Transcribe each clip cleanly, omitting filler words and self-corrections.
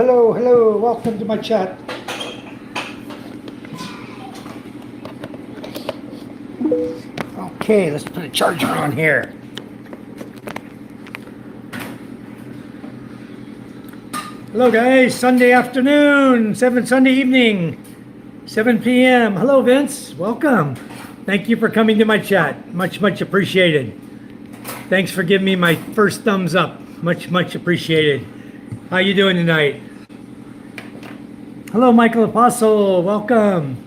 hello. Welcome to my chat. Okay, let's put a charger on here. Hello guys, Sunday afternoon, Sunday evening, 7 p.m. Hello Vince, welcome. Thank you for coming to my chat. Much appreciated. Thanks for giving me my first thumbs up. Much appreciated. How you doing tonight? Hello Michael Apostle, welcome.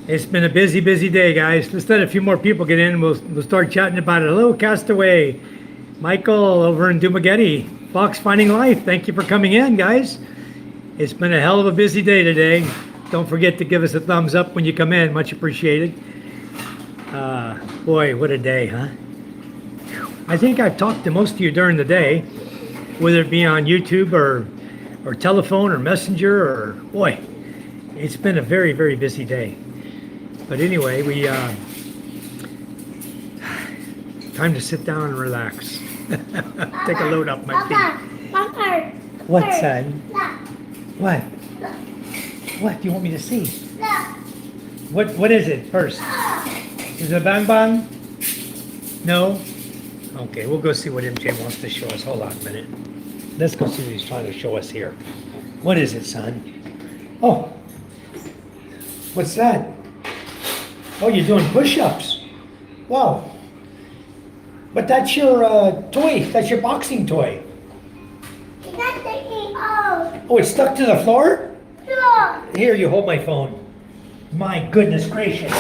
It's been a busy day, guys. Let's let a few more people get in. We'll start chatting about it. Hello Castaway, Michael over in Dumaguete, Fox Finding Life. Thank you for coming in, guys. It's been a hell of a busy day today. Don't forget to give us a thumbs up when you come in. Much appreciated. Boy, what a day, huh? I think I've talked to most of you during the day, whether it be on YouTube or telephone or messenger or, boy, it's been a very busy day. But anyway, we time to sit down and relax. Take a load off my feet. What, son? What? What do you want me to see? What is it first? Is it a bang bang? No? Okay, we'll go see what MJ wants to show us. Hold on a minute. Let's go see what he's trying to show us here. What is it, son? Oh, what's that? Oh, you're doing push-ups. Wow. But that's your toy. That's your boxing toy. It's not sticking out. Oh, it's stuck to the floor? No. Here, you hold my phone. My goodness gracious.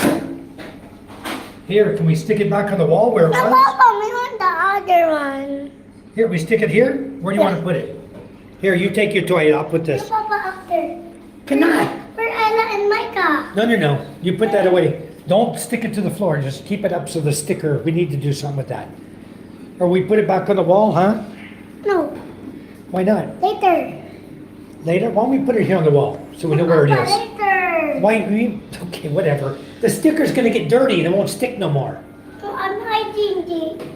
Here, can we stick it back on the wall where it was? Papa, we want the other one. Here, we stick it here? Where do you want to put it? Here, you take your toy. I'll put this. Papa, after. Cannot. For Ella and Micah. No. You put that away. Don't stick it to the floor. Just keep it up so the sticker, we need to do something with that. Or we put it back on the wall, huh? No. Why not? Later. Later? Why don't we put it here on the wall so we know where it is? Later. Why? Okay, whatever. The sticker's going to get dirty and it won't stick no more. So I'm hiding the.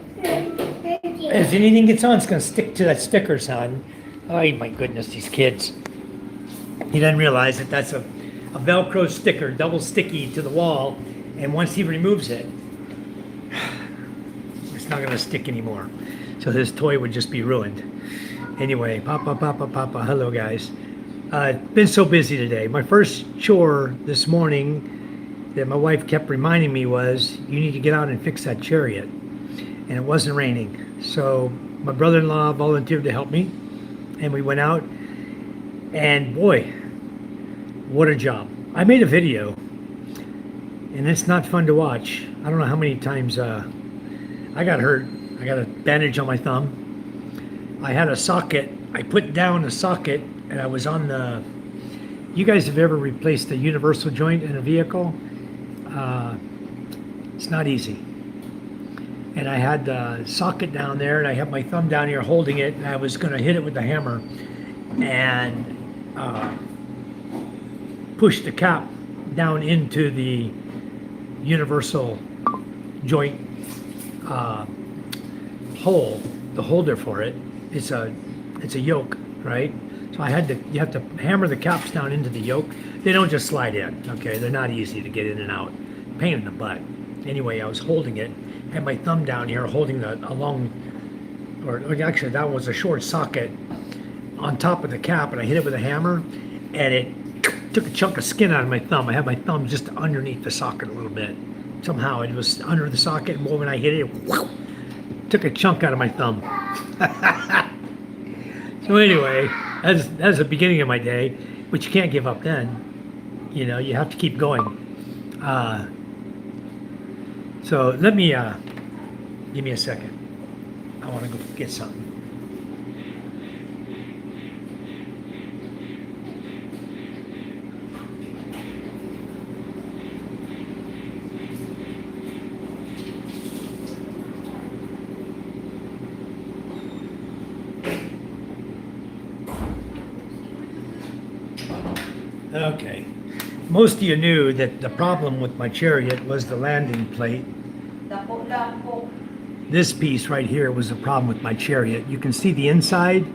If anything gets on, it's going to stick to that sticker, son. Oh, my goodness, these kids. He doesn't realize that that's a Velcro sticker, double sticky to the wall. And once he removes it, it's not going to stick anymore. So this toy would just be ruined. Anyway, Papa, hello guys. Been so busy today. My first chore this morning that my wife kept reminding me was, you need to get out and fix that chariot. And it wasn't raining. So my brother-in-law volunteered to help me. And we went out. And boy, what a job. I made a video. And it's not fun to watch. I don't know how many times I got hurt. I got a bandage on my thumb. I had a socket. I put down a socket and I was on the... You guys have ever replaced a universal joint in a vehicle? It's not easy. And I had the socket down there and I had my thumb down here holding it and I was going to hit it with the hammer and push the cap down into the universal joint hole, the holder for it. It's a yoke, right? So you have to hammer the caps down into the yoke. They don't just slide in, okay? They're not easy to get in and out. Pain in the butt. Anyway, I was holding it, had my thumb down here holding actually that was a short socket on top of the cap, and I hit it with a hammer, and it took a chunk of skin out of my thumb. I had my thumb just underneath the socket a little bit. Somehow it was under the socket, and when I hit it, whoop, took a chunk out of my thumb. So anyway, that's the beginning of my day, but you can't give up then. You know, you have to keep going. So let me, give me a second. I want to go get something. Okay. Most of you knew that the problem with my chariot was the landing plate. This piece right here was the problem with my chariot. You can see the inside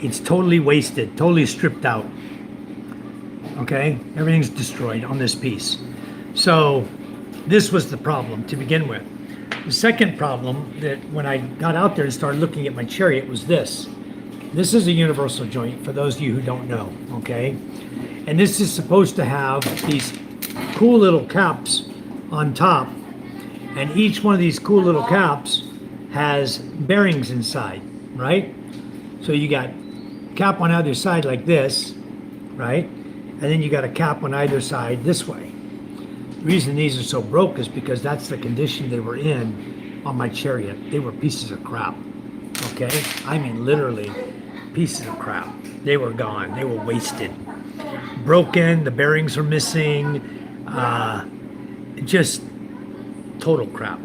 It's totally wasted, totally stripped out. Okay, everything's destroyed on this piece. So this was the problem to begin with. The second problem, that when I got out there and started looking at my Chariot, was this. This is a universal joint for those of you who don't know, okay? And this is supposed to have these cool little caps on top, and each one of these cool little caps has bearings inside, right? So you got cap on either side like this, right? And then you got a cap on either side this way. The reason these are so broke is because that's the condition they were in on my Chariot. They were pieces of crap, okay? I mean literally pieces of crap. They were gone, they were wasted. Broken, the bearings are missing, just total crap.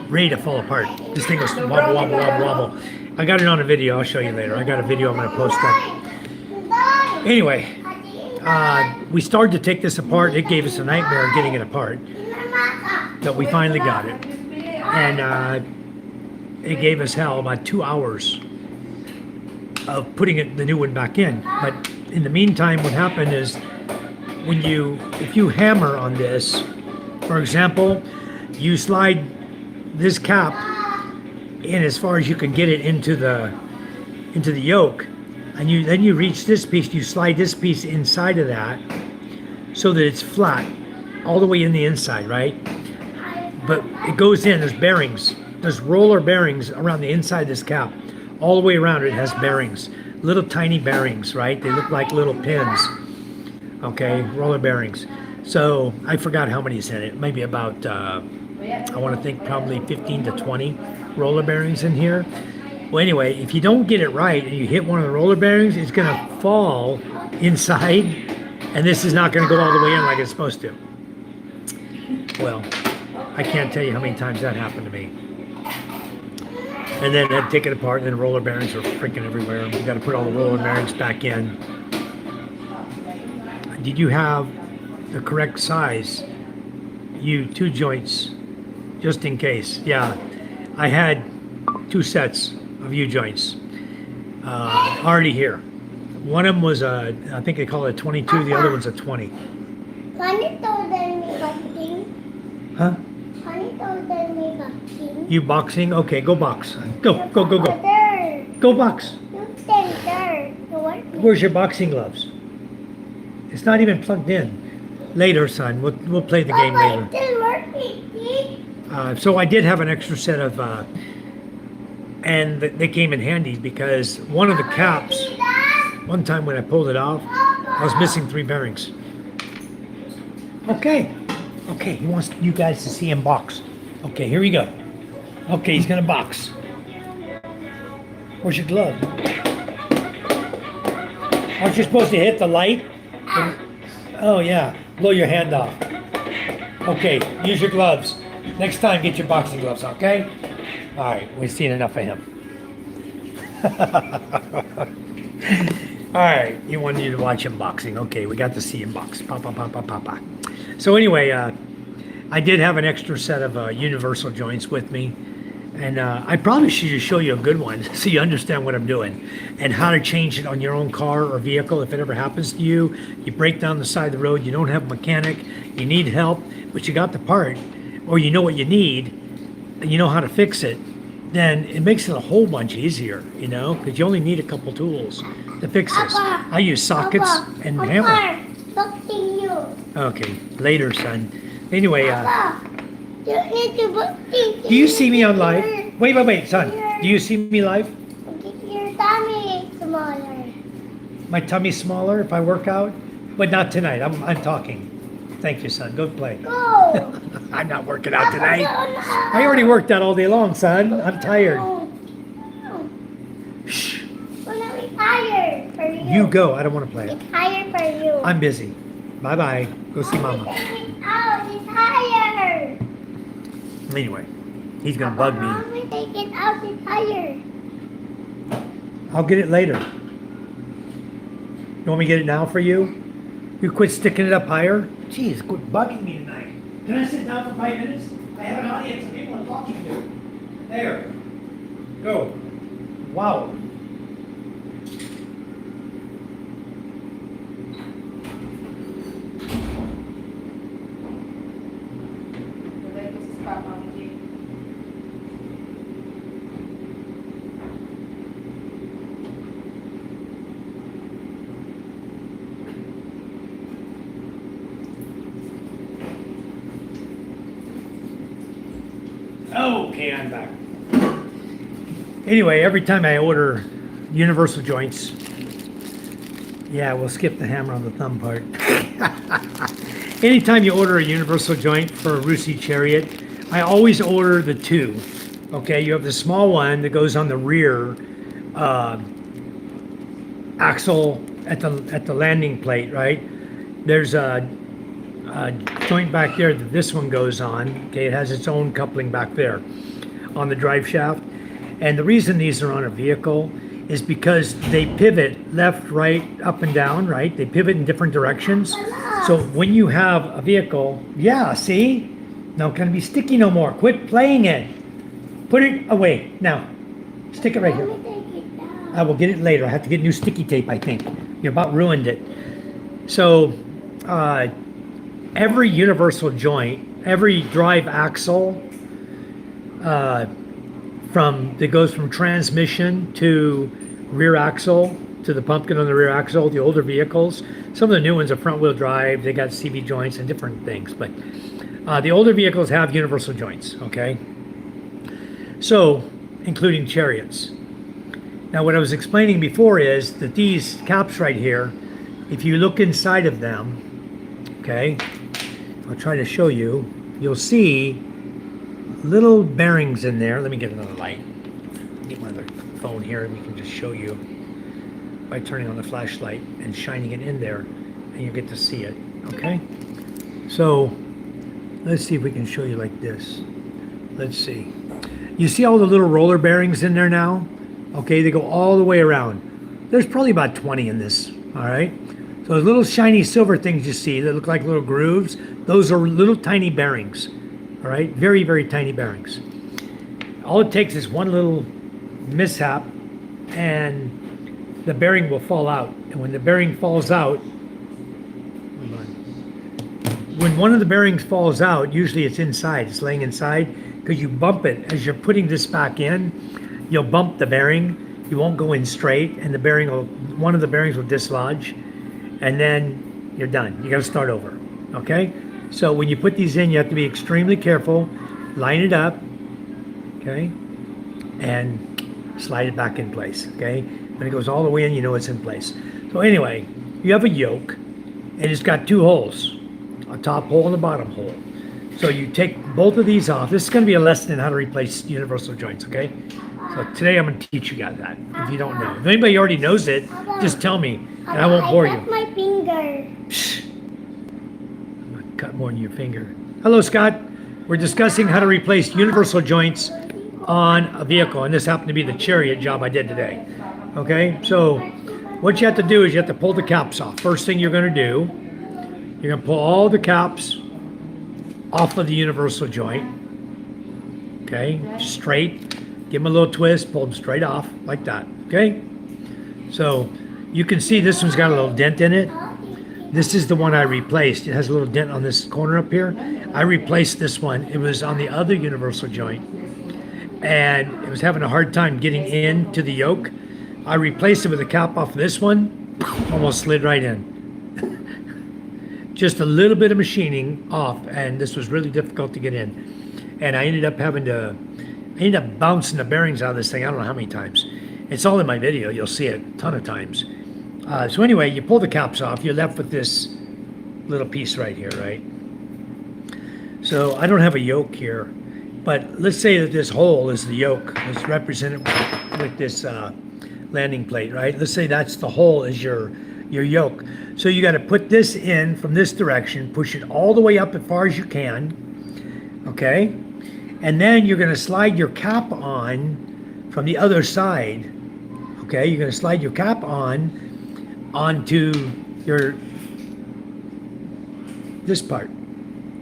Ready to fall apart. This thing goes wobble, wobble, wobble, wobble. I got it on a video, I'll show you later. I got a video I'm gonna post up. Anyway, we started to take this apart. It gave us a nightmare getting it apart, but we finally got it. And it gave us hell, about 2 hours of putting the new one back in. But in the meantime, what happened is if you hammer on this, for example, you slide this cap in as far as you can get it into the yoke, and then you reach this piece, you slide this piece inside of that so that it's flat all the way in the inside, right? But it goes in, there's bearings, there's roller bearings around the inside of this cap. All the way around it has bearings, little tiny bearings, right? They look like little pins, okay, roller bearings. So I forgot how many's in it, maybe about, I want to think probably 15 to 20 roller bearings in here. Well, anyway, if you don't get it right and you hit one of the roller bearings, it's going to fall inside, and this is not going to go all the way in like it's supposed to. Well, I can't tell you how many times that happened to me. And then I'd take it apart, and then roller bearings are freaking everywhere. We got to put all the roller bearings back in. Did you have the correct size? Two joints, just in case. Yeah, I had 2 sets of U-joints already here. One of them was I think they call it a 22, the other one's a 20. Huh? You boxing? Okay, go box. Go, go, go, go. Go box. Where's your boxing gloves? It's not even plugged in. Later, son. We'll play the game later. So I did have an extra set of, and they came in handy because one of the caps, one time when I pulled it off, I was missing 3 bearings. Okay. Okay, he wants you guys to see him box. Okay, here we go. Okay, he's gonna box. Where's your glove? Aren't you supposed to hit the light? Oh yeah, blow your hand off. Okay, use your gloves. Next time, get your boxing gloves, okay? All right, we've seen enough of him. All right, he wanted you to watch him boxing. Okay, we got to see him box. Papa, papa, papa. So anyway, I did have an extra set of universal joints with me, and I probably should just show you a good one so you understand what I'm doing and how to change it on your own car or vehicle if it ever happens to you. You break down the side of the road, you don't have a mechanic, you need help, but you got the part, or you know what you need, and you know how to fix it, then it makes it a whole bunch easier, you know, because you only need a couple tools to fix this. I use sockets and hammer. Okay, later, son. Anyway, do you see me on live? Wait, son. Do you see me live? Your tummy is smaller. My tummy's smaller if I work out, but not tonight. I'm talking. Thank you, son. Go play. Go. I'm not working out tonight. I already worked out all day long, son. I'm tired. Shh. I'm tired for you. You go. I don't want to play. It's tired for you. I'm busy. Bye-bye. Go see Mama. Take it out. It's tired. Anyway, he's going to bug me. Mommy, take it out. It's tired. I'll get it later. You want me to get it now for you? You quit sticking it up higher? Jeez, quit bugging me tonight. Can I sit down for 5 minutes? I have an audience of people I'm talking to. There. Go. Wow. Okay, I'm back. Anyway, every time I order universal joints, yeah, we'll skip the hammer on the thumb part. Anytime you order a universal joint for a Rusi Chariot, I always order the two. Okay, you have the small one that goes on the rear axle at the landing plate, right? There's a joint back there that this one goes on. Okay, it has its own coupling back there on the drive shaft. And the reason these are on a vehicle is because they pivot left, right, up and down, right? They pivot in different directions. So when you have a vehicle, yeah, see? Now can it be sticky no more? Quit playing it. Put it away. Now, stick it right here. I will get it later. I have to get new sticky tape, I think. You about ruined it. So, every universal joint, every drive axle, that goes from transmission to rear axle to the pumpkin on the rear axle, the older vehicles. Some of the new ones are front wheel drive. They got CV joints and different things, but the older vehicles have universal joints, okay? So, including chariots. Now, what I was explaining before is that these caps right here, if you look inside of them, okay, I'll try to show you, you'll see little bearings in there. Let me get another light. Get my other phone here and we can just show you by turning on the flashlight and shining it in there, and you get to see it, okay? So, let's see if we can show you like this. Let's see. You see all the little roller bearings in there now? Okay, they go all the way around. There's probably about 20 in this, all right? So those little shiny silver things you see that look like little grooves, those are little tiny bearings, all right? Very, very tiny bearings. All it takes is one little mishap and the bearing will fall out. And when the bearing falls out, when one of the bearings falls out, usually it's inside, it's laying inside, because you bump it as you're putting this back in. You'll bump the bearing, you won't go in straight, and one of the bearings will dislodge, and then you're done. You got to start over, okay? So when you put these in, you have to be extremely careful. Line it up, okay, and slide it back in place, okay? When it goes all the way in, you know it's in place. So anyway, you have a yoke, and it's got two holes, a top hole and a bottom hole. So you take both of these off. This is going to be a lesson in how to replace universal joints, okay? So today I'm going to teach you guys that, if you don't know. If anybody already knows it, just tell me, and I won't bore you. I cut my finger. I'm going to cut more than your finger. Hello, Scott. We're discussing how to replace universal joints on a vehicle, and this happened to be the Chariot job I did today. Okay, so what you have to do is you have to pull the caps off. First thing you're going to do, you're going to pull all the caps off of the universal joint. Okay, straight. Give them a little twist, pull them straight off like that. Okay, so you can see this one's got a little dent in it. This is the one I replaced. It has a little dent on this corner up here. I replaced this one. It was on the other universal joint, and it was having a hard time getting into the yoke. I replaced it with a cap off of this one. Almost slid right in. Just a little bit of machining off, and this was really difficult to get in. And I ended up bouncing the bearings out of this thing I don't know how many times. It's all in my video. You'll see it a ton of times. So anyway, you pull the caps off. You're left with this little piece right here, right? So I don't have a yoke here, but let's say that this hole is the yoke. It's represented with this landing plate, right? Let's say that's the hole is your yoke. So you got to put this in from this direction, push it all the way up as far as you can, okay? And then you're going to slide your cap on from the other side, okay? You're going to slide your cap onto this part,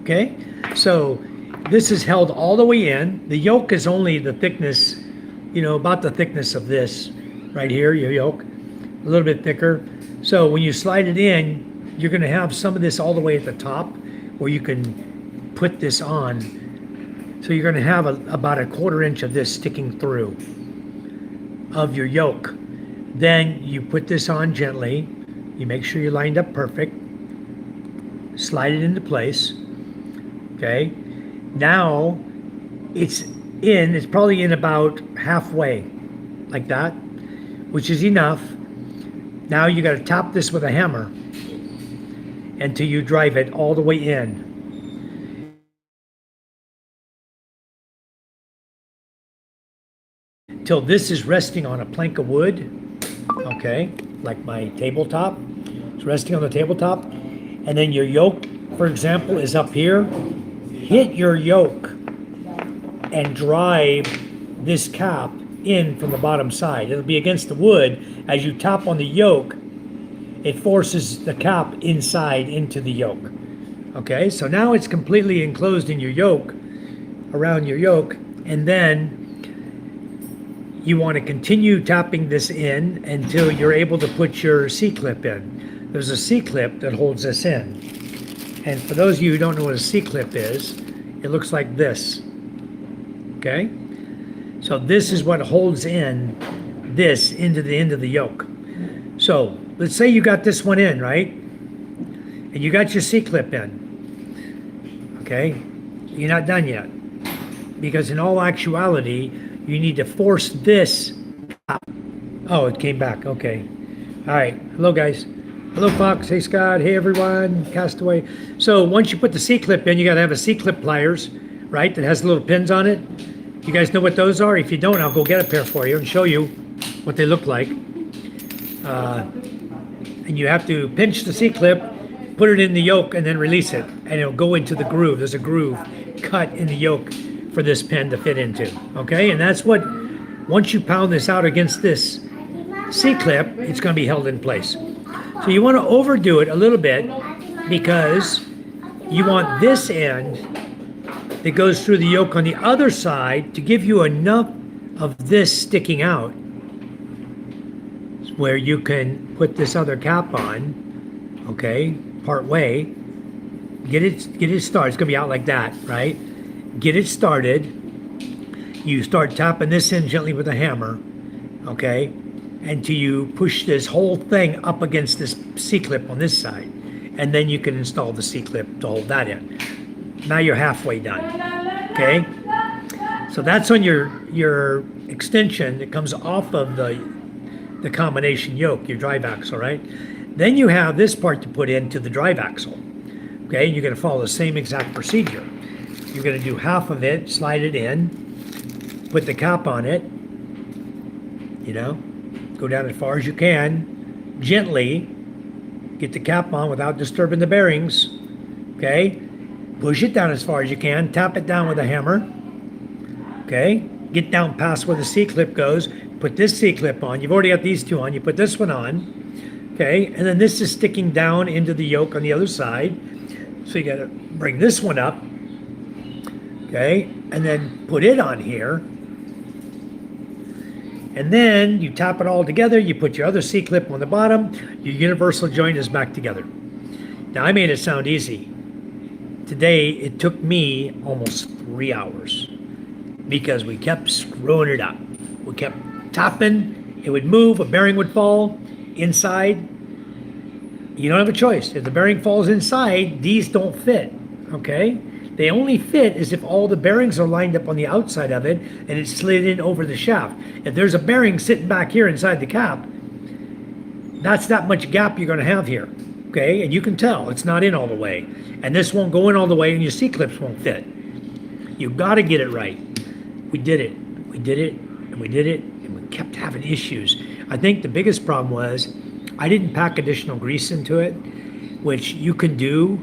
okay? So this is held all the way in. The yoke is only the thickness, about the thickness of this right here, your yoke, a little bit thicker. So when you slide it in, you're going to have some of this all the way at the top where you can put this on. So you're going to have about a 1/4 inch of this sticking through of your yoke. Then you put this on gently. You make sure you're lined up perfect. Slide it into place. Okay. Now it's in, it's probably in about halfway, like that, which is enough. Now you got to tap this with a hammer until you drive it all the way in. Till this is resting on a plank of wood, okay, like my tabletop. It's resting on the tabletop. And then your yoke, for example, is up here. Hit your yoke and drive this cap in from the bottom side. It'll be against the wood. As you tap on the yoke, it forces the cap inside into the yoke. Okay, so now it's completely enclosed in your yoke, around your yoke, and then you want to continue tapping this in until you're able to put your C-clip in. There's a C-clip that holds this in. And for those of you who don't know what a C-clip is, it looks like this. Okay? So this is what holds in this into the end of the yoke. So let's say you got this one in, right? And you got your C-clip in. Okay? You're not done yet. Because in all actuality, you need to force this up. Oh, it came back. Okay. All right. Hello, guys. Hello, Fox. Hey, Scott. Hey, everyone. Castaway. So once you put the C-clip in, you got to have a C-clip pliers, right? That has little pins on it. You guys know what those are? If you don't, I'll go get a pair for you and show you what they look like. And you have to pinch the C-clip, put it in the yoke, and then release it. And it'll go into the groove. There's a groove cut in the yoke for this pen to fit into. Okay? And that's what, once you pound this out against this C-clip, it's going to be held in place. So you want to overdo it a little bit because you want this end that goes through the yoke on the other side to give you enough of this sticking out where you can put this other cap on, okay, part way, get it started. It's gonna be out like that, right? Get it started. You start tapping this in gently with a hammer, okay, until you push this whole thing up against this C-clip on this side, and then you can install the C-clip to hold that in. Now you're halfway done, okay? So that's on your extension that comes off of the combination yoke, your drive axle, right? Then you have this part to put into the drive axle, okay? You're gonna follow the same exact procedure. You're gonna do half of it, slide it in, put the cap on it, you know, go down as far as you can, gently, get the cap on without disturbing the bearings, okay? Push it down as far as you can, tap it down with a hammer, okay? Get down past where the C-clip goes, put this C-clip on. You've already got these two on, you put this one on, okay? And then this is sticking down into the yoke on the other side. So you gotta bring this one up, okay? And then put it on here. And then you tap it all together, you put your other C-clip on the bottom, your universal joint is back together. Now I made it sound easy. Today, it took me almost 3 hours because we kept screwing it up. We kept tapping, it would move, a bearing would fall inside. You don't have a choice. If the bearing falls inside, these don't fit, okay? They only fit as if all the bearings are lined up on the outside of it and it's slid in over the shaft. If there's a bearing sitting back here inside the cap, that's that much gap you're gonna have here. Okay, and you can tell it's not in all the way. And this won't go in all the way and your C-clips won't fit. You've got to get it right. We did it. We did it, and we did it, and we kept having issues. I think the biggest problem was I didn't pack additional grease into it, which you can do,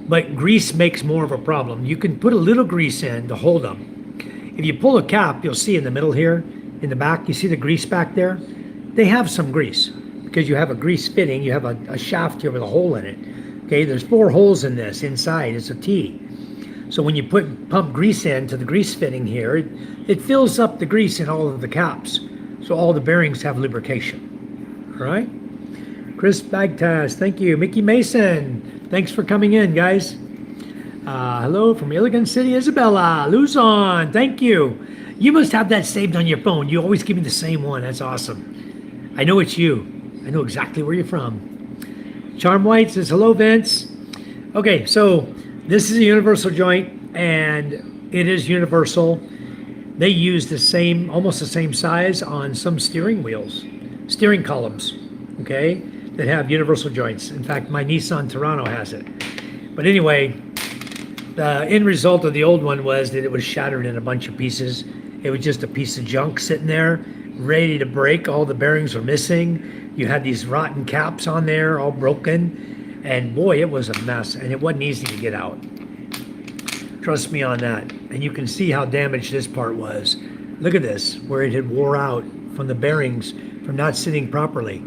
but grease makes more of a problem. You can put a little grease in to hold them. If you pull a cap, you'll see in the middle here, in the back, you see the grease back there? They have some grease. Because you have a grease fitting, you have a shaft here with a hole in it. Okay, there's 4 holes in this inside, it's a T. So when you pump grease into the grease fitting here, it fills up the grease in all of the caps. So all the bearings have lubrication. All right? Chris Bagtas, thank you. Mickey Mason, thanks for coming in, guys. Hello from Illigan City, Isabella. Luzon, thank you. You must have that saved on your phone. You always give me the same one. That's awesome. I know it's you. I know exactly where you're from. Charm White says, hello, Vince. Okay, so this is a universal joint, and it is universal. they use the same, almost the same size on some steering wheels, steering columns, okay, that have universal joints. In fact, my Nissan Terrano has it. But anyway, the end result of the old one was that it was shattered in a bunch of pieces. It was just a piece of junk sitting there, ready to break. All the bearings were missing. You had these rotten caps on there, all broken. And boy, it was a mess, and it wasn't easy to get out. Trust me on that. And you can see how damaged this part was. Look at this, where it had wore out from the bearings from not sitting properly.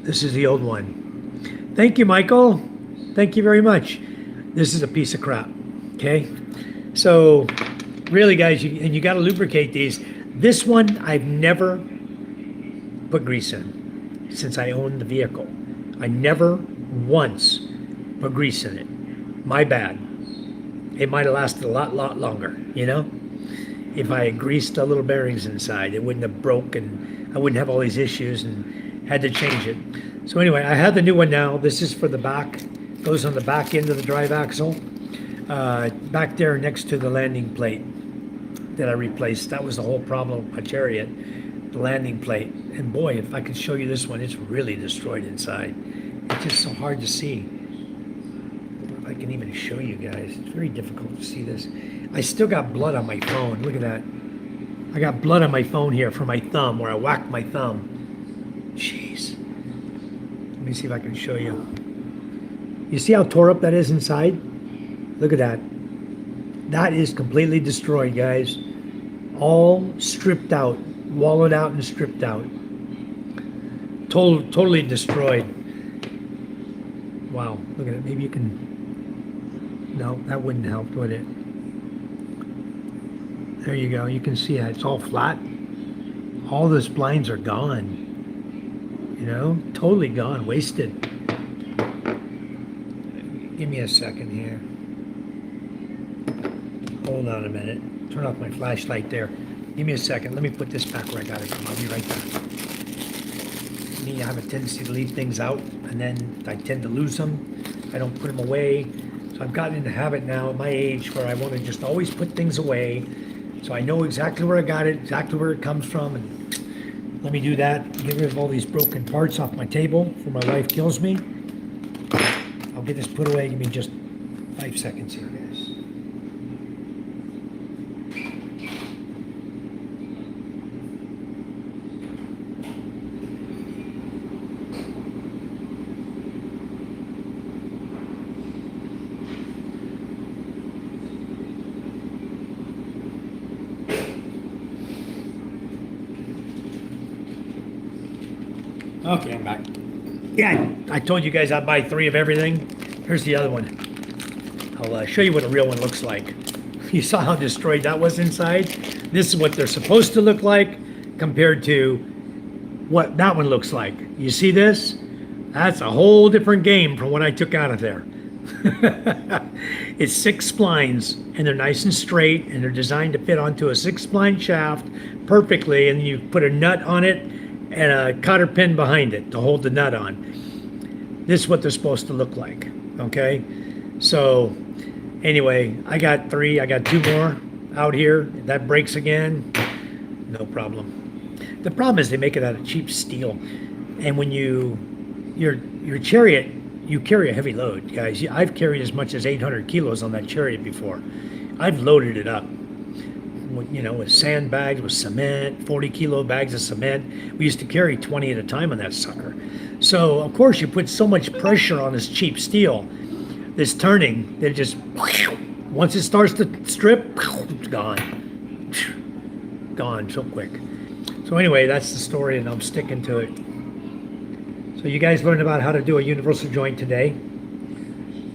This is the old one. Thank you, Michael. Thank you very much. This is a piece of crap, okay? So really, guys, you got to lubricate these. This one, I've never put grease in since I owned the vehicle. I never once put grease in it. My bad. It might have lasted a lot longer, you know? If I had greased the little bearings inside, it wouldn't have broke, and I wouldn't have all these issues and had to change it. So anyway, I have the new one now. This is for the back. Goes on the back end of the drive axle, back there next to the landing plate that I replaced. That was the whole problem with my Chariot, the landing plate. And boy, if I could show you this one, it's really destroyed inside. It's just so hard to see. If I can even show you guys, it's very difficult to see this. I still got blood on my phone. Look at that. I got blood on my phone here from my thumb, where I whacked my thumb. Jeez. Let me see if I can show you. You see how tore up that is inside? Look at that. That is completely destroyed, guys. All stripped out, wallowed out and stripped out. Totally destroyed. Wow, look at it. Maybe you can... No, that wouldn't help, would it? There you go. You can see that. It's all flat. All the splines are gone. You know? Totally gone. Wasted. Give me a second here. Hold on a minute. Turn off my flashlight there. Give me a second. Let me put this back where I got it from. I'll be right back. Me, I have a tendency to leave things out, and then I tend to lose them. I don't put them away. So I've gotten into the habit now at my age where I want to just always put things away. So I know exactly where I got it, exactly where it comes from. And let me do that. Get rid of all these broken parts off my table before my wife kills me. I'll get this put away. Give me just 5 seconds here, guys. Okay, I'm back. Yeah, I told you guys I'd buy 3 of everything. Here's the other one. I'll show you what a real one looks like. You saw how destroyed that was inside? This is what they're supposed to look like compared to what that one looks like. You see this? That's a whole different game from what I took out of there. It's 6 splines, and they're nice and straight, and they're designed to fit onto a 6-spline shaft perfectly, and you put a nut on it and a cotter pin behind it to hold the nut on. This is what they're supposed to look like, okay? So anyway, I got 3. I got 2 more out here. If that breaks again, no problem. The problem is they make it out of cheap steel, and when your Chariot, you carry a heavy load, guys. I've carried as much as 800 kilos on that Chariot before. I've loaded it up, you know, with sandbags, with cement, 40-kilo bags of cement. We used to carry 20 at a time on that sucker. So, of course, you put so much pressure on this cheap steel, this turning, that it just, once it starts to strip, it's gone. Gone so quick. So anyway, that's the story, and I'm sticking to it. So you guys learned about how to do a universal joint today.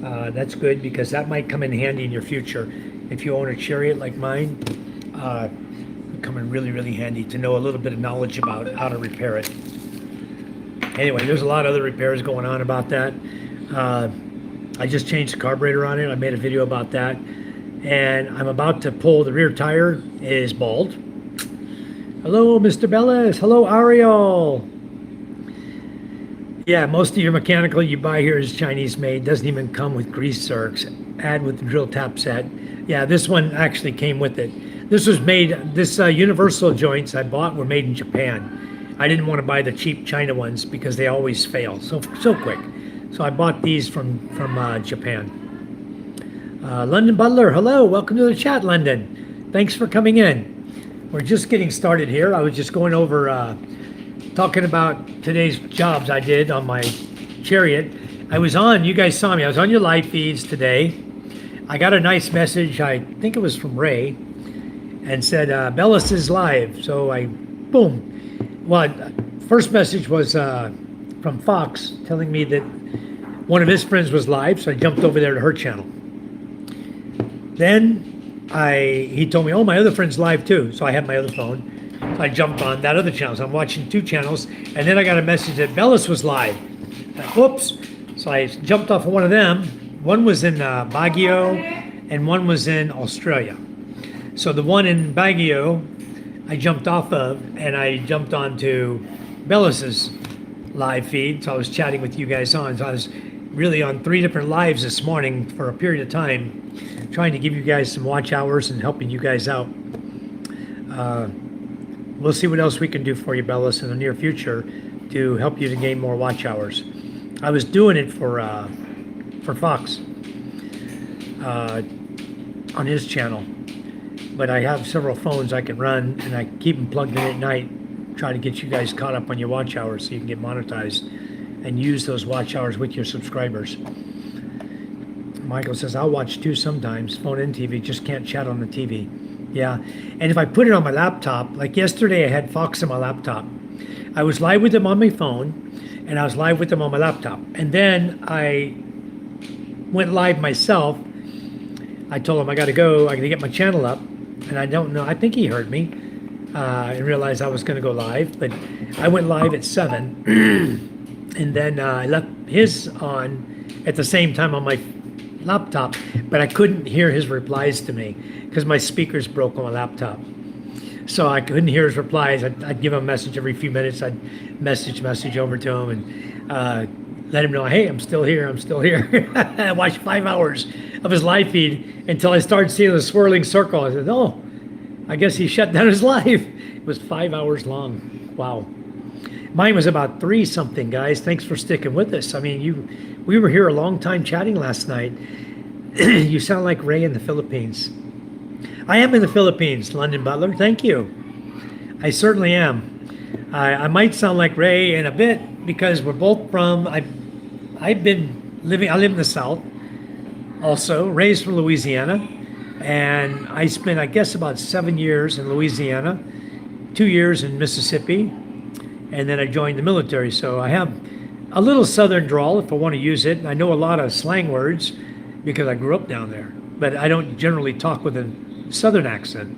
That's good, because that might come in handy in your future. If you own a Chariot like mine, it'll come in really, really handy to know a little bit of knowledge about how to repair it. Anyway, there's a lot of other repairs going on about that. I just changed the carburetor on it. I made a video about that. And I'm about to pull the rear tire. It is bald. Hello, Mr. Bellis. Hello, Ariel. Yeah, most of your mechanical you buy here is Chinese made. Doesn't even come with grease zerks. Add with the drill tap set. Yeah, this one actually came with it. This was made, this universal joints I bought were made in Japan. I didn't want to buy the cheap China ones because they always fail so quick. So I bought these from Japan. London Butler, hello, welcome to the chat, London. Thanks for coming in. We're just getting started here. I was just going over, talking about today's jobs I did on my Chariot. I was on, you guys saw me, I was on your live feeds today. I got a nice message, I think it was from Ray, and said, Bellis is live. So I, boom. Well, first message was from Fox telling me that one of his friends was live, so I jumped over there to her channel. Then he told me, oh, my other friend's live too. So I had my other phone. So I jumped on that other channel. So I'm watching two channels. And then I got a message that Bellis was live. Whoops. So I jumped off of one of them. One was in Baguio and one was in Australia. So the one in Baguio, I jumped off of, and I jumped onto Bellis's live feed. So I was chatting with you guys on. So I was really on 3 different lives this morning for a period of time, trying to give you guys some watch hours and helping you guys out. We'll see what else we can do for you, Bellis, in the near future to help you to gain more watch hours. I was doing it for Fox on his channel, but I have several phones I can run, and I keep them plugged in at night, try to get you guys caught up on your watch hours so you can get monetized and use those watch hours with your subscribers. Michael says, I'll watch too sometimes, phone and TV, just can't chat on the TV. Yeah, and if I put it on my laptop, like yesterday I had Fox on my laptop. I was live with them on my phone, and I was live with them on my laptop. And then I went live myself. I told him I got to go, I got to get my channel up. And I don't know, I think he heard me and realized I was going to go live. But I went live at 7. And then I left his on at the same time on my laptop, but I couldn't hear his replies to me because my speakers broke on my laptop. So I couldn't hear his replies. I'd give him a message every few minutes. I'd message over to him and let him know, hey, I'm still here. I watched 5 hours of his live feed until I started seeing the swirling circle. I said, oh, I guess he shut down his live. It was 5 hours long. Wow. Mine was about 3 something, guys. Thanks for sticking with us. I mean, we were here a long time chatting last night. You sound like Ray in the Philippines. I am in the Philippines, London Butler. Thank you. I certainly am. I might sound like Ray in a bit because we're both from, I live in the South also, raised from Louisiana. And I spent, I guess, about 7 years in Louisiana, 2 years in Mississippi, and then I joined the military. So I have a little Southern drawl if I want to use it. I know a lot of slang words because I grew up down there, but I don't generally talk with a Southern accent.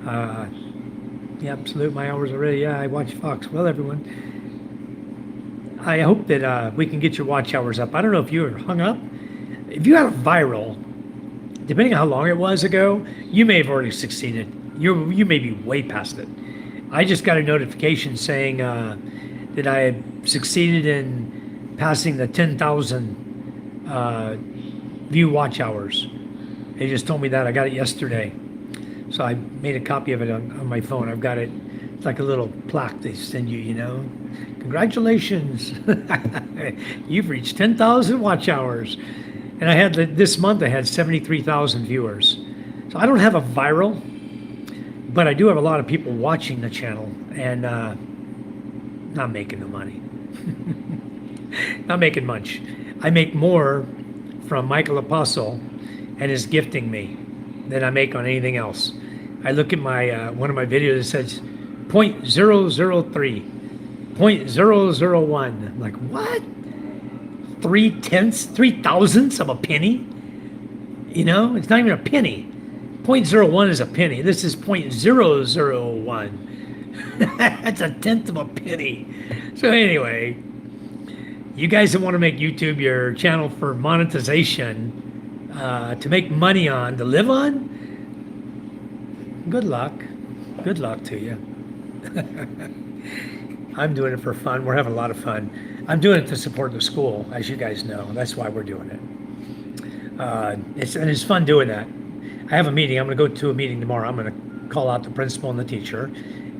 Yeah, absolute. My hours already. Yeah, I watch Fox. Well, everyone, I hope that we can get your watch hours up. I don't know if you were hung up. If you had a viral, depending on how long it was ago, you may have already succeeded. You may be way past it. I just got a notification saying that I had succeeded in passing the 10,000 view watch hours. They just told me that. I got it yesterday. So I made a copy of it on my phone. I've got it. It's like a little plaque they send you, you know. Congratulations. You've reached 10,000 watch hours. And I had, this month I had 73,000 viewers. So I don't have a viral, but I do have a lot of people watching the channel and not making the money. Not making much. I make more from Michael Apostle and his gifting me than I make on anything else. I look at my one of my videos that says 0.003, 0.001. I'm like, what? 3/1000ths of a penny? You know, it's not even a penny. 0.01 is a penny. This is 0.001. That's a tenth of a penny. So anyway, you guys that want to make YouTube your channel for monetization, to make money on, to live on, good luck. Good luck to you. I'm doing it for fun. We're having a lot of fun. I'm doing it to support the school, as you guys know. That's why we're doing it. It's fun doing that. I have a meeting. I'm going to go to a meeting tomorrow. I'm going to call out the principal and the teacher,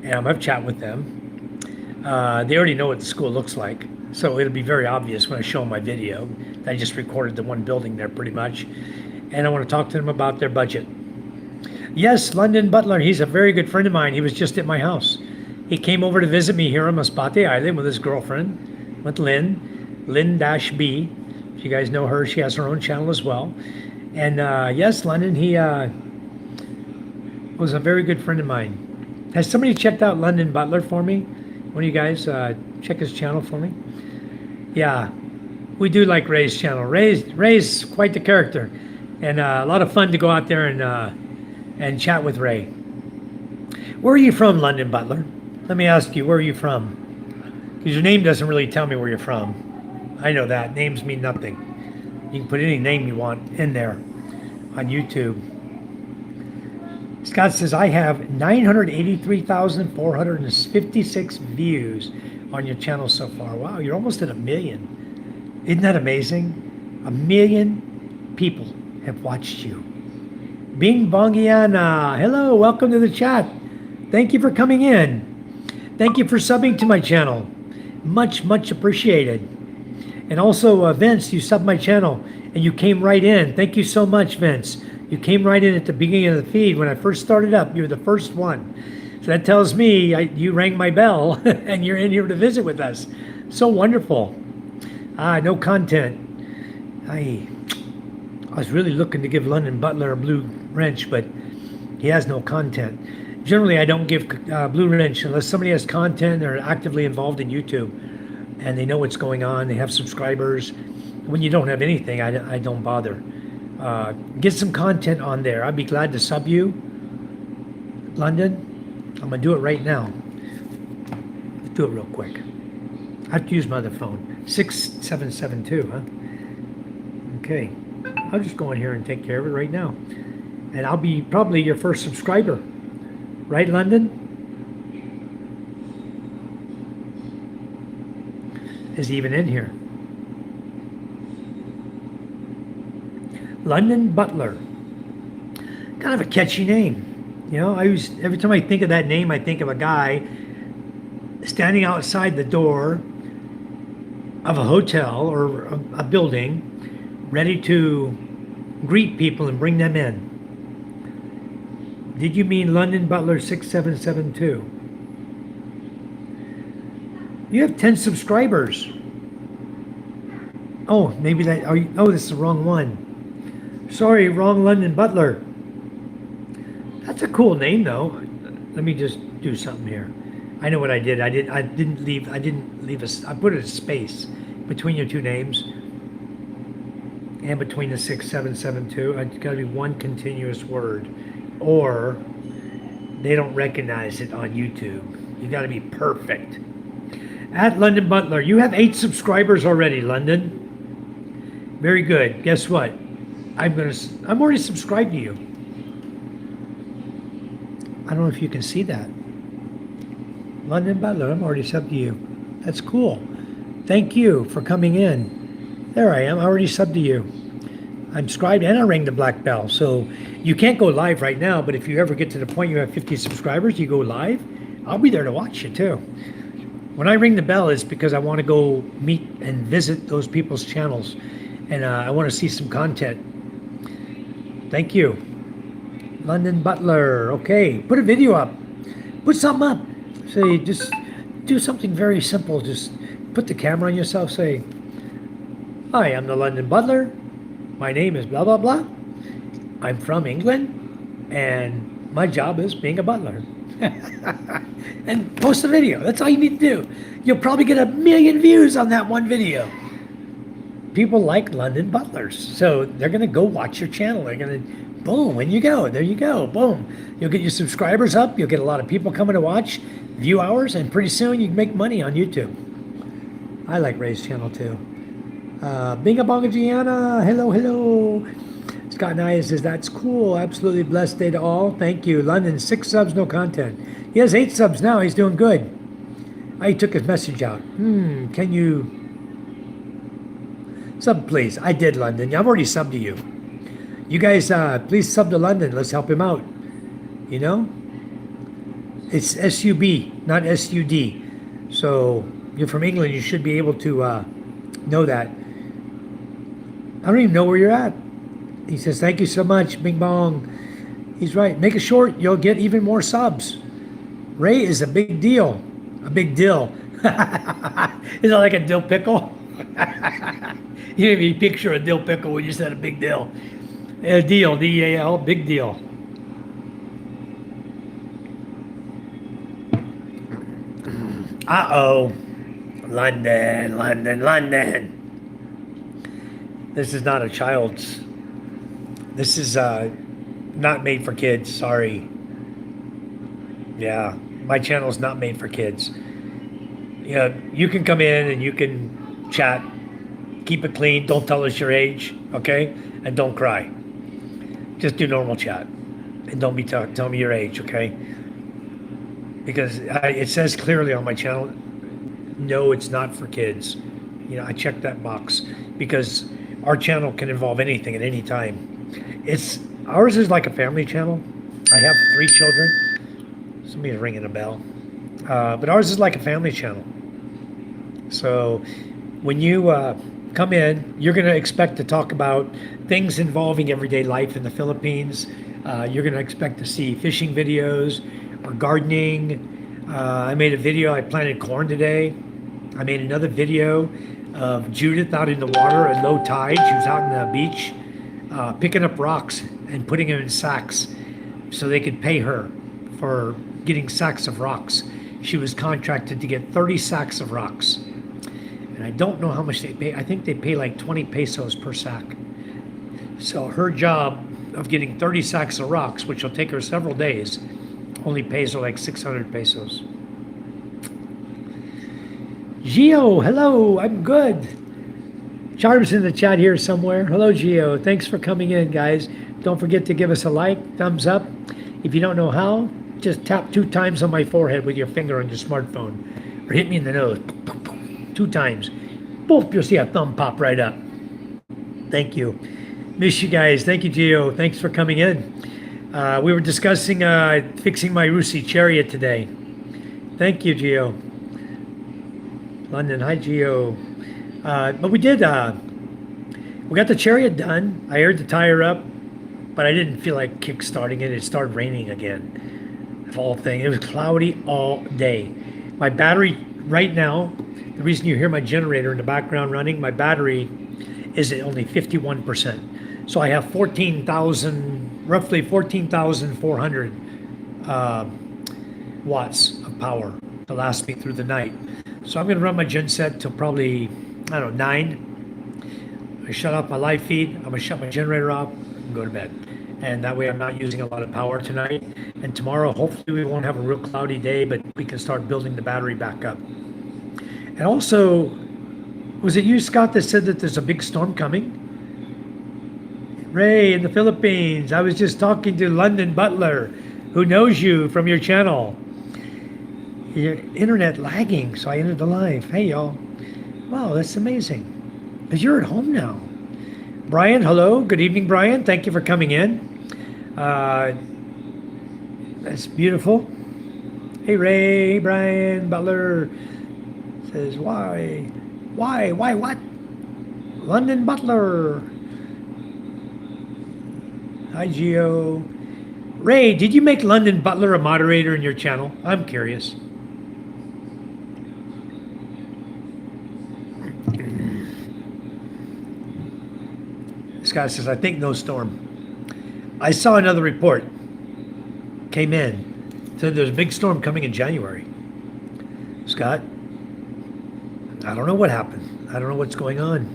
and I'm going to chat with them. They already know what the school looks like, so it'll be very obvious when I show them my video. I just recorded the one building there pretty much, and I want to talk to them about their budget. Yes, London Butler, he's a very good friend of mine. He was just at my house. He came over to visit me here on Masbate Island with his girlfriend, with Lynn-B. If you guys know her, she has her own channel as well. And yes, London, he was a very good friend of mine. Has somebody checked out London Butler for me? One of you guys check his channel for me? Yeah, we do like Ray's channel. Ray's quite the character, and a lot of fun to go out there and chat with Ray. Where are you from, London Butler? Let me ask you, where are you from? Because your name doesn't really tell me where you're from. I know that. Names mean nothing. You can put any name you want in there on YouTube. Scott says, I have 983,456 views on your channel so far. Wow, you're almost at 1 million. Isn't that amazing? 1 million people have watched you. Bing Bongiana, hello, welcome to the chat. Thank you for coming in. Thank you for subbing to my channel. Much, much appreciated. And also, Vince, you subbed my channel and you came right in. Thank you so much, Vince. You came right in at the beginning of the feed. When I first started up, you were the first one. So that tells me you rang my bell and you're in here to visit with us. So wonderful. No content. I was really looking to give London Butler a blue wrench, but he has no content. Generally, I don't give blue wrench unless somebody has content or actively involved in YouTube and they know what's going on. They have subscribers. When you don't have anything, I don't bother. Get some content on there. I'd be glad to sub you. London, I'm going to do it right now. Let's do it real quick. I have to use my other phone. 6772, huh? Okay. I'll just go in here and take care of it right now. And I'll be probably your first subscriber. Right, London? Is he even in here? London Butler. Kind of a catchy name. You know, every time I think of that name, I think of a guy standing outside the door of a hotel or a building, ready to greet people and bring them in. Did you mean London Butler 6772? You have 10 subscribers. Oh, maybe that. Oh, this is the wrong one. Sorry, wrong London Butler. That's a cool name, though. Let me just do something here. I know what I did. I didn't leave I put a space between your two names and between the 6772. It's got to be one continuous word, or they don't recognize it on YouTube. You got to be perfect. At London Butler, you have 8 subscribers already, London. Very good. Guess what? I'm already subscribed to you. I don't know if you can see that. London Butler, I'm already subbed to you. That's cool. Thank you for coming in. There I am. I already subbed to you. I'm subscribed and I rang the black bell. So you can't go live right now, but if you ever get to the point you have 50 subscribers, you go live, I'll be there to watch you too. When I ring the bell, it's because I want to go meet and visit those people's channels. And I want to see some content. Thank you. London Butler. Okay, put a video up. Put something up. Say, just do something very simple. Just put the camera on yourself. Say, hi, I'm the London Butler. My name is blah, blah, blah. I'm from England. And my job is being a butler. And post a video. That's all you need to do. You'll probably get 1 million views on that one video. People like London Butlers, so they're going to go watch your channel. They're going to, boom, in you go. There you go, boom. You'll get your subscribers up. You'll get a lot of people coming to watch, view hours, and pretty soon you can make money on YouTube. I like Ray's channel too. Binga Bonga Gianna, hello, hello. Scott Nye says, that's cool. Absolutely blessed day to all. Thank you. London, 6 subs, no content. He has 8 subs now. He's doing good. He took his message out. Can you sub, please? I did, London. I've already subbed to you. You guys, please sub to London. Let's help him out. You know, it's SUB, not SUD. So you're from England. You should be able to know that. I don't even know where you're at. He says, thank you so much, Bing Bong. He's right. Make it short. You'll get even more subs. Ray is a big deal. A big dill. Is that like a dill pickle? You made me picture a dill pickle when you said a big deal. A deal, D-E-A-L, big deal. Uh-oh. London, London, London. This is not a child's. This is not made for kids, sorry. Yeah, my channel is not made for kids. Yeah, you can come in and you can chat. Keep it clean. Don't tell us your age, okay? And don't cry. Just do normal chat. And don't be tell me your age, okay? Because it says clearly on my channel, no, it's not for kids. You know, I checked that box because our channel can involve anything at any time. Ours is like a family channel. I have 3 children. Somebody's ringing a bell. But ours is like a family channel. So when you come in, you're going to expect to talk about things involving everyday life in the Philippines. You're going to expect to see fishing videos or gardening. I made a video. I planted corn today. I made another video of Judith out in the water at low tide. She was out on the beach picking up rocks and putting them in sacks so they could pay her for getting sacks of rocks. She was contracted to get 30 sacks of rocks. And I don't know how much they pay. I think they pay like 20 pesos per sack. So her job of getting 30 sacks of rocks, which will take her several days, only pays her like 600 pesos. Gio, hello, I'm good. Charm's in the chat here somewhere. Hello, Gio. Thanks for coming in, guys. Don't forget to give us a like, thumbs up. If you don't know how, just tap 2 times on my forehead with your finger on your smartphone. Or hit me in the nose. 2 times. Boom, you'll see a thumb pop right up. Thank you. Miss you guys. Thank you, Gio. Thanks for coming in. We were discussing fixing my Rusi chariot today. Thank you, Gio. London, hi, Gio. But we did, we got the chariot done. I aired the tire up, but I didn't feel like kick-starting it. It started raining again. The whole thing. It was cloudy all day. My battery right now, the reason you hear my generator in the background running, my battery is at only 51%. So I have roughly 14,400 watts of power to last me through the night. So I'm going to run my gen set till probably, I don't know, 9. I shut off my live feed. I'm going to shut my generator off and go to bed. And that way I'm not using a lot of power tonight. And tomorrow, hopefully we won't have a real cloudy day, but we can start building the battery back up. And also, was it you, Scott, that said that there's a big storm coming? Ray in the Philippines. I was just talking to London Butler, who knows you from your channel. Your internet lagging, so I ended the live. Hey, y'all. Wow, that's amazing. Because you're at home now. Brian, hello. Good evening, Brian. Thank you for coming in. That's beautiful. Hey, Ray, Brian, Butler says, why, what? London Butler. Hi, Gio. Ray, did you make London Butler a moderator in your channel? I'm curious. Scott says, I think no storm. I saw another report. Came in. Said there's a big storm coming in January. Scott, I don't know what happened. I don't know what's going on.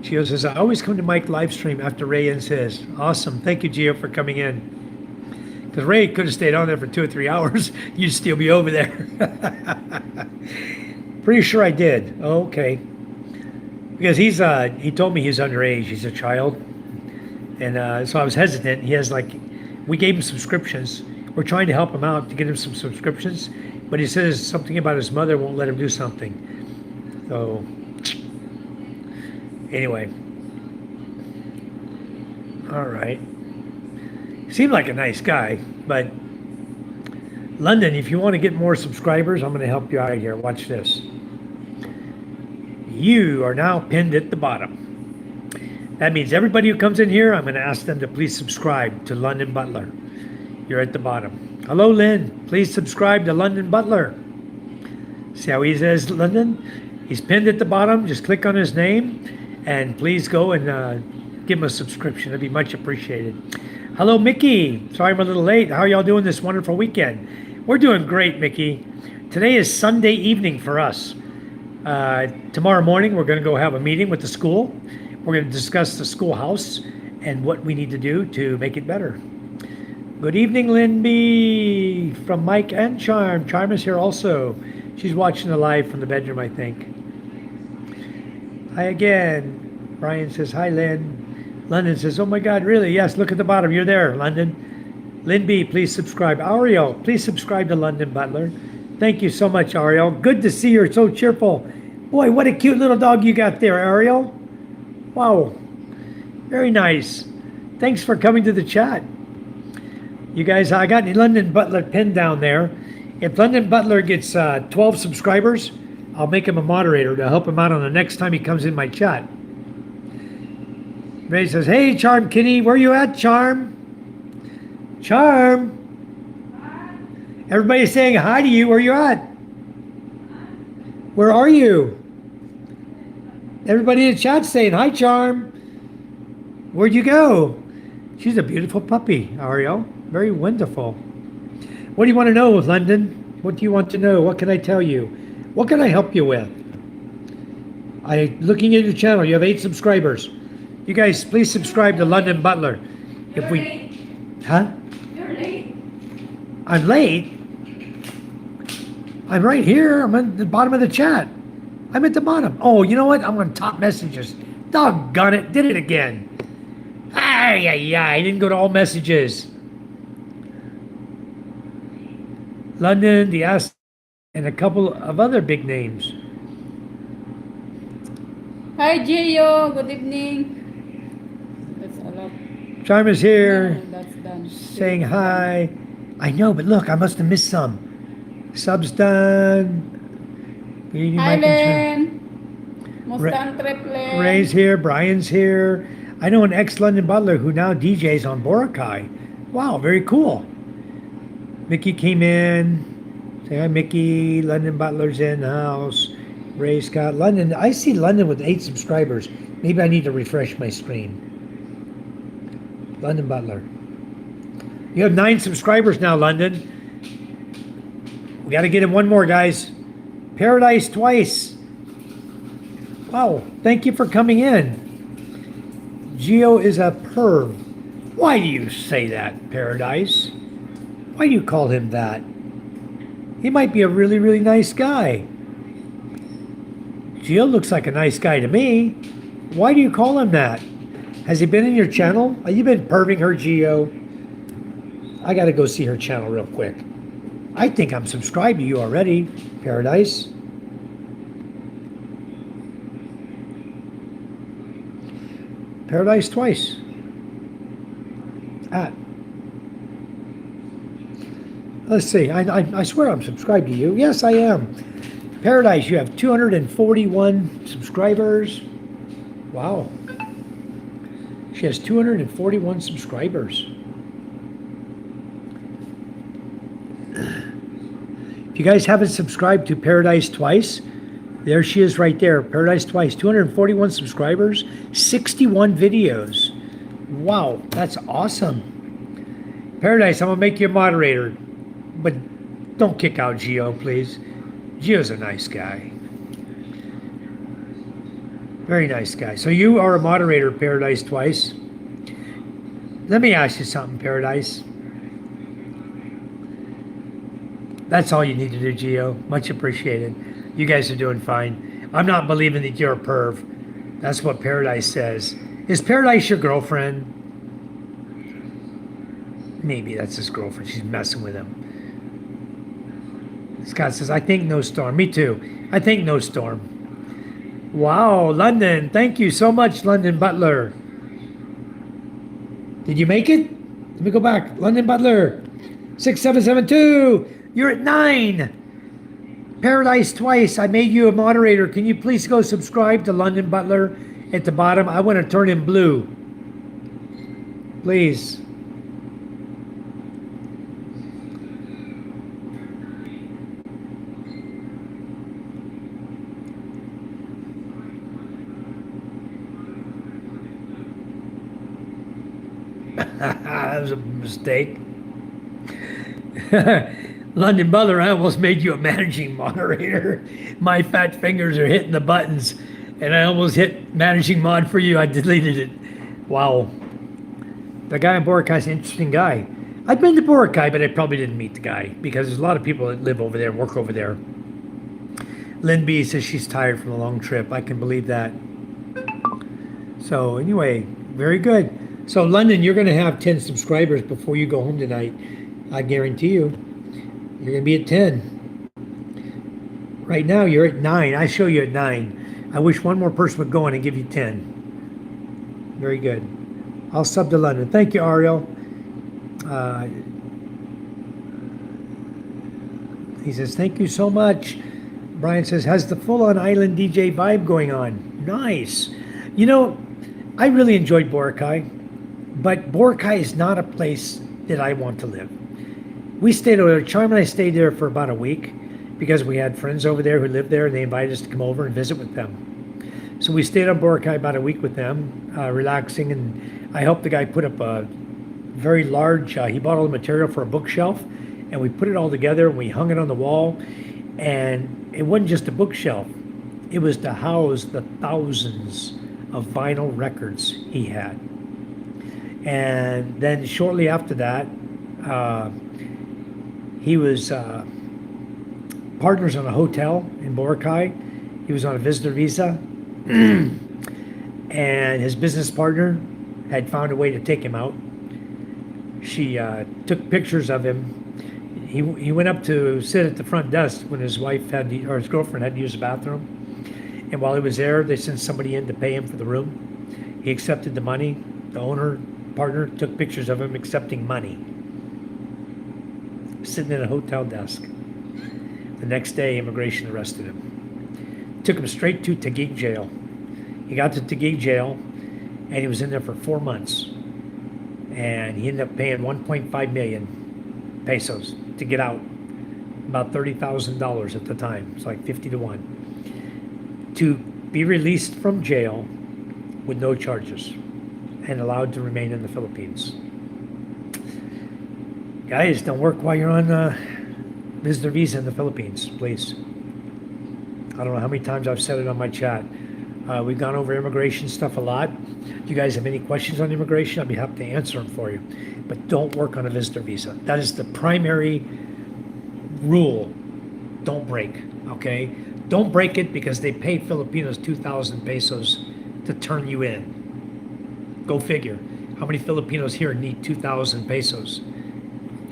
Gio says, I always come to Mike live stream after Ray ends his. Awesome. Thank you, Gio, for coming in. Because Ray could have stayed on there for 2 or 3 hours. You'd still be over there. Pretty sure I did. Oh, okay. Because he told me he's underage. He's a child. And so I was hesitant. He has we gave him subscriptions. We're trying to help him out to get him some subscriptions. But he says something about his mother won't let him do something. So, anyway. All right. Seemed like a nice guy, but London, if you want to get more subscribers, I'm going to help you out here. Watch this. You are now pinned at the bottom. That means everybody who comes in here, I'm going to ask them to please subscribe to London Butler. You're at the bottom. Hello, Lynn. Please subscribe to London Butler. See how he says London? He's pinned at the bottom. Just click on his name and please go and give him a subscription. It'd be much appreciated. Hello, Mickey. Sorry I'm a little late. How are y'all doing this wonderful weekend? We're doing great, Mickey. Today is Sunday evening for us. Tomorrow morning, we're going to go have a meeting with the school. We're going to discuss the schoolhouse and what we need to do to make it better. Good evening, Lynn B. From Mike and Charm. Charm is here also. She's watching the live from the bedroom, I think. Hi again. Brian says, hi, Lynn. London says, oh my God, really? Yes, look at the bottom. You're there, London. Lynn B, please subscribe. Ariel, please subscribe to London Butler. Thank you so much, Ariel. Good to see you. So cheerful. Boy, what a cute little dog you got there, Ariel. Wow. Very nice. Thanks for coming to the chat. You guys, I got London Butler pinned down there. If London Butler gets 12 subscribers, I'll make him a moderator to help him out on the next time he comes in my chat. Ray says, hey, Charm Kitty, where you at, Charm? Charm. Everybody's saying hi to you. Where you at? Where are you? Everybody in the chat saying hi, Charm. Where'd you go? She's a beautiful puppy, Ariel. Very wonderful. What do you want to know, London? What do you want to know? What can I tell you? What can I help you with? Looking at your channel, you have 8 subscribers. You guys, please subscribe to London Butler. You're late. Huh? You're late. I'm late. I'm right here. I'm at the bottom of the chat. I'm at the bottom. Oh, you know what? I'm on top messages. Doggone it. Did it again. I didn't go to all messages. London, the S, and a couple of other big names. Hi, Gio. Good evening. That's a lot. Charm is here. No, that's done. Saying hi. I know, but look, I must have missed some. Subs done. Hi, Len. Musta ang trip, Len? Ray's here. Brian's here. I know an ex-London Butler who now DJs on Boracay. Wow, very cool. Mickey came in. Say hi, Mickey. London Butler's in the house. Ray Scott. London. I see London with 8 subscribers. Maybe I need to refresh my screen. London Butler. You have 9 subscribers now, London. We got to get him one more, guys. Paradise twice. Wow. Thank you for coming in. Geo is a perv. Why do you say that, Paradise? Why do you call him that? He might be a really, really nice guy. Geo looks like a nice guy to me. Why do you call him that? Has he been in your channel? Have you been perving her, Geo? I got to go see her channel real quick. I think I'm subscribed to you already, Paradise. Paradise twice. Let's see. I swear I'm subscribed to you. Yes, I am. Paradise, you have 241 subscribers. Wow. She has 241 subscribers. If you guys haven't subscribed to Paradise Twice, there she is right there. Paradise Twice, 241 subscribers, 61 videos. Wow, that's awesome. Paradise, I'm going to make you a moderator. But don't kick out Geo, please. Geo's a nice guy. Very nice guy. So you are a moderator, Paradise Twice. Let me ask you something, Paradise. That's all you need to do, Geo. Much appreciated. You guys are doing fine. I'm not believing that you're a perv. That's what Paradise says. Is Paradise your girlfriend? Maybe that's his girlfriend. She's messing with him. Scott says, I think no storm. Me too. I think no storm. Wow, London. Thank you so much, London Butler. Did you make it? Let me go back. London Butler, 6772. You're at 9. Paradise Twice. I made you a moderator. Can you please go subscribe to London Butler at the bottom? I want to turn him blue. Please. That was a mistake. London Butler, I almost made you a managing moderator. My fat fingers are hitting the buttons, and I almost hit managing mod for you. I deleted it. Wow. The guy in Boracay is an interesting guy. I've been to Boracay, but I probably didn't meet the guy because there's a lot of people that live over there, work over there. Lynn B says she's tired from a long trip. I can believe that. So anyway, very good. So London, you're going to have 10 subscribers before you go home tonight. I guarantee you. You're going to be at 10. Right now, you're at 9. I show you at 9. I wish one more person would go in and give you 10. Very good. I'll sub to London. Thank you, Ariel. He says, thank you so much. Brian says, has the full-on island DJ vibe going on? Nice. You know, I really enjoyed Boracay, but Boracay is not a place that I want to live. We stayed over there. Charm and I stayed there for about a week because we had friends over there who lived there, and they invited us to come over and visit with them. So we stayed on Boracay about a week with them, relaxing, and I helped the guy put up a very large, he bought all the material for a bookshelf, and we put it all together, and we hung it on the wall, and it wasn't just a bookshelf. It was to house the thousands of vinyl records he had. And then shortly after that, he was partners on a hotel in Boracay. He was on a visitor visa. And his business partner had found a way to take him out. She took pictures of him. He went up to sit at the front desk when his wife had to, or his girlfriend had to use the bathroom. And while he was there, they sent somebody in to pay him for the room. He accepted the money. The owner, partner, took pictures of him accepting money, sitting at a hotel desk. The next day, immigration arrested him. Took him straight to Taguig jail. He got to Taguig jail, and he was in there for 4 months. And he ended up paying 1.5 million pesos to get out. About $30,000 at the time. It's like 50 to 1. To be released from jail with no charges and allowed to remain in the Philippines. Guys, don't work while you're on visitor visa in the Philippines, please. I don't know how many times I've said it on my chat. We've gone over immigration stuff a lot. If you guys have any questions on immigration, I'll be happy to answer them for you. But don't work on a visitor visa. That is the primary rule. Don't break, okay? Don't break it because they pay Filipinos 2,000 pesos to turn you in. Go figure. How many Filipinos here need 2,000 pesos?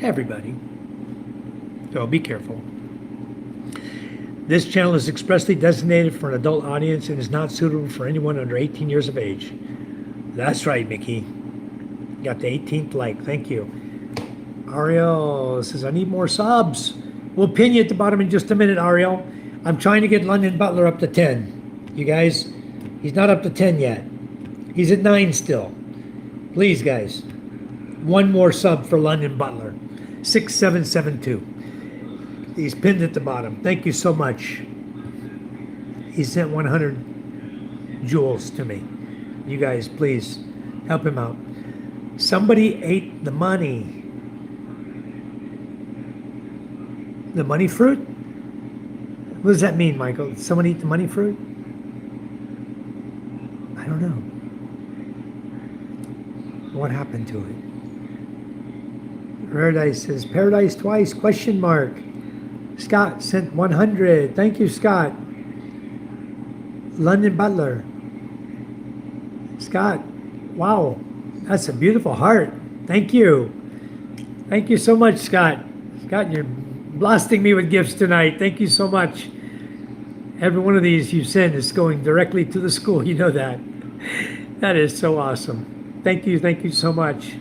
Everybody. So be careful. This channel is expressly designated for an adult audience and is not suitable for anyone under 18 years of age. That's right, Mickey. Got the 18th like. Thank you. Ariel says, I need more subs. We'll pin you at the bottom in just a minute, Ariel. I'm trying to get London Butler up to 10. You guys, he's not up to 10 yet. He's at 9 still. Please, guys. One more sub for London Butler. 6772. He's pinned at the bottom. Thank you so much. He sent 100 jewels to me. You guys, please help him out. Somebody ate the money. The money fruit? What does that mean, Michael? Did someone eat the money fruit? I don't know. What happened to it? Paradise says, Paradise Twice, question mark. Scott sent 100. Thank you, Scott. London Butler. Scott, wow. That's a beautiful heart. Thank you. Thank you so much, Scott. Scott, you're blasting me with gifts tonight. Thank you so much. Every one of these you send is going directly to the school. You know that. That is so awesome. Thank you so much.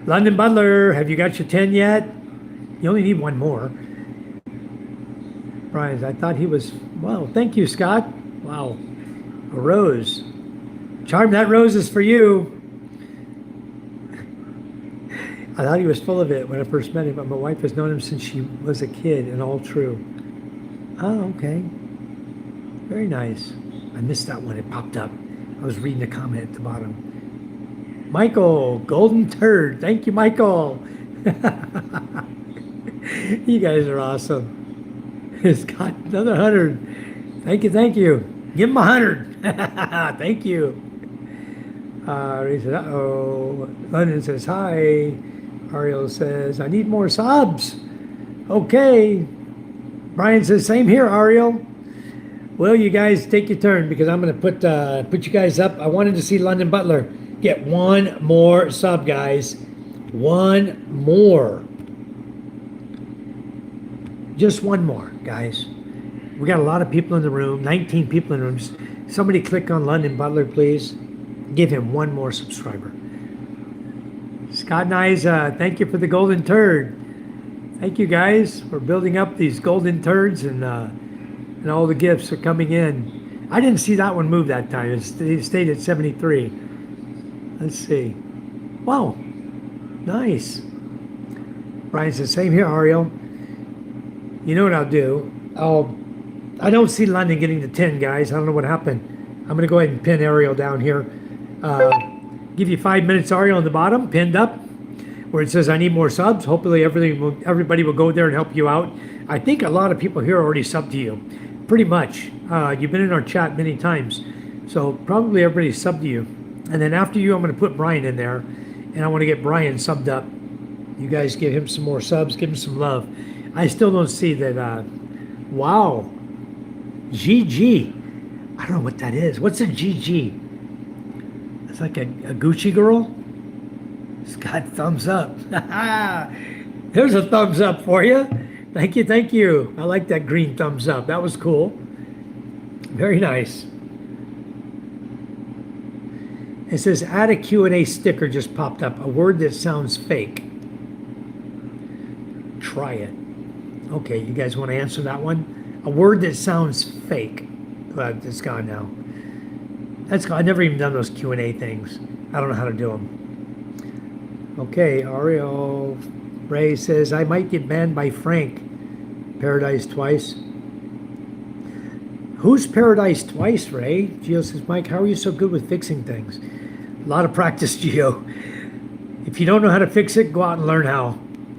London Butler, have you got your 10 yet? You only need one more. Brian, I thought he was, wow, thank you, Scott. Wow, a rose. Charm, that rose is for you. I thought he was full of it when I first met him, but my wife has known him since she was a kid, and all true. Oh, okay. Very nice. I missed that one. It popped up. I was reading the comment at the bottom. Michael, golden turd. Thank you, Michael. You guys are awesome. It's got another 100. Thank you, thank you. Give him 100. Thank you. He said, uh-oh. London says, hi. Ariel says, I need more subs. Okay. Brian says, same here, Ariel. Well, you guys take your turn because I'm going to put you guys up. I wanted to see London Butler get one more sub, guys. One more. Just one more, guys. We got a lot of people in the room, 19 people in the room. Somebody click on London Butler, please. Give him one more subscriber. Scott and Isa, thank you for the golden turd. Thank you, guys, for building up these golden turds, and all the gifts are coming in. I didn't see that one move that time. It stayed at 73. Let's see. Wow, nice. Brian says, same here, Ariel. You know what I'll do? I don't see London getting to 10, guys. I don't know what happened. I'm going to go ahead and pin Ariel down here. Give you 5 minutes, Ariel, on the bottom, pinned up, where it says I need more subs. Hopefully everybody will go there and help you out. I think a lot of people here already subbed to you. Pretty much. You've been in our chat many times. So probably everybody subbed to you. And then after you, I'm going to put Brian in there. And I want to get Brian subbed up. You guys give him some more subs. Give him some love. I still don't see that. Wow. GG. I don't know what that is. What's a GG? It's like a Gucci girl. Scott, thumbs up. There's a thumbs up for you. Thank you, thank you. I like that green thumbs up. That was cool. Very nice. It says, add a Q&A sticker just popped up. A word that sounds fake. Try it. Okay, you guys want to answer that one? A word that sounds fake. Glad it's gone now. That's gone. I've never even done those Q&A things. I don't know how to do them. Okay, Ariel Ray says, I might get banned by Frank. Paradise Twice. Who's Paradise Twice, Ray? Gio says, Mike, how are you so good with fixing things? A lot of practice, Gio. If you don't know how to fix it, go out and learn how.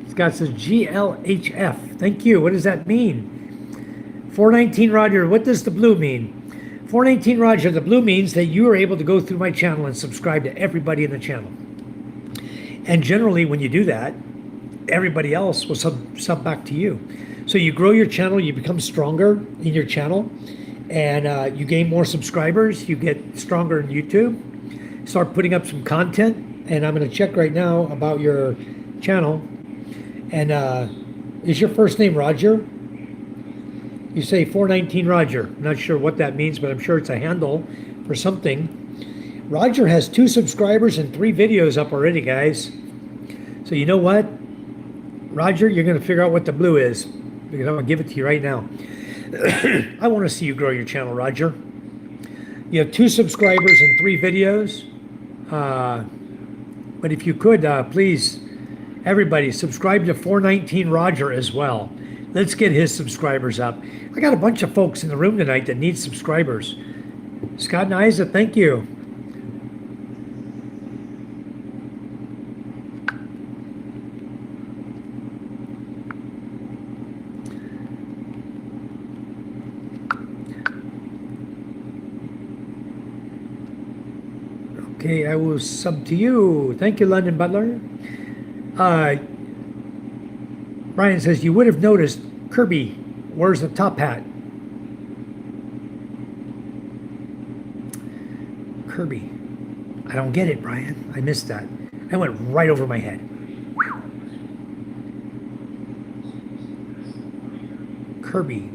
Scott says, GLHF. Thank you. What does that mean? 419 Roger, what does the blue mean? 419 Roger, the blue means that you are able to go through my channel and subscribe to everybody in the channel. And generally, when you do that, everybody else will sub back to you. So you grow your channel, you become stronger in your channel, and you gain more subscribers, you get stronger in YouTube, start putting up some content, and I'm going to check right now about your channel. And is your first name Roger? You say 419 Roger. I'm not sure what that means, but I'm sure it's a handle for something. Roger has 2 subscribers and 3 videos up already, guys. So you know what? Roger, you're going to figure out what the blue is, because I'm going to give it to you right now. I want to see you grow your channel, Roger. You have 2 subscribers and 3 videos. But if you could, please, everybody, subscribe to 419 Roger as well. Let's get his subscribers up. I got a bunch of folks in the room tonight that need subscribers. Scott and Isa, thank you. Okay, I will sub to you. Thank you, London Butler. Brian says, you would have noticed Kirby wears a top hat. Kirby. I don't get it, Brian. I missed that. That went right over my head. Kirby.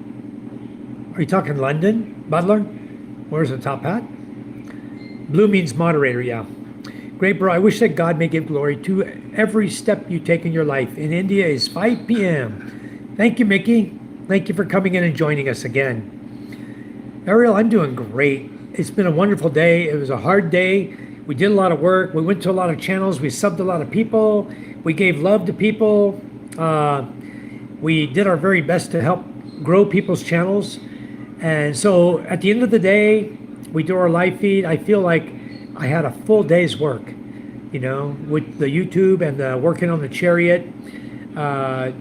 Are you talking London? Butler? Wears a top hat? Blue means moderator, yeah. Great, bro. I wish that God may give glory to every step you take in your life. In India is 5 p.m. Thank you, Mickey. Thank you for coming in and joining us again. Ariel, I'm doing great. It's been a wonderful day. It was a hard day. We did a lot of work. We went to a lot of channels. We subbed a lot of people. We gave love to people. We did our very best to help grow people's channels. And so at the end of the day, we do our live feed. I feel like I had a full day's work, you know, with the YouTube and working on the chariot.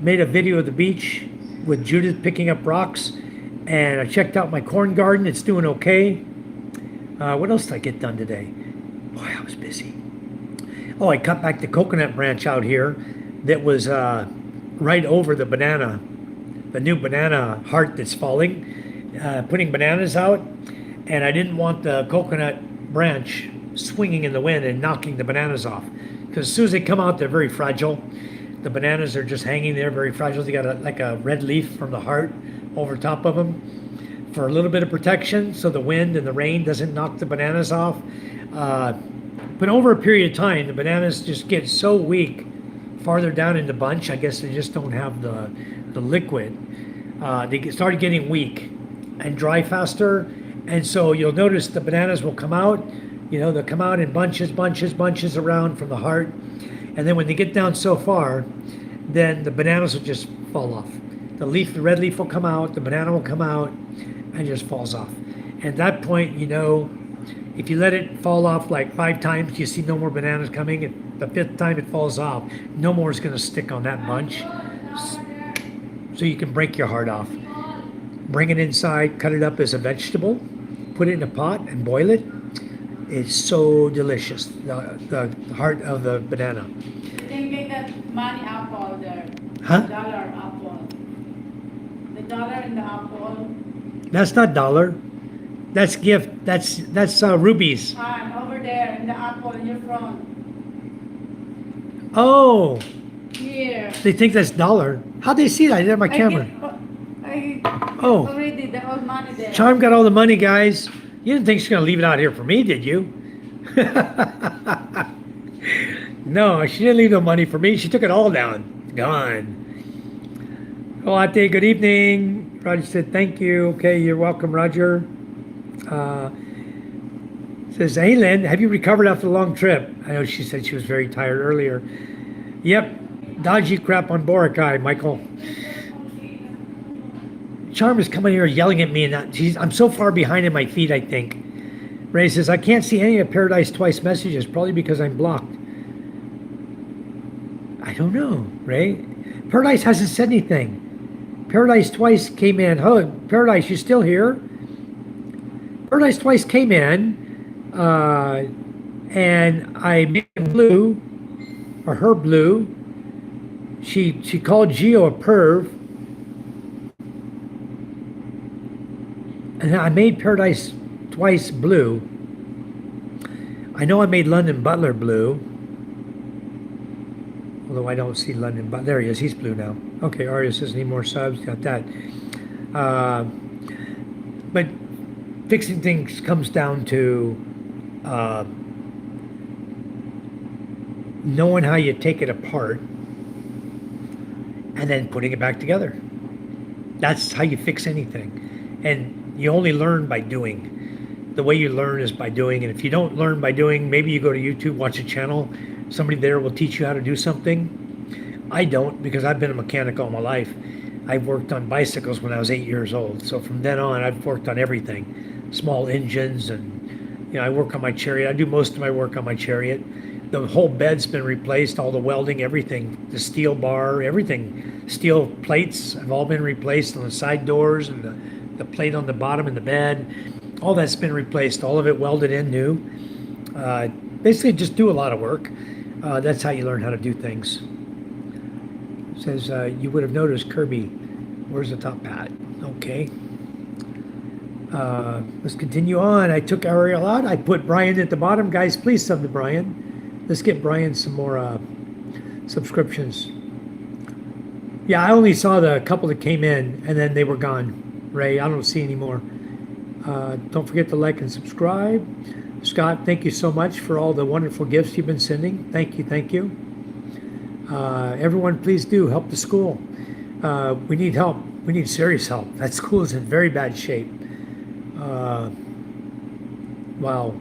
Made a video of the beach with Judith picking up rocks. And I checked out my corn garden. It's doing okay. What else did I get done today? Boy, I was busy. Oh, I cut back the coconut branch out here that was right over the banana, the new banana heart that's falling, putting bananas out. And I didn't want the coconut branch swinging in the wind and knocking the bananas off. Because as soon as they come out, they're very fragile. The bananas are just hanging there, very fragile. They got like a red leaf from the heart over top of them for a little bit of protection so the wind and the rain doesn't knock the bananas off. But over a period of time, the bananas just get so weak farther down in the bunch. I guess they just don't have the liquid. They started getting weak and dry faster. And so you'll notice the bananas will come out. You know, they'll come out in bunches around from the heart. And then when they get down so far, then the bananas will just fall off. The red leaf will come out, the banana will come out, and just falls off. And at that point, you know, if you let it fall off like 5 times, you see no more bananas coming. If the 5th time it falls off, no more is going to stick on that bunch. So you can break your heart off. Bring it inside, cut it up as a vegetable, put it in a pot and boil it. It's so delicious, the heart of the banana. You can get that money apple there. Huh? Dollar apple. The dollar in the apple. That's not dollar. That's gift. That's rubies. And over there in the apple in your front. Oh, Here. they think that's dollar. How'd they see that? I didn't have my camera. I Oh. already the old money there. Charm got all the money, guys. You didn't think she's gonna leave it out here for me, did you? No, she didn't leave no money for me. She took it all down. Gone. Oh, Ate, good evening. Roger said thank you. Okay, you're welcome, Roger. Says, hey, Lynn, have you recovered after the long trip? I know she said she was very tired earlier. Yep, dodgy crap on Boracay, Michael. Charm is coming here yelling at me, and I'm so far behind in my feed, I think. Ray says, I can't see any of Paradise Twice messages, probably because I'm blocked. I don't know, Ray. Paradise hasn't said anything. Paradise Twice came in. Oh, Paradise, you still here? Paradise Twice came in, and I made him blue, or her blue. She called Gio a perv. And I made Paradise Twice blue. I know I made London Butler blue. Although I don't see London Butler. There he is. He's blue now. Okay, Arya says need more subs. Got that. But fixing things comes down to knowing how you take it apart and then putting it back together. That's how you fix anything. And you only learn by doing. The way you learn is by doing. And if you don't learn by doing, maybe you go to YouTube, watch a channel. Somebody there will teach you how to do something. I don't, because I've been a mechanic all my life. I've worked on bicycles when I was 8 years old. So from then on, I've worked on everything. Small engines, and I work on my chariot. I do most of my work on my chariot. The whole bed's been replaced, all the welding, everything. The steel bar, everything. Steel plates have all been replaced on the side doors and the plate on the bottom in the bed. All that's been replaced, all of it welded in new. Basically just do a lot of work. That's how you learn how to do things. It says, you would have noticed Kirby, where's the top hat? Okay. Let's continue on. I took Ariel out. I put Brian at the bottom. Guys, please sub to Brian. Let's get Brian some more subscriptions. Yeah, I only saw the couple that came in, and then they were gone. Ray, I don't see any more. Don't forget to like and subscribe. Scott, thank you so much for all the wonderful gifts you've been sending. Thank you, thank you. Everyone, please do help the school. We need help. We need serious help. That school is in very bad shape. Wow.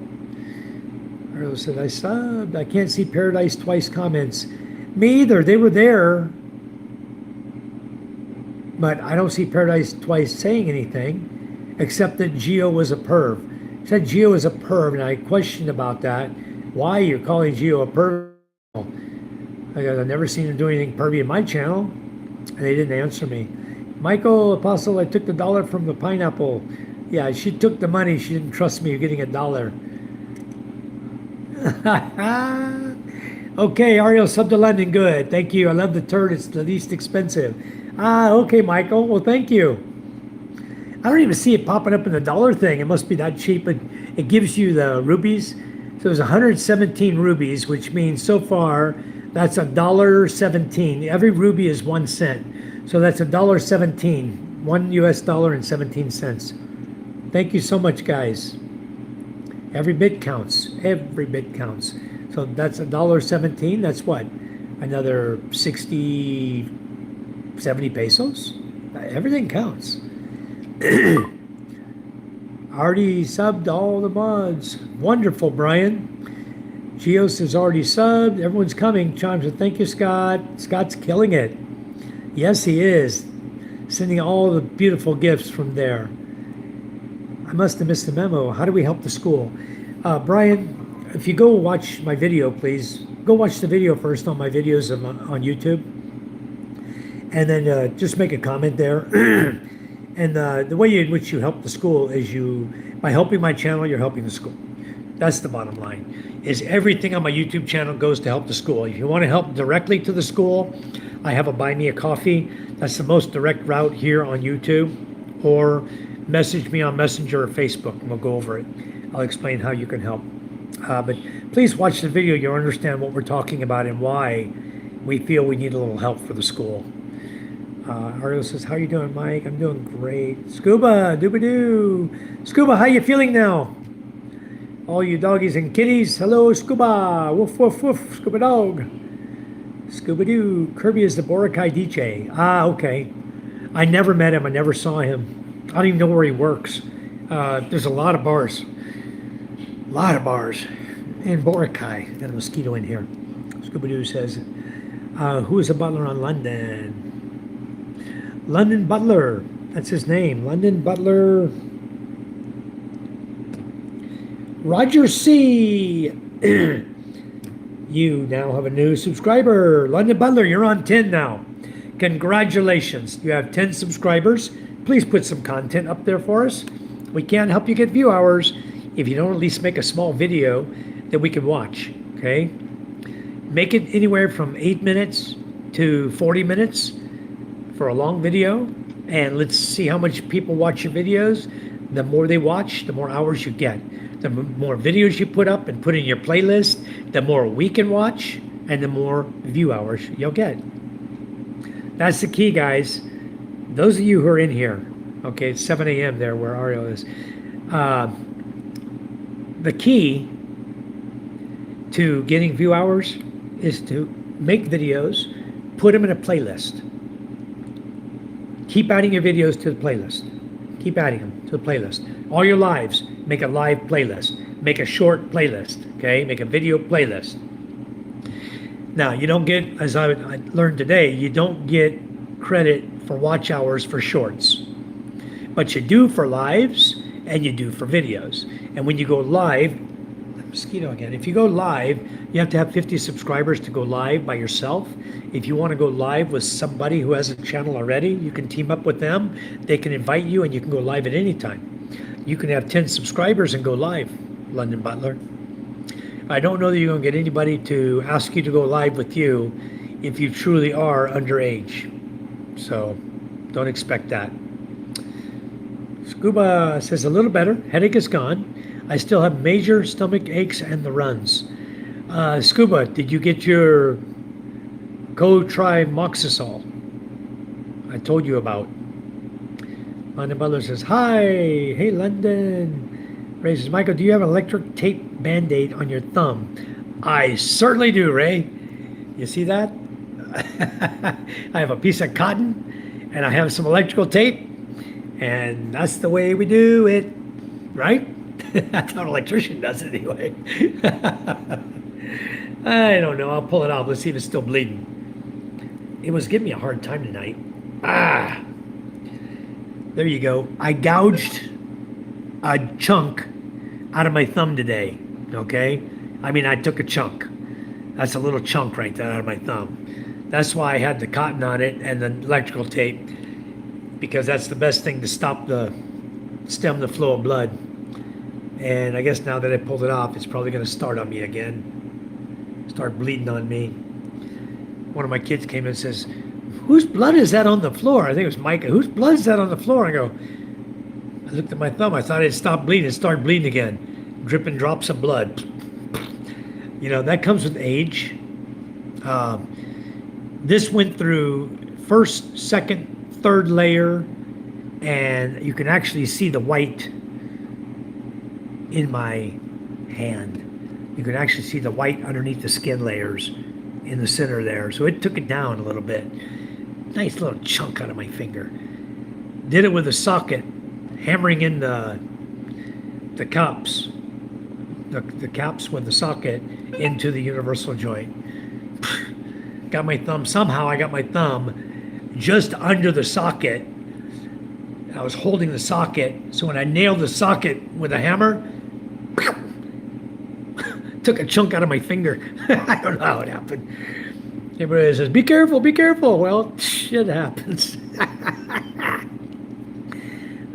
Arlo said, I subbed. I can't see Paradise Twice comments. Me either. They were there. But I don't see Paradise Twice saying anything, except that Gio was a perv. It said Gio is a perv, and I questioned about that. Why you're calling Gio a perv? I've never seen him do anything pervy in my channel, and they didn't answer me. Michael Apostle, I took the $1 from the pineapple. Yeah, she took the money. She didn't trust me getting $1. Okay, Ariel, sub to London. Good. Thank you. I love the turd. It's the least expensive. Okay, Michael. Well, thank you. I don't even see it popping up in the dollar thing. It must be that cheap, but it gives you the rubies. So there's 117 rubies, which means so far that's $1.17. Every ruby is 1 cent. So that's $1.17. $1 and 17 cents. Thank you so much, guys. Every bit counts. Every bit counts. So that's $1.17. That's what? Another 60, 70 pesos? Everything counts. Already subbed all the mods. Wonderful, Brian. Gios is already subbed. Everyone's coming. Chimes with thank you, Scott. Scott's killing it. Yes, he is. Sending all the beautiful gifts from there. I must have missed the memo. How do we help the school? Brian, if you go watch my video, please, go watch the video first on my videos on YouTube. And then just make a comment there. And the way in which you help the school is by helping my channel, you're helping the school. That's the bottom line, is everything on my YouTube channel goes to help the school. If you want to help directly to the school, I have a Buy Me a Coffee. That's the most direct route here on YouTube. Or message me on Messenger or Facebook, and we'll go over it. I'll explain how you can help. But please watch the video. You'll understand what we're talking about and why we feel we need a little help for the school. Ariel says, how you doing, Mike? I'm doing great. Scuba, doo-ba-doo. Scuba, how you feeling now? All you doggies and kitties, hello, Scuba. Woof, woof, woof, Scuba dog. Scuba-doo. Kirby is the Boracay DJ. Okay. I never met him. I never saw him. I don't even know where he works. There's a lot of bars. A lot of bars. In Boracay. Got a mosquito in here. Scooby-Doo says, who is a butler on London? London Butler. That's his name. London Butler. Roger C. You now have a new subscriber. London Butler, you're on 10 now. Congratulations. You have 10 subscribers. Please put some content up there for us. We can't help you get view hours if you don't at least make a small video that we can watch, okay? Make it anywhere from 8 minutes to 40 minutes for a long video, and let's see how much people watch your videos. The more they watch, the more hours you get. The more videos you put up and put in your playlist, the more we can watch, and the more view hours you'll get. That's the key, guys. Those of you who are in here, okay, it's 7 a.m. there where Ariel is. The key to getting view hours is to make videos, put them in a playlist. Keep adding your videos to the playlist. Keep adding them to the playlist. All your lives, make a live playlist. Make a short playlist, okay? Make a video playlist. Now, you don't get, as I learned today, you don't get credit for watch hours for shorts. But you do for lives, and you do for videos. And when you go live, mosquito again. If you go live, you have to have 50 subscribers to go live by yourself. If you want to go live with somebody who has a channel already, you can team up with them. They can invite you, and you can go live at any time. You can have 10 subscribers and go live, London Butler. I don't know that you're going to get anybody to ask you to go live with you if you truly are underage. So don't expect that. Scuba says a little better. Headache is gone. I still have major stomach aches and the runs. Scuba, did you get your Cotrimoxazole I told you about? London Butler says, hi. Hey, London. Ray says, Michael, do you have an electric tape Band-Aid on your thumb? I certainly do, Ray. You see that? I have a piece of cotton and I have some electrical tape, and that's the way we do it, right? That's how an electrician does it anyway. I don't know. I'll pull it off. Let's see if it's still bleeding. It was giving me a hard time tonight. Ah, there you go. I gouged a chunk out of my thumb today. Okay, I mean, I took a chunk. That's a little chunk right there out of my thumb. That's why I had the cotton on it and the electrical tape, because that's the best thing to stem the flow of blood. And I guess now that I pulled it off, it's probably going to start on me again, start bleeding on me. One of my kids came in and says, whose blood is that on the floor? I think it was Micah. Whose blood is that on the floor? I go, I looked at my thumb. I thought it stopped bleeding. It started bleeding again. Dripping drops of blood. You know, that comes with age. This went through first, second, third layer, and you can actually see the white in my hand. You can actually see the white underneath the skin layers in the center there. So it took it down a little bit. Nice little chunk out of my finger. Did it with a socket, hammering in the caps. The caps with the socket into the universal joint. Got my thumb, somehow I got my thumb just under the socket. I was holding the socket, so when I nailed the socket with a hammer, took a chunk out of my finger. I don't know how it happened. Everybody says, be careful, be careful. Well, shit happens.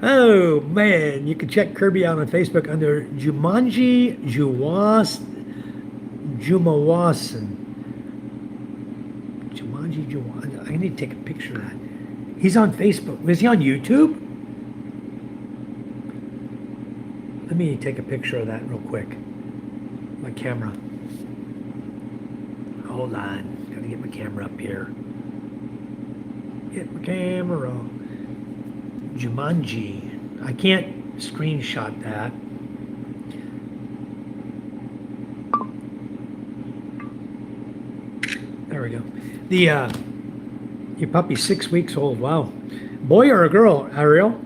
Oh, man. You can check Kirby out on Facebook under Jumanji Jumawasan. Jumanji Juwasan. I need to take a picture of that. He's on Facebook. Was he on YouTube? Let me take a picture of that real quick. My camera. Hold on. Gotta get my camera up here. Get my camera. Jumanji. I can't screenshot that. There we go. Your puppy's 6 weeks old. Wow. Boy or a girl, Ariel?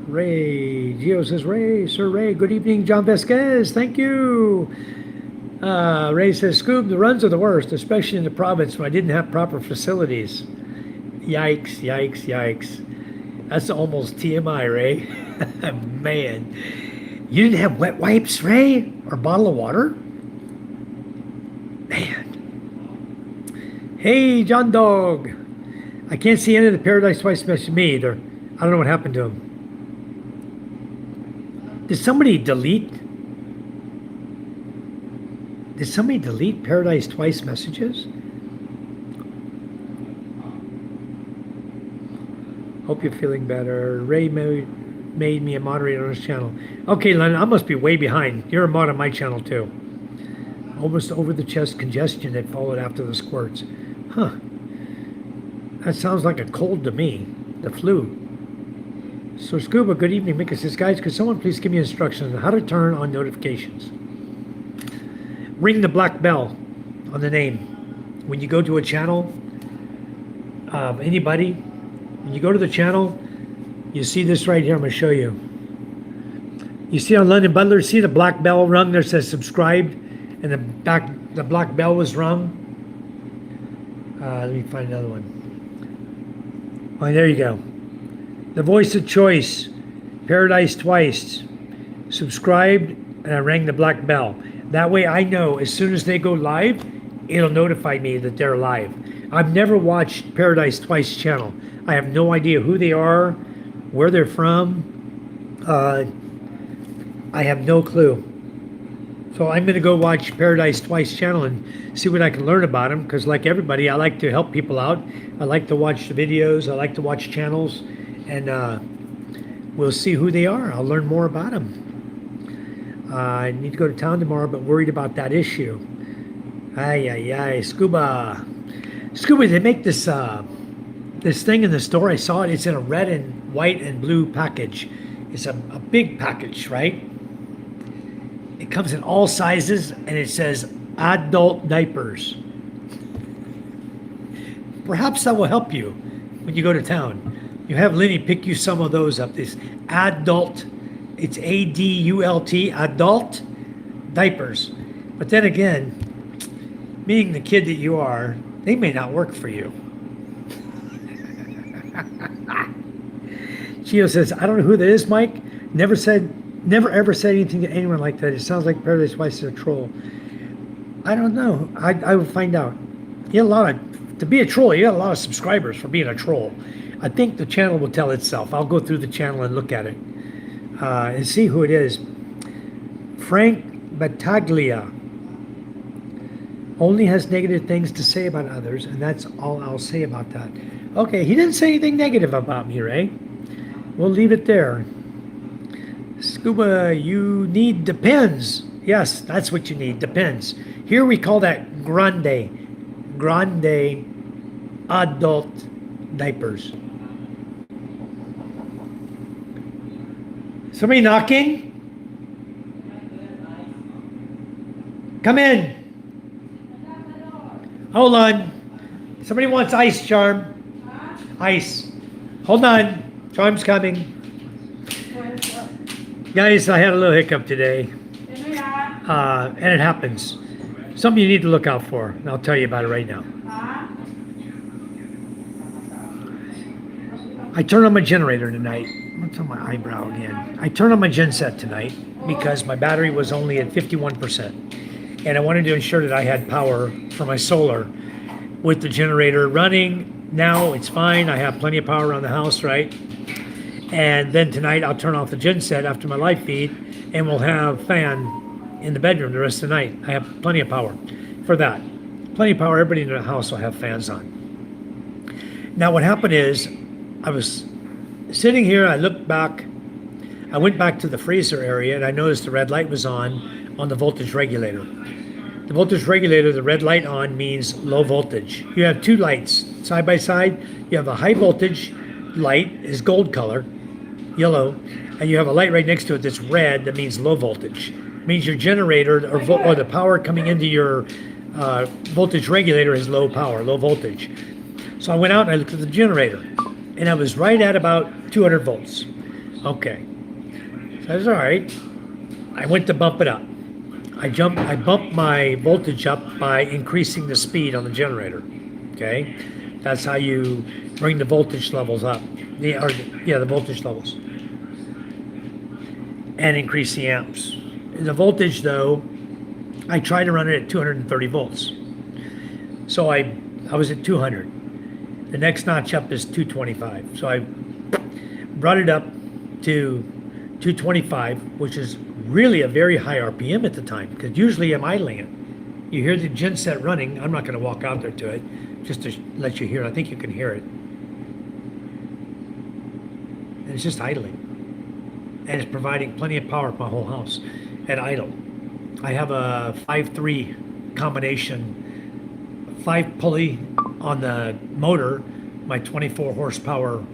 Ray. Gio says, Ray, Sir Ray. Good evening, John Vasquez. Thank you. Ray says, Scoob, the runs are the worst, especially in the province when I didn't have proper facilities. Yikes, yikes, yikes. That's almost TMI, Ray. Man. You didn't have wet wipes, Ray? Or a bottle of water? Man. Hey, John Dog. I can't see any of the Paradise Twice message me either. I don't know what happened to him. Did somebody delete Paradise Twice messages? Hope you're feeling better. Ray made me a moderator on his channel. Okay, Len, I must be way behind. You're a mod on my channel too. Almost over the chest congestion that followed after the squirts. Huh. That sounds like a cold to me. The flu. So Scuba, good evening. Mika says, guys, could someone please give me instructions on how to turn on notifications? Ring the black bell on the name. When you go to a channel, anybody, when you go to the channel, you see this right here. I'm going to show you. You see on London Butler, see the black bell rung there says subscribed, and the black bell was rung. Let me find another one. Oh, there you go. The voice of choice, Paradise Twice, subscribed, and I rang the black bell. That way I know as soon as they go live, it'll notify me that they're live. I've never watched Paradise Twice channel. I have no idea who they are, where they're from. I have no clue. So I'm going to go watch Paradise Twice channel and see what I can learn about them, because like everybody, I like to help people out. I like to watch the videos. I like to watch channels, and we'll see who they are. I'll learn more about them. I need to go to town tomorrow, but worried about that issue. Ay, ay, ay. Scuba, they make this this thing in the store. I saw it. It's in a red and white and blue package. It's a big package, right? It comes in all sizes and it says adult diapers. Perhaps that will help you when you go to town. You have Lenny pick you some of those up. This adult, it's ADULT, adult diapers. But then again, being the kid that you are, they may not work for you. Gio says, I don't know who that is, Mike. Never ever said anything to anyone like that. It sounds like Paradise Wise is a troll. I don't know. I will find out. You got a lot of, to be a troll, you got a lot of subscribers for being a troll. I think the channel will tell itself. I'll go through the channel and look at it and see who it is. Frank Battaglia only has negative things to say about others, and that's all I'll say about that. Okay, he didn't say anything negative about me, Ray. We'll leave it there. Scuba, you need depends. Yes, that's what you need, depends. Here we call that grande adult diapers. Somebody knocking? Come in. Hold on. Somebody wants ice, Charm. Ice. Hold on. Charm's coming. Guys, I had a little hiccup today. And it happens. Something you need to look out for. And I'll tell you about it right now. I turned on my generator tonight. What's on my eyebrow again? I turned on my gen set tonight because my battery was only at 51%. And I wanted to ensure that I had power for my solar with the generator running. Now it's fine. I have plenty of power around the house, right? And then tonight I'll turn off the gen set after my live feed and we'll have fan in the bedroom the rest of the night. I have plenty of power for that. Plenty of power. Everybody in the house will have fans on. Now what happened is I was sitting here. I looked back. I went back to the freezer area and I noticed the red light was on the voltage regulator. The voltage regulator, the red light on means low voltage. You have two lights side by side. You have a high voltage light is gold color, yellow, and you have a light right next to it that's red that means low voltage. It means your generator or the power coming into your voltage regulator is low power, low voltage. So I went out and I looked at the generator and I was right at about 200 volts. Okay. So I was all right. I went to bump it up. I bumped my voltage up by increasing the speed on the generator. Okay. That's how you bring the voltage levels up. The voltage levels. And increase the amps. The voltage though, I tried to run it at 230 volts. So I was at 200. The next notch up is 225. So I brought it up to 225, which is really a very high RPM at the time, because usually I'm idling it. You hear the gen set running. I'm not going to walk out there to it, just to let you hear it. I think you can hear it. And it's just idling. And it's providing plenty of power for my whole house at idle. I have a 5-3 combination, 5 pulley on the motor, my 24 horsepower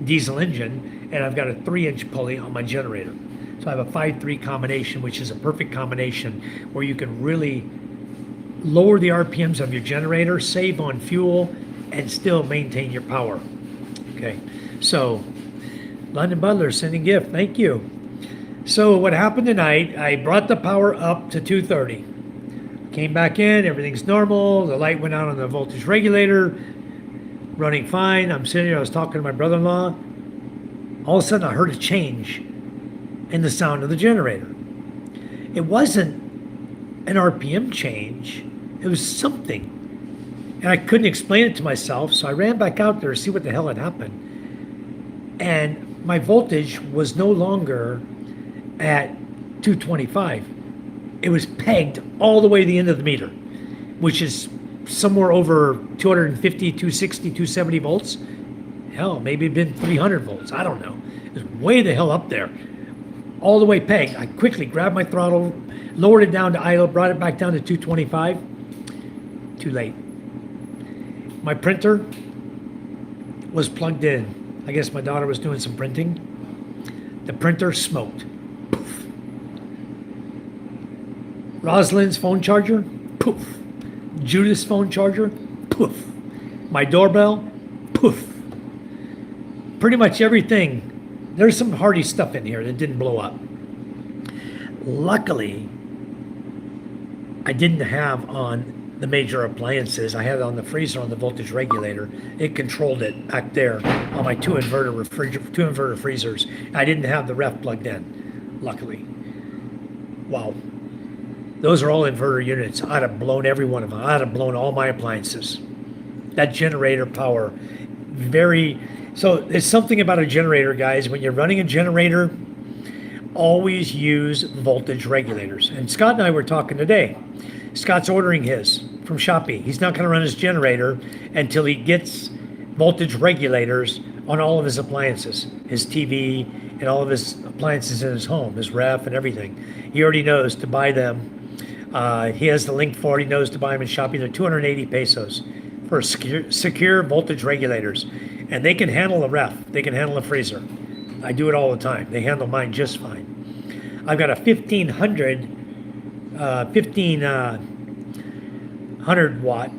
diesel engine, and I've got a 3-inch pulley on my generator. So I have a 5-3 combination, which is a perfect combination where you can really lower the RPMs of your generator, save on fuel, and still maintain your power. Okay, so London Butler sending gift, thank you. So what happened tonight, I brought the power up to 230. Came back in, everything's normal. The light went out on the voltage regulator, running fine. I'm sitting here, I was talking to my brother-in-law. All of a sudden I heard a change in the sound of the generator. It wasn't an RPM change, it was something. And I couldn't explain it to myself, so I ran back out there to see what the hell had happened. And my voltage was no longer at 225. It was pegged all the way to the end of the meter, which is somewhere over 250, 260, 270 volts. Hell, maybe it'd been 300 volts. I don't know. It was way the hell up there. All the way pegged. I quickly grabbed my throttle, lowered it down to idle, brought it back down to 225. Too late. My printer was plugged in. I guess my daughter was doing some printing. The printer smoked. Poof. Rosalind's phone charger, poof. Judith's phone charger, poof. My doorbell, poof. Pretty much everything. There's some hardy stuff in here that didn't blow up. Luckily, I didn't have on the major appliances. I had it on the freezer on the voltage regulator. It controlled it back there on my two inverter freezers. I didn't have the ref plugged in, luckily. Wow. Those are all inverter units. I'd have blown every one of them. I'd have blown all my appliances. That generator power, so it's something about a generator, guys. When you're running a generator, always use voltage regulators. And Scott and I were talking today. Scott's ordering his from Shopee. He's not going to run his generator until he gets voltage regulators on all of his appliances, his TV and all of his appliances in his home, his ref and everything. He already knows to buy them. He has the link for it. He knows to buy them in Shopee. They're 280 pesos for secure voltage regulators. And they can handle a ref. They can handle a freezer. I do it all the time. They handle mine just fine. I've got a 1500 watt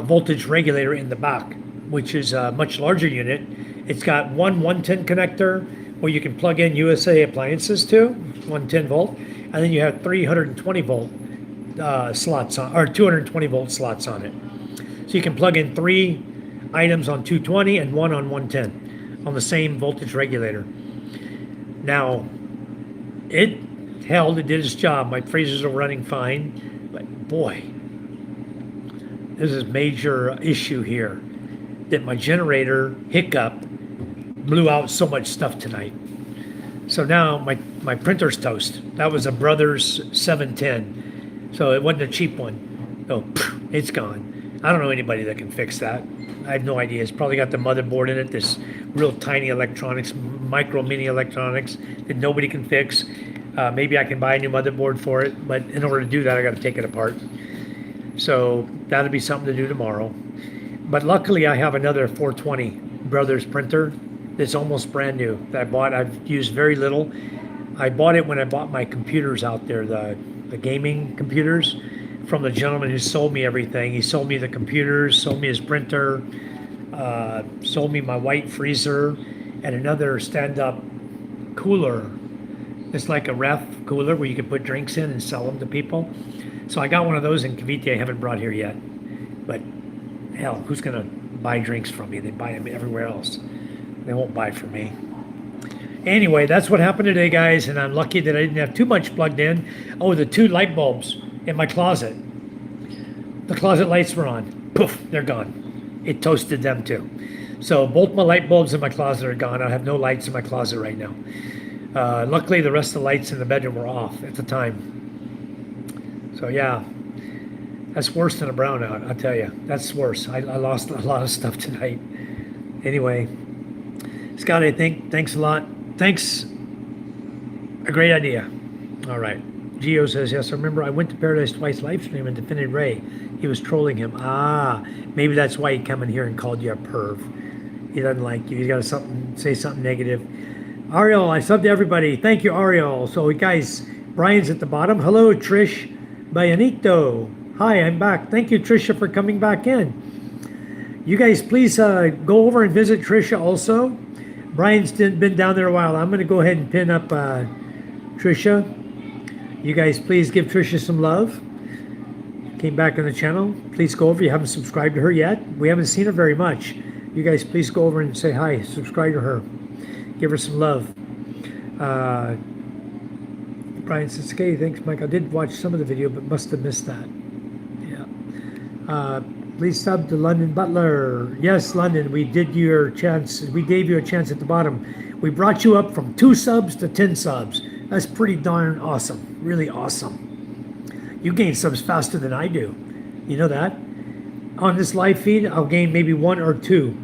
voltage regulator in the back, which is a much larger unit. It's got one 110 connector where you can plug in USA appliances to, 110 volt, and then you have 320 volt slots on, or 220 volt slots on it. So you can plug in 3 items on 220 and 1 on 110 on the same voltage regulator. Now, it did its job. My freezers are running fine, but boy, there's a major issue here that my generator hiccup blew out so much stuff tonight. So now my printer's toast. That was a Brothers 710, so it wasn't a cheap one. Oh, it's gone. I don't know anybody that can fix that. I have no idea. It's probably got the motherboard in it, this real tiny electronics, micro mini electronics that nobody can fix. Maybe I can buy a new motherboard for it, but in order to do that, I got to take it apart. So that'll be something to do tomorrow. But luckily, I have another 420 Brothers printer that's almost brand new that I bought. I've used very little. I bought it when I bought my computers out there, the gaming computers, from the gentleman who sold me everything. He sold me the computers, sold me his printer, sold me my white freezer, and another stand-up cooler. It's like a ref cooler where you can put drinks in and sell them to people. So I got one of those in Cavite. I haven't brought here yet. But hell, who's going to buy drinks from me? They buy them everywhere else. They won't buy from me. Anyway, that's what happened today, guys, and I'm lucky that I didn't have too much plugged in. Oh, the 2 light bulbs in my closet. The closet lights were on. Poof, they're gone. It toasted them too. So both my light bulbs in my closet are gone. I have no lights in my closet right now. Luckily, the rest of the lights in the bedroom were off at the time. So yeah, that's worse than a brownout, I'll tell you. That's worse. I lost a lot of stuff tonight. Anyway, Scott, thanks a lot. Thanks. A great idea. All right. Gio says, yes, I remember I went to Paradise Twice live stream and defended Ray. He was trolling him. Maybe that's why he come in here and called you a perv. He doesn't like you. He's got to say something negative. Ariel, I subbed to everybody. Thank you, Ariel. So, guys, Brian's at the bottom. Hello, Trish Bayanito. Hi, I'm back. Thank you, Trisha, for coming back in. You guys, please go over and visit Trisha also. Brian's been down there a while. I'm going to go ahead and pin up Trisha. You guys, please give Trisha some love. Came back on the channel. Please go over. You haven't subscribed to her yet. We haven't seen her very much. You guys, please go over and say hi. Subscribe to her. Give her some love. Brian says, okay, thanks, Mike. I did watch some of the video, but must have missed that. Yeah. Please sub to London Butler. Yes, London, we did your chance. We gave you a chance at the bottom. We brought you up from 2 subs to 10 subs. That's pretty darn awesome. Really awesome. You gain subs faster than I do. You know that? On this live feed, I'll gain maybe 1 or 2.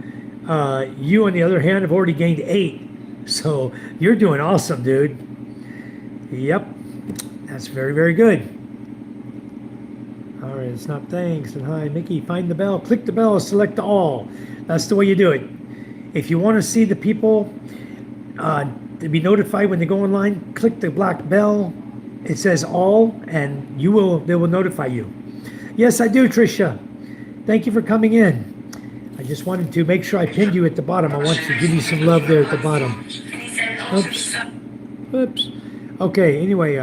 You, on the other hand, have already gained 8. So you're doing awesome, dude. Yep. That's very, very good. All right, it's not thanks. And hi, Mickey, find the bell. Click the bell, select all. That's the way you do it. If you want to see the people, to be notified when they go online, click the black bell. It says all, and they will notify you. Yes, I do, Tricia. Thank you for coming in. I just wanted to make sure I pinned you at the bottom. I want to give you some love there at the bottom. Oops. Oops. Okay, anyway,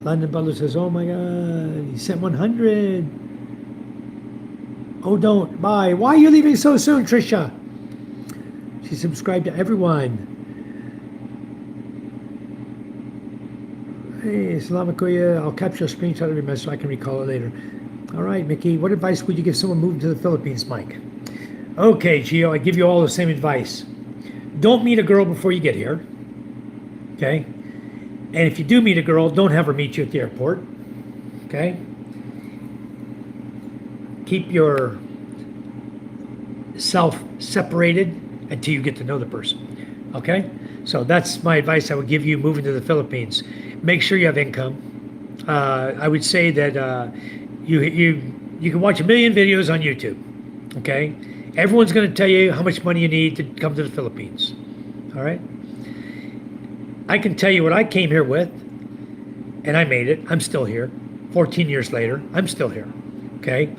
London Butler says, oh my God, he sent 100. Oh, don't. Bye. Why are you leaving so soon, Tricia? She subscribed to everyone. Hey, Salamakuya. I'll capture a screenshot of your message so I can recall it later. All right, Mickey. What advice would you give someone moving to the Philippines, Mike? Okay, Gio, I give you all the same advice. Don't meet a girl before you get here. Okay? And if you do meet a girl, don't have her meet you at the airport. Okay? Keep your self separated until you get to know the person. Okay? So that's my advice I would give you moving to the Philippines. Make sure you have income. I would say that you can watch a million videos on YouTube. Okay? Everyone's going to tell you how much money you need to come to the Philippines. All right? I can tell you what I came here with, and I made it. I'm still here. 14 years later, I'm still here. Okay?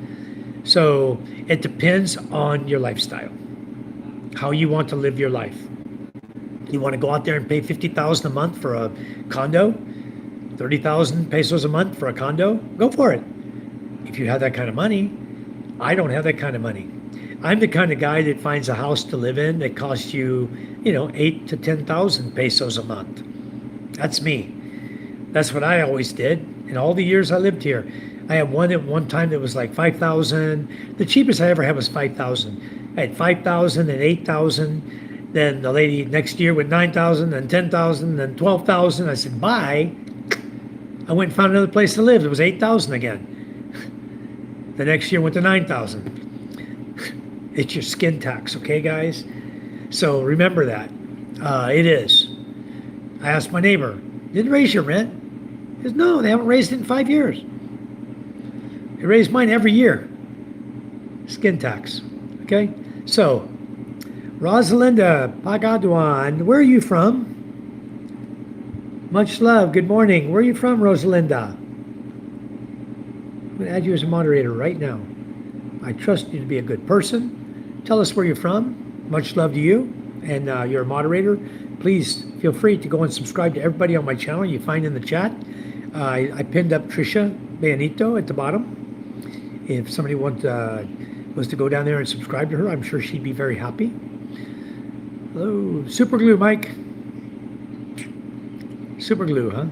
So it depends on your lifestyle, how you want to live your life. You want to go out there and pay 50,000 a month for a condo, 30,000 pesos a month for a condo? Go for it. If you have that kind of money. I don't have that kind of money. I'm the kind of guy that finds a house to live in that costs you, 8 to 10,000 pesos a month. That's me. That's what I always did in all the years I lived here. I had one at one time that was like 5,000. The cheapest I ever had was 5,000. I had 5,000 and 8,000. Then the lady next year went 9,000, then 10,000, then 12,000. I said, bye. I went and found another place to live. It was 8,000 again. The next year went to 9,000. It's your skin tax, okay, guys? So remember that. It is. I asked my neighbor, didn't raise your rent? He says, no, they haven't raised it in 5 years. They raise mine every year. Skin tax, okay? So, Rosalinda Pagaduan, where are you from? Much love, good morning. Where are you from, Rosalinda? I'm gonna add you as a moderator right now. I trust you to be a good person. Tell us where you're from. Much love to you. And you're a moderator. Please feel free to go and subscribe to everybody on my channel you find in the chat. I pinned up Tricia Bayanito at the bottom. If somebody was to go down there and subscribe to her, I'm sure she'd be very happy. Hello, Super Glue, Mike. Super Glue, huh?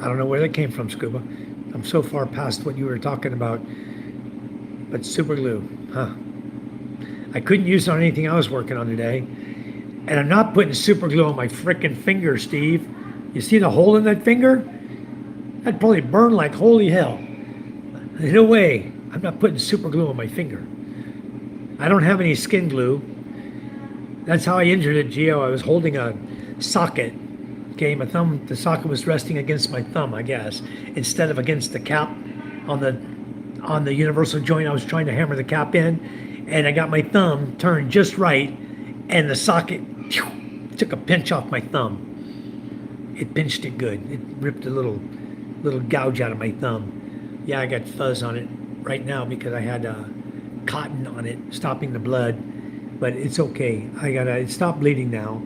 I don't know where that came from, Scuba. I'm so far past what you were talking about. But super glue, huh? I couldn't use it on anything I was working on today. And I'm not putting super glue on my frickin' finger, Steve. You see the hole in that finger? That'd probably burn like holy hell. No way. I'm not putting super glue on my finger. I don't have any skin glue. That's how I injured it, Gio. I was holding a socket. Okay, the socket was resting against my thumb, I guess, instead of against the cap on the universal joint. I was trying to hammer the cap in, and I got my thumb turned just right, and the socket took a pinch off my thumb. It pinched it good. It ripped a little gouge out of my thumb. Yeah, I got fuzz on it right now because I had cotton on it, stopping the blood, but it's okay. It stopped bleeding now.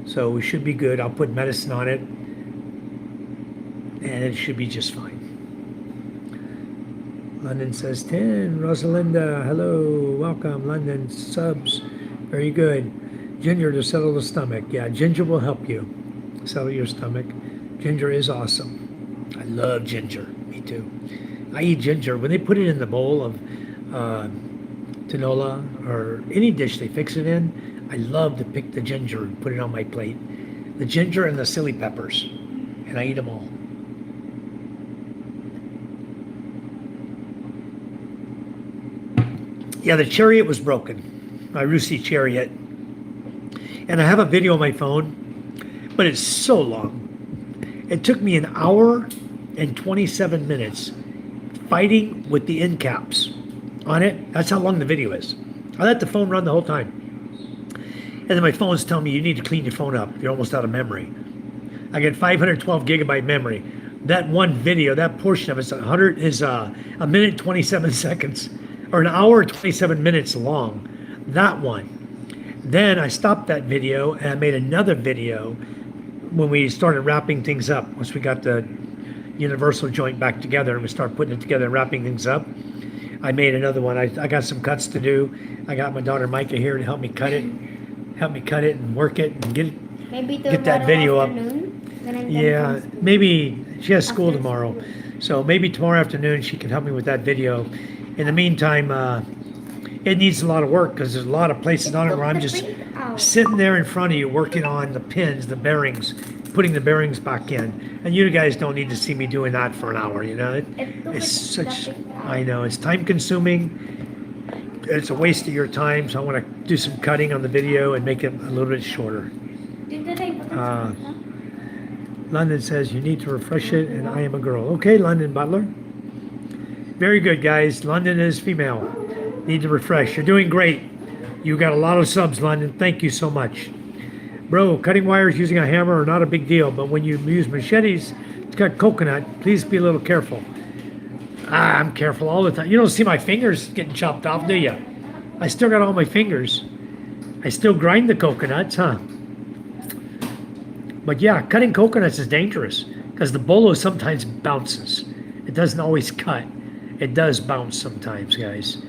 So we should be good. I'll put medicine on it, and it should be just fine. London says 10. Rosalinda, hello, welcome. London subs, very good. Ginger to settle the stomach. Yeah, ginger will help you settle your stomach. Ginger is awesome. I love ginger. Me too. I eat ginger when they put it in the bowl of tinola or any dish they fix it in. I love to pick the ginger and put it on my plate. The ginger and the silly peppers. And I eat them all. Yeah, the chariot was broken. My Rusi chariot. And I have a video on my phone, but it's so long. It took me 1 hour and 27 minutes fighting with the end caps on it. That's how long the video is. I let the phone run the whole time. And then my phone's telling me you need to clean your phone up. You're almost out of memory. I get 512 gigabyte memory. That one video, that portion of it's 100 is a minute 27 seconds, or an hour 27 minutes long. That one. Then I stopped that video and I made another video when we started wrapping things up. Once we got the universal joint back together and we started putting it together and wrapping things up, I made another one. I got some cuts to do. I got my daughter Micah here to help me cut it and work it and get that video up. Yeah, maybe she has school tomorrow, so maybe tomorrow afternoon she can help me with that video. In the meantime, it needs a lot of work because there's a lot of places on it where I'm just sitting there in front of you working on the pins, the bearings, putting the bearings back in. And you guys don't need to see me doing that for an hour, you know. It's such, I know, it's time consuming. It's a waste of your time, so I want to do some cutting on the video and make it a little bit shorter. London says you need to refresh it, and I am a girl. Okay, London Butler. Very good, guys. London is female. Need to refresh. You're doing great. You got a lot of subs, London. Thank you so much. Bro, cutting wires using a hammer are not a big deal, but when you use machetes to cut coconut, please be a little careful. I'm careful all the time. You don't see my fingers getting chopped off, do you? I still got all my fingers. I still grind the coconuts, huh? But yeah, cutting coconuts is dangerous because the bolo sometimes bounces. It doesn't always cut. It does bounce sometimes, guys.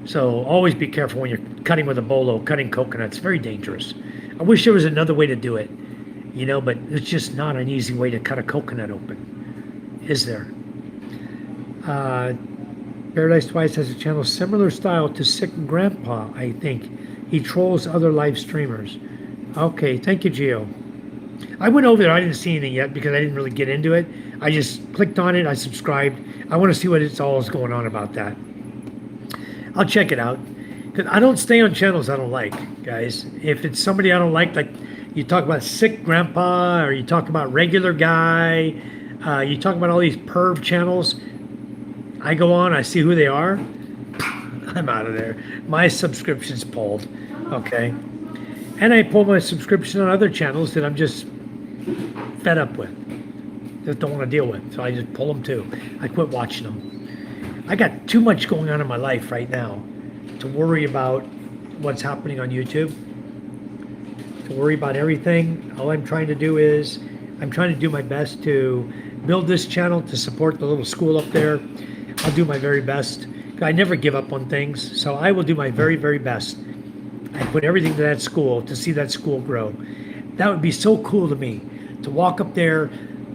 So always be careful when you're cutting with a bolo, cutting coconuts. Very dangerous. I wish there was another way to do it, you know, but it's just not an easy way to cut a coconut open, is there? Paradise Twice has a channel similar style to Sick Grandpa, I think. He trolls other live streamers. Okay, thank you, Gio. I went over there. I didn't see anything yet because I didn't really get into it. I just clicked on it. I subscribed. I want to see what it's all is going on about that. I'll check it out. Because I don't stay on channels I don't like, guys. If it's somebody I don't like you talk about Sick Grandpa or you talk about Regular Guy, you talk about all these perv channels, I go on, I see who they are, I'm out of there. My subscription's pulled, okay? And I pull my subscription on other channels that I'm just fed up with, just don't want to deal with. So I just pull them too. I quit watching them. I got too much going on in my life right now to worry about what's happening on YouTube, to worry about everything. All I'm trying to do is I'm trying to do my best to build this channel to support the little school up there. I'll do my very best. I never give up on things, so I will do my very, very best. I put everything to that school to see that school grow. That would be so cool to me to walk up there.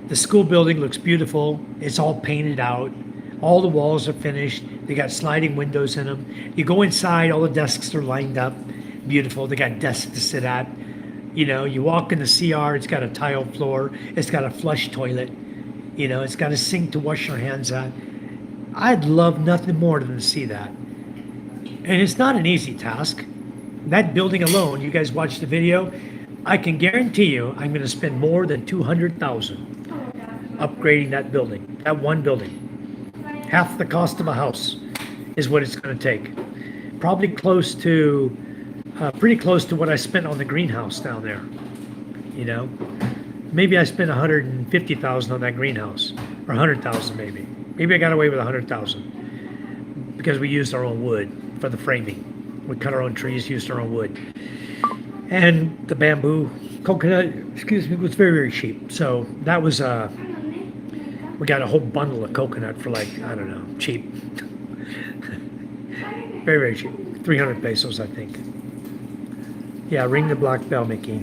The school building looks beautiful. It's all painted out. All the walls are finished. They got sliding windows in them. You go inside, all the desks are lined up. Beautiful. They got desks to sit at. You know, you walk in the CR, it's got a tile floor. It's got a flush toilet. You know, it's got a sink to wash your hands at. I'd love nothing more than to see that. And it's not an easy task. That building alone, you guys watch the video, I can guarantee you I'm going to spend more than $200,000 upgrading that building, that one building. Half the cost of a house is what it's going to take. Probably close to, pretty close to what I spent on the greenhouse down there. You know, maybe I spent $150,000 on that greenhouse, or $100,000 maybe. Maybe I got away with $100,000 because we used our own wood for the framing. We cut our own trees, used our own wood. And the bamboo coconut, excuse me, was very, very cheap. So that was, we got a whole bundle of coconut for like, I don't know, cheap. Very, very cheap. 300 pesos, I think. Yeah, ring the black bell, Mickey.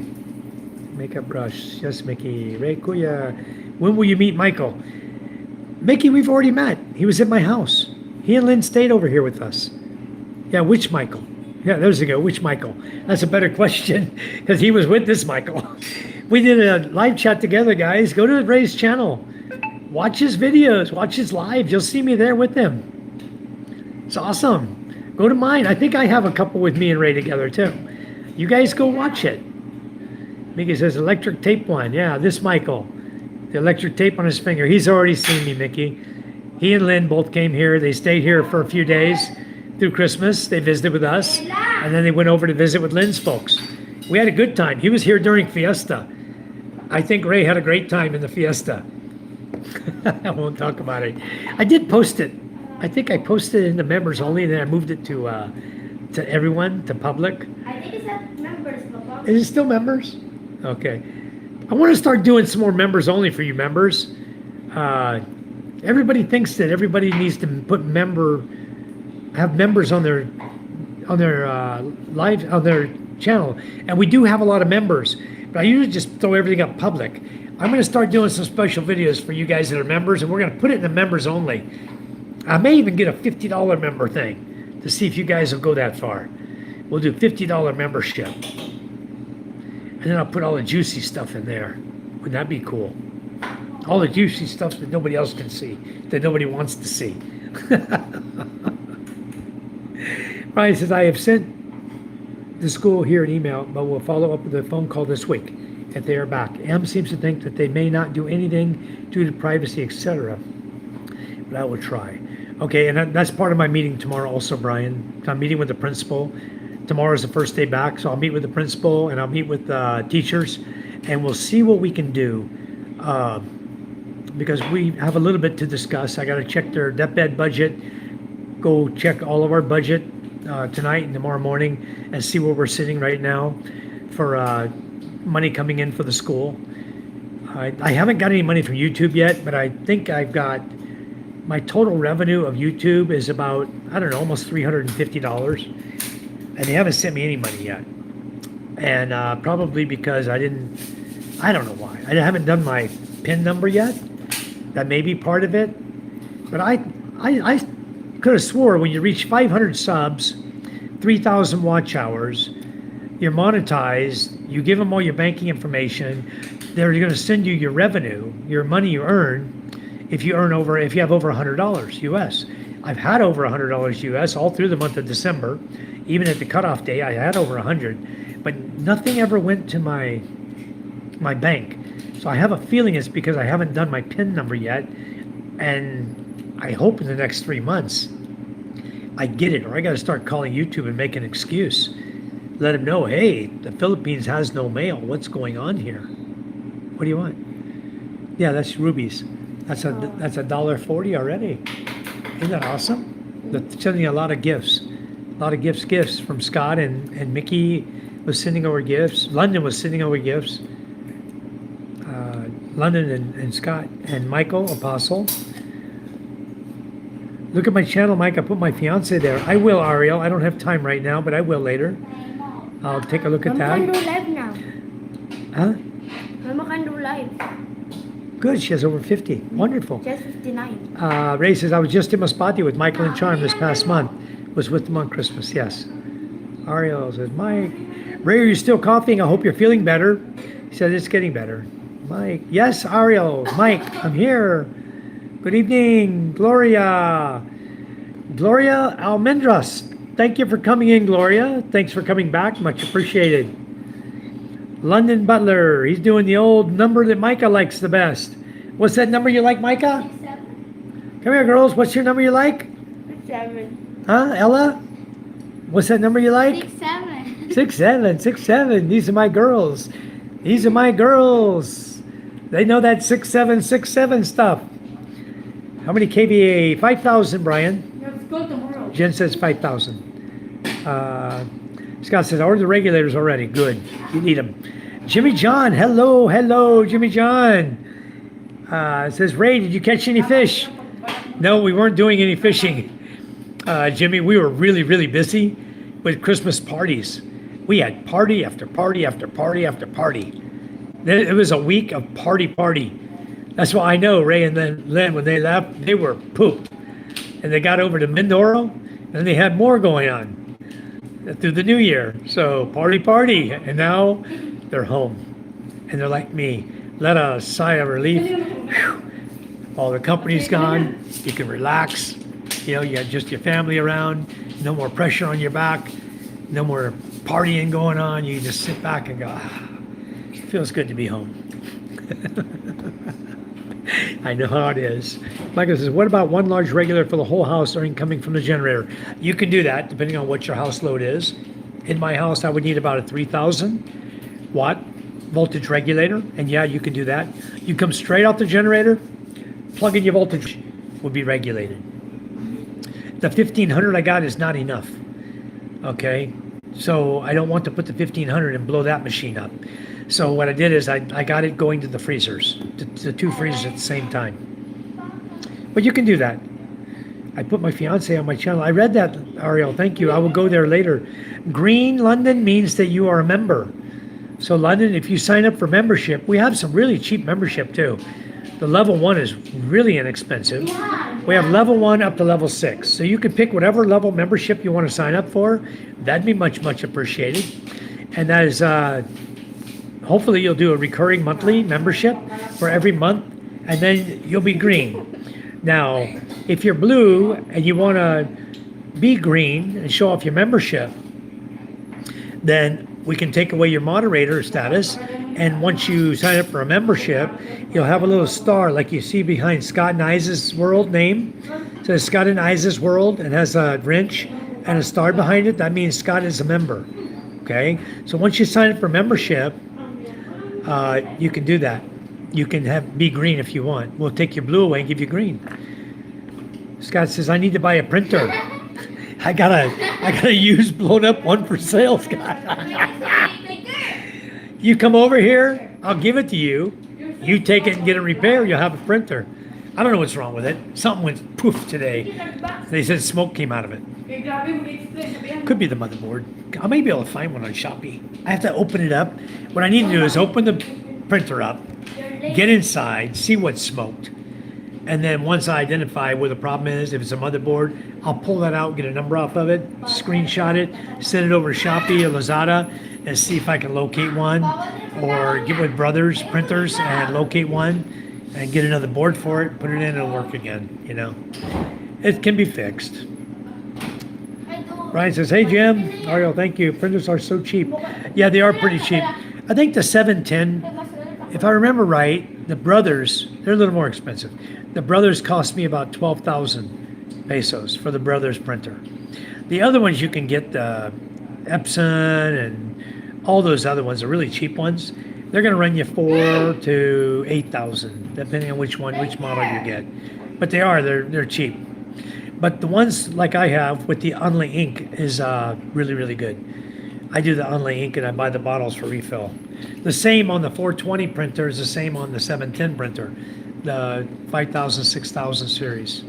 Makeup brush. Yes, Mickey. Ray Kuya. When will you meet Michael? Mickey, we've already met. He was at my house. He and Lynn stayed over here with us. Yeah, which Michael? Yeah, there's a go. Which Michael? That's a better question because he was with this Michael. We did a live chat together, guys. Go to Ray's channel. Watch his videos. Watch his lives. You'll see me there with him. It's awesome. Go to mine. I think I have a couple with me and Ray together, too. You guys go watch it. Mickey says electric tape one. Yeah, this Michael. The electric tape on his finger. He's already seen me, Mickey. He and Lynn both came here. They stayed here for a few days through Christmas. They visited with us. And then they went over to visit with Lynn's folks. We had a good time. He was here during Fiesta. I think Ray had a great time in the Fiesta. I won't talk about it. I did post it. I think I posted it in the members only, and then I moved it to everyone, to public. I think it's at members, Papa. Is it still members? Okay. I want to start doing some more members only for you members. Everybody thinks that everybody needs to have members on their live on their channel, and we do have a lot of members. But I usually just throw everything up public. I'm going to start doing some special videos for you guys that are members, and we're going to put it in the members only. I may even get a $50 member thing to see if you guys will go that far. We'll do $50 membership. And then I'll put all the juicy stuff in there. Wouldn't that be cool? All the juicy stuff that nobody else can see, that nobody wants to see. Ryan says, I have sent the school here an email, but we'll follow up with a phone call this week if they are back. M seems to think that they may not do anything due to privacy, etc. But I will try. Okay, and that's part of my meeting tomorrow also, Brian. I'm meeting with the principal. Tomorrow is the first day back, so I'll meet with the principal and I'll meet with teachers, and we'll see what we can do because we have a little bit to discuss. I got to check their deathbed budget, go check all of our budget tonight and tomorrow morning and see where we're sitting right now for money coming in for the school. I haven't got any money from YouTube yet, but I think I've got my total revenue of YouTube is about, I don't know, almost $350. And they haven't sent me any money yet. And probably because I don't know why. I haven't done my PIN number yet. That may be part of it. But I could have swore when you reach 500 subs, 3,000 watch hours, you're monetized, you give them all your banking information, they're going to send you your revenue, your money you earn, if you have over $100 US. I've had over $100 US all through the month of December. Even at the cutoff day, I had over 100, but nothing ever went to my bank. So I have a feeling it's because I haven't done my PIN number yet, and I hope in the next 3 months I get it, or I got to start calling YouTube and make an excuse. Let them know, hey, the Philippines has no mail. What's going on here? What do you want? Yeah, that's rubies. That's $1.40 already. Isn't that awesome? They're sending a lot of gifts. A lot of gifts from Scott and Mickey was sending over gifts. London was sending over gifts. London and Scott and Michael Apostle. Look at my channel, Mike. I put my fiance there. I will, Ariel. I don't have time right now, but I will later. I'll take a look at that. Mama can do live now. Huh? Mama can do live. Good. She has over 50. Wonderful. Just 59. Ray says, I was just in Masbate with Michael and Charm this past month. Was with them on Christmas. Yes. Ariel says, Mike. Ray, are you still coughing? I hope you're feeling better. He said, it's getting better. Mike. Yes, Ariel. Mike, I'm here. Good evening, Gloria. Gloria Almendras. Thank you for coming in, Gloria. Thanks for coming back. Much appreciated. London Butler. He's doing the old number that Micah likes the best. What's that number you like, Micah? 7. Come here, girls. What's your number you like? 7. Huh, Ella? What's that number you like? 7. 6-7, 6-7. These are my girls. These are my girls. They know that 6-7, 6-7 stuff. How many KVA? 5,000, Brian. Let's go tomorrow. Jen says 5,000. Scott says, I ordered the regulators already. Good. You need them. Jimmy John. Hello, Jimmy John. Says, Ray, did you catch any fish? No, we weren't doing any fishing. Jimmy, we were really, really busy with Christmas parties. We had party after party after party after party. It was a week of party. That's why I know Ray and Len, when they left, they were pooped. And they got over to Mindoro, and they had more going on through the new year. So party. And now they're home. And they're like me. Let a sigh of relief. Whew. All the company's gone. You can relax. You got just your family around. No more pressure on your back. No more partying going on. You just sit back and go, it feels good to be home. I know how it is. Michael says, what about one large regular for the whole house or incoming from the generator? You can do that depending on what your house load is. In my house, I would need about a 3,000 watt voltage regulator. And yeah, you can do that. You come straight out the generator, plug in your voltage, will be regulated. The 1,500 I got is not enough. Okay, so I don't want to put the 1,500 and blow that machine up. So what I did is I got it going to the freezers, the two freezers at the same time. But you can do that. I put my fiance on my channel. I read that, Ariel. Thank you. I will go there later. Green London means that you are a member. So London, if you sign up for membership, we have some really cheap membership too. The level 1 is really inexpensive. We have level 1 up to level 6. So you can pick whatever level membership you want to sign up for. That'd be much, much appreciated. And that is, hopefully you'll do a recurring monthly membership for every month, and then you'll be green. Now, if you're blue and you want to be green and show off your membership, then we can take away your moderator status. And once you sign up for a membership, you'll have a little star like you see behind Scott and Isis World name. It says Scott and Isis World and has a wrench and a star behind it. That means Scott is a member. Okay? So once you sign up for membership, you can do that. You can be green if you want. We'll take your blue away and give you green. Scott says, I need to buy a printer. I got a used blown up one for sale, Scott. You come over here, I'll give it to you. You take it and get it repaired, you'll have a printer. I don't know what's wrong with it. Something went poof today. They said smoke came out of it. Could be the motherboard. I may be able to find one on Shopee. I have to open it up. What I need to do is open the printer up, get inside, see what's smoked. And then once I identify where the problem is, if it's a motherboard, I'll pull that out, get a number off of it, screenshot it, send it over to Shopee or Lazada, and see if I can locate one, or get with Brothers Printers and locate one, and get another board for it, put it in, and it'll work again, you know. It can be fixed. Ryan says, hey Jim, Ariel, thank you. Printers are so cheap. Yeah, they are pretty cheap. I think the 710, if I remember right, the Brothers, they're a little more expensive. The Brothers cost me about 12,000 pesos for the Brothers printer. The other ones you can get, the Epson and all those other ones, the really cheap ones, they're going to run you 4,000 to 8,000, depending on which model you get. But they're cheap. But the ones like I have with the Only ink is really, really good. I do the Only ink and I buy the bottles for refill. The same on the 420 printer is the same on the 710 printer, the 5,000, 6,000 series.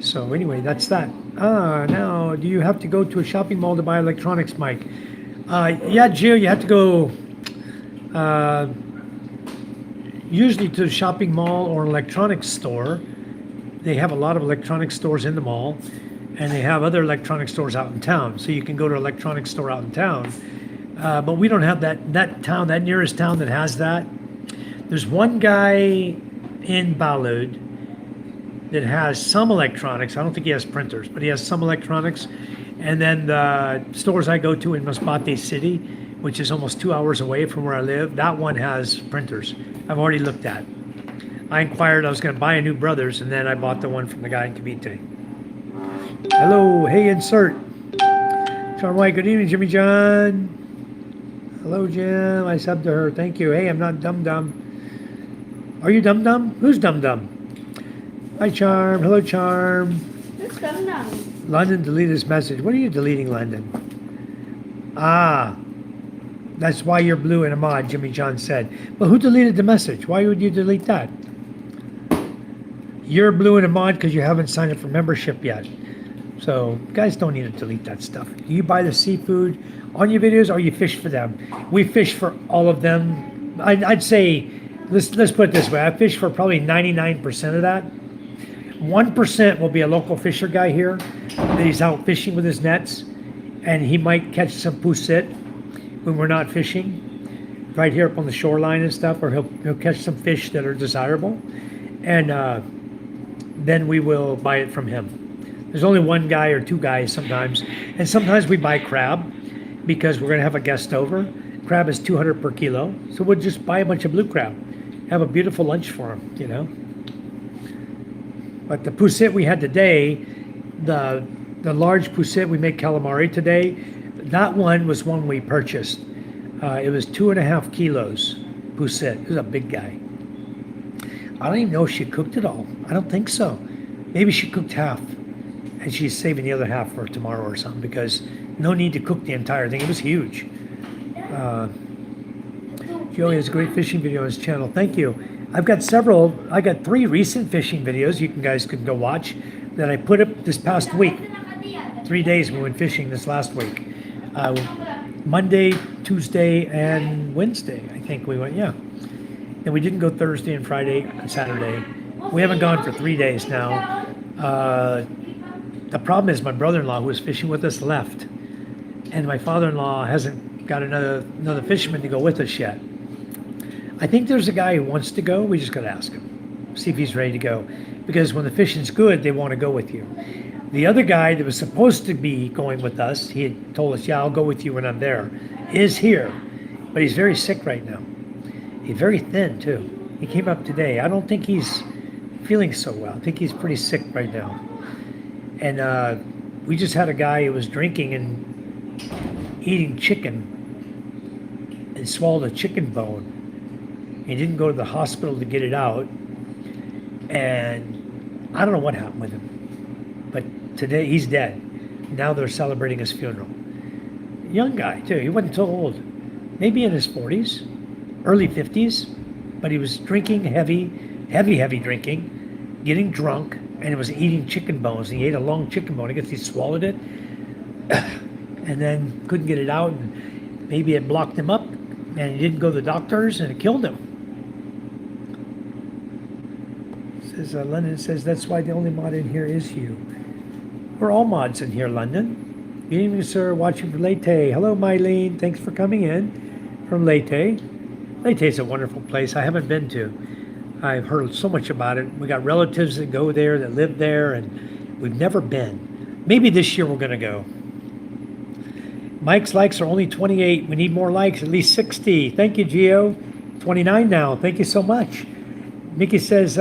So anyway, that's that. Now, do you have to go to a shopping mall to buy electronics, Mike? Yeah, Jill, you have to go usually to a shopping mall or an electronics store. They have a lot of electronics stores in the mall, and they have other electronic stores out in town. So you can go to an electronics store out in town. But we don't have that nearest town that has that. There's one guy in Balud that has some electronics. I don't think he has printers, but he has some electronics. And then the stores I go to in Masbate City, which is almost 2 hours away from where I live, that one has printers. I've already looked at. I inquired, I was going to buy a new Brothers, and then I bought the one from the guy in Cavite. Hello, hey, insert. John White, good evening, Jimmy John. Hello, Jim. I subbed to her. Thank you. Hey, I'm not dum-dum. Are you dum-dum? Who's dum-dum? Hi, Charm. Hello, Charm. Who's dum-dum? London deleted his message. What are you deleting, London? That's why you're blue and a mod, Jimmy John said. But who deleted the message? Why would you delete that? You're blue and a mod because you haven't signed up for membership yet. So guys don't need to delete that stuff. Do you buy the seafood on your videos or you fish for them? We fish for all of them. I'd say, let's put it this way. I fish for probably 99% of that. 1% will be a local fisher guy here that he's out fishing with his nets, and he might catch some pusit when we're not fishing, right here up on the shoreline and stuff, or he'll catch some fish that are desirable, and then we will buy it from him. There's only one guy or two guys sometimes, and sometimes we buy crab because we're going to have a guest over. Crab is 200 per kilo, so we'll just buy a bunch of blue crab, have a beautiful lunch for him, you know. But the pusit we had today, the large pusit, we make calamari today. That one was one we purchased. It was 2.5 kilos. Poussette. It was a big guy. I don't even know if she cooked it all. I don't think so. Maybe she cooked half, and she's saving the other half for tomorrow or something, because no need to cook the entire thing. It was huge. Joey has a great fishing video on his channel. Thank you. I've got several. I got 3 recent fishing videos you guys can go watch that I put up this past week. 3 days we went fishing this last week. Monday, Tuesday, and Wednesday, I think we went, yeah. And we didn't go Thursday and Friday and Saturday. We haven't gone for 3 days now. The problem is my brother-in-law, who was fishing with us, left. And my father-in-law hasn't got another fisherman to go with us yet. I think there's a guy who wants to go. We just got to ask him, see if he's ready to go. Because when the fishing's good, they want to go with you. The other guy that was supposed to be going with us, he had told us, yeah, I'll go with you when I'm there, is here. But he's very sick right now. He's very thin, too. He came up today. I don't think he's feeling so well. I think he's pretty sick right now. And we just had a guy who was drinking and eating chicken and swallowed a chicken bone. He didn't go to the hospital to get it out. And I don't know what happened with him. But today he's dead. Now they're celebrating his funeral. Young guy, too. He wasn't so old. Maybe in his 40s, early 50s. But he was drinking heavy drinking, getting drunk, and was eating chicken bones. He ate a long chicken bone. I guess he swallowed it and then couldn't get it out. And maybe it blocked him up, and he didn't go to the doctors, and it killed him. London says, that's why the only mod in here is you. We're all mods in here, London. Good evening, sir. Watching from Leyte. Hello, Mylene. Thanks for coming in from Leyte. Leyte is a wonderful place I haven't been to. I've heard so much about it. We got relatives that go there, that live there, and we've never been. Maybe this year we're going to go. Mike's likes are only 28. We need more likes, at least 60. Thank you, Gio. 29 now. Thank you so much. Mickey says,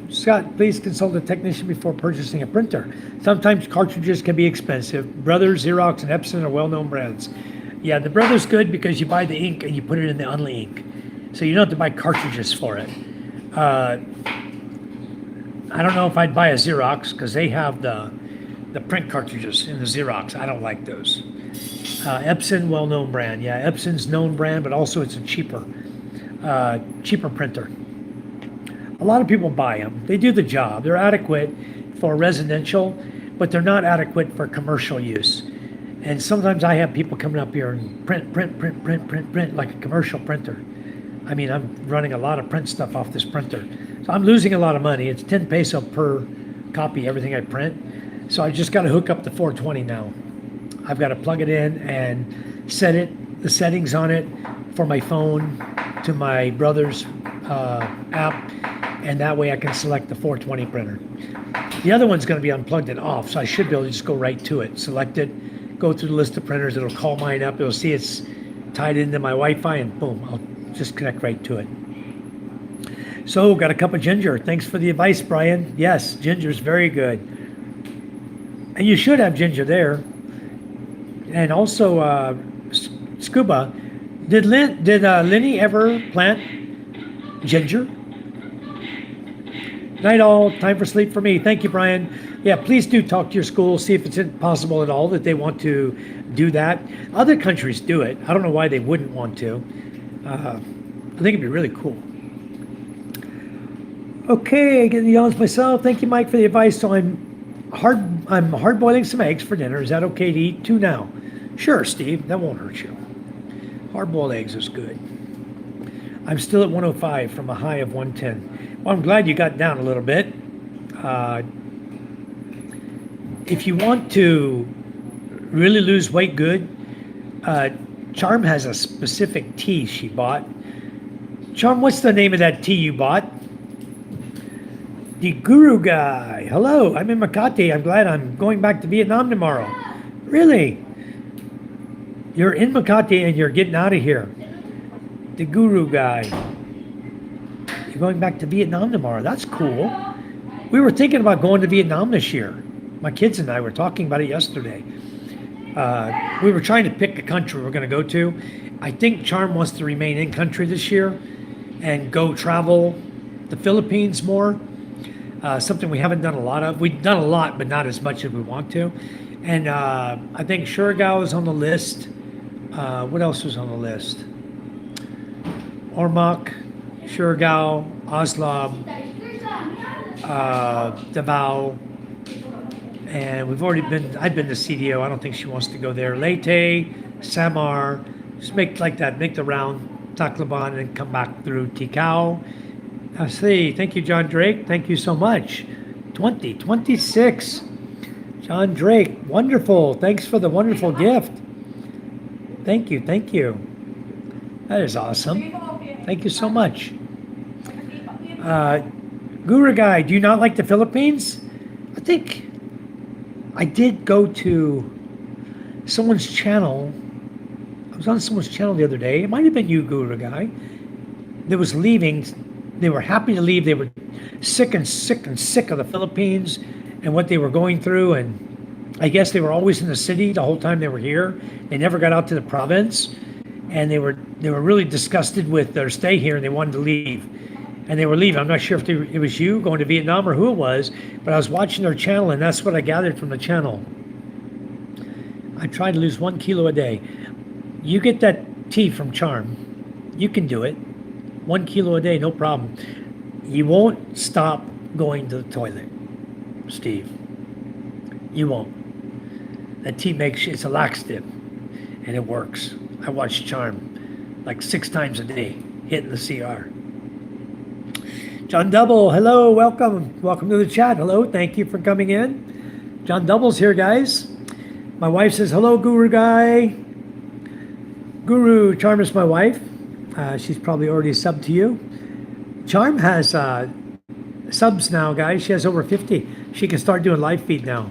Scott, please consult a technician before purchasing a printer. Sometimes cartridges can be expensive. Brothers, Xerox, and Epson are well-known brands. Yeah, the Brothers good because you buy the ink and you put it in the Unli ink. So you don't have to buy cartridges for it. I don't know if I'd buy a Xerox because they have the print cartridges in the Xerox. I don't like those. Epson, well-known brand. Yeah, Epson's known brand, but also it's a cheaper printer. A lot of people buy them. They do the job. They're adequate for residential, but they're not adequate for commercial use. And sometimes I have people coming up here and print like a commercial printer. I mean, I'm running a lot of print stuff off this printer. So I'm losing a lot of money. It's 10 peso per copy, everything I print. So I just got to hook up the 420 now. I've got to plug it in and set the settings on it for my phone to my brother's app. And that way I can select the 420 printer. The other one's going to be unplugged and off, so I should be able to just go right to it. Select it, go through the list of printers. It'll call mine up. It'll see it's tied into my Wi-Fi, and boom, I'll just connect right to it. So, got a cup of ginger. Thanks for the advice, Brian. Yes, ginger's very good. And you should have ginger there. And also, Scuba, did Lenny ever plant ginger? Night all, time for sleep for me. Thank you, Brian. Yeah, please do talk to your school, see if it's possible at all that they want to do that. Other countries do it. I don't know why they wouldn't want to. I think it'd be really cool. Okay, getting the yawns myself. Thank you, Mike, for the advice. So I'm hard boiling some eggs for dinner. Is that okay to eat 2 now? Sure, Steve. That won't hurt you. Hard boiled eggs is good. I'm still at 105 from a high of 110. Well, I'm glad you got down a little bit. If you want to really lose weight good, Charm has a specific tea she bought. Charm, what's the name of that tea you bought? The Guru Guy. Hello, I'm in Makati. I'm glad I'm going back to Vietnam tomorrow. Really? You're in Makati and you're getting out of here. The Guru Guy. You're going back to Vietnam tomorrow. That's cool. We were thinking about going to Vietnam this year. My kids and I were talking about it yesterday. We were trying to pick a country we're going to go to. I think Charm wants to remain in country this year and go travel the Philippines more. Something we haven't done a lot of. We've done a lot, but not as much as we want to. And I think Surigao is on the list. What else was on the list? Ormoc, Surigao, Oslo, Davao, and I've been to CDO. I don't think she wants to go there. Leyte, Samar, just make like that, make the round, Tacloban, and come back through Ticao. I see. Thank you, John Drake. Thank you so much. 2026. John Drake, wonderful. Thanks for the wonderful gift. Thank you. Thank you. That is awesome. Thank you so much. Guru Guy, do you not like the Philippines? I think I did go to someone's channel. I was on someone's channel the other day. It might have been you, Guru Guy. That was leaving. They were happy to leave. They were sick of the Philippines and what they were going through. And I guess they were always in the city the whole time they were here. They never got out to the province. And they were really disgusted with their stay here, and they wanted to leave. And they were leaving. I'm not sure if it was you going to Vietnam or who it was, but I was watching their channel, and that's what I gathered from the channel. I try to lose 1 kilo a day. You get that tea from Charm. You can do it. 1 kilo a day, no problem. You won't stop going to the toilet, Steve. You won't. That tea it's a laxative, and it works. I watch Charm like 6 times a day, hitting the CR. John Double, hello, welcome. Welcome to the chat. Hello, thank you for coming in. John Double's here, guys. My wife says, hello, Guru Guy. Guru, Charm is my wife. She's probably already subbed to you. Charm has subs now, guys. She has over 50. She can start doing live feed now.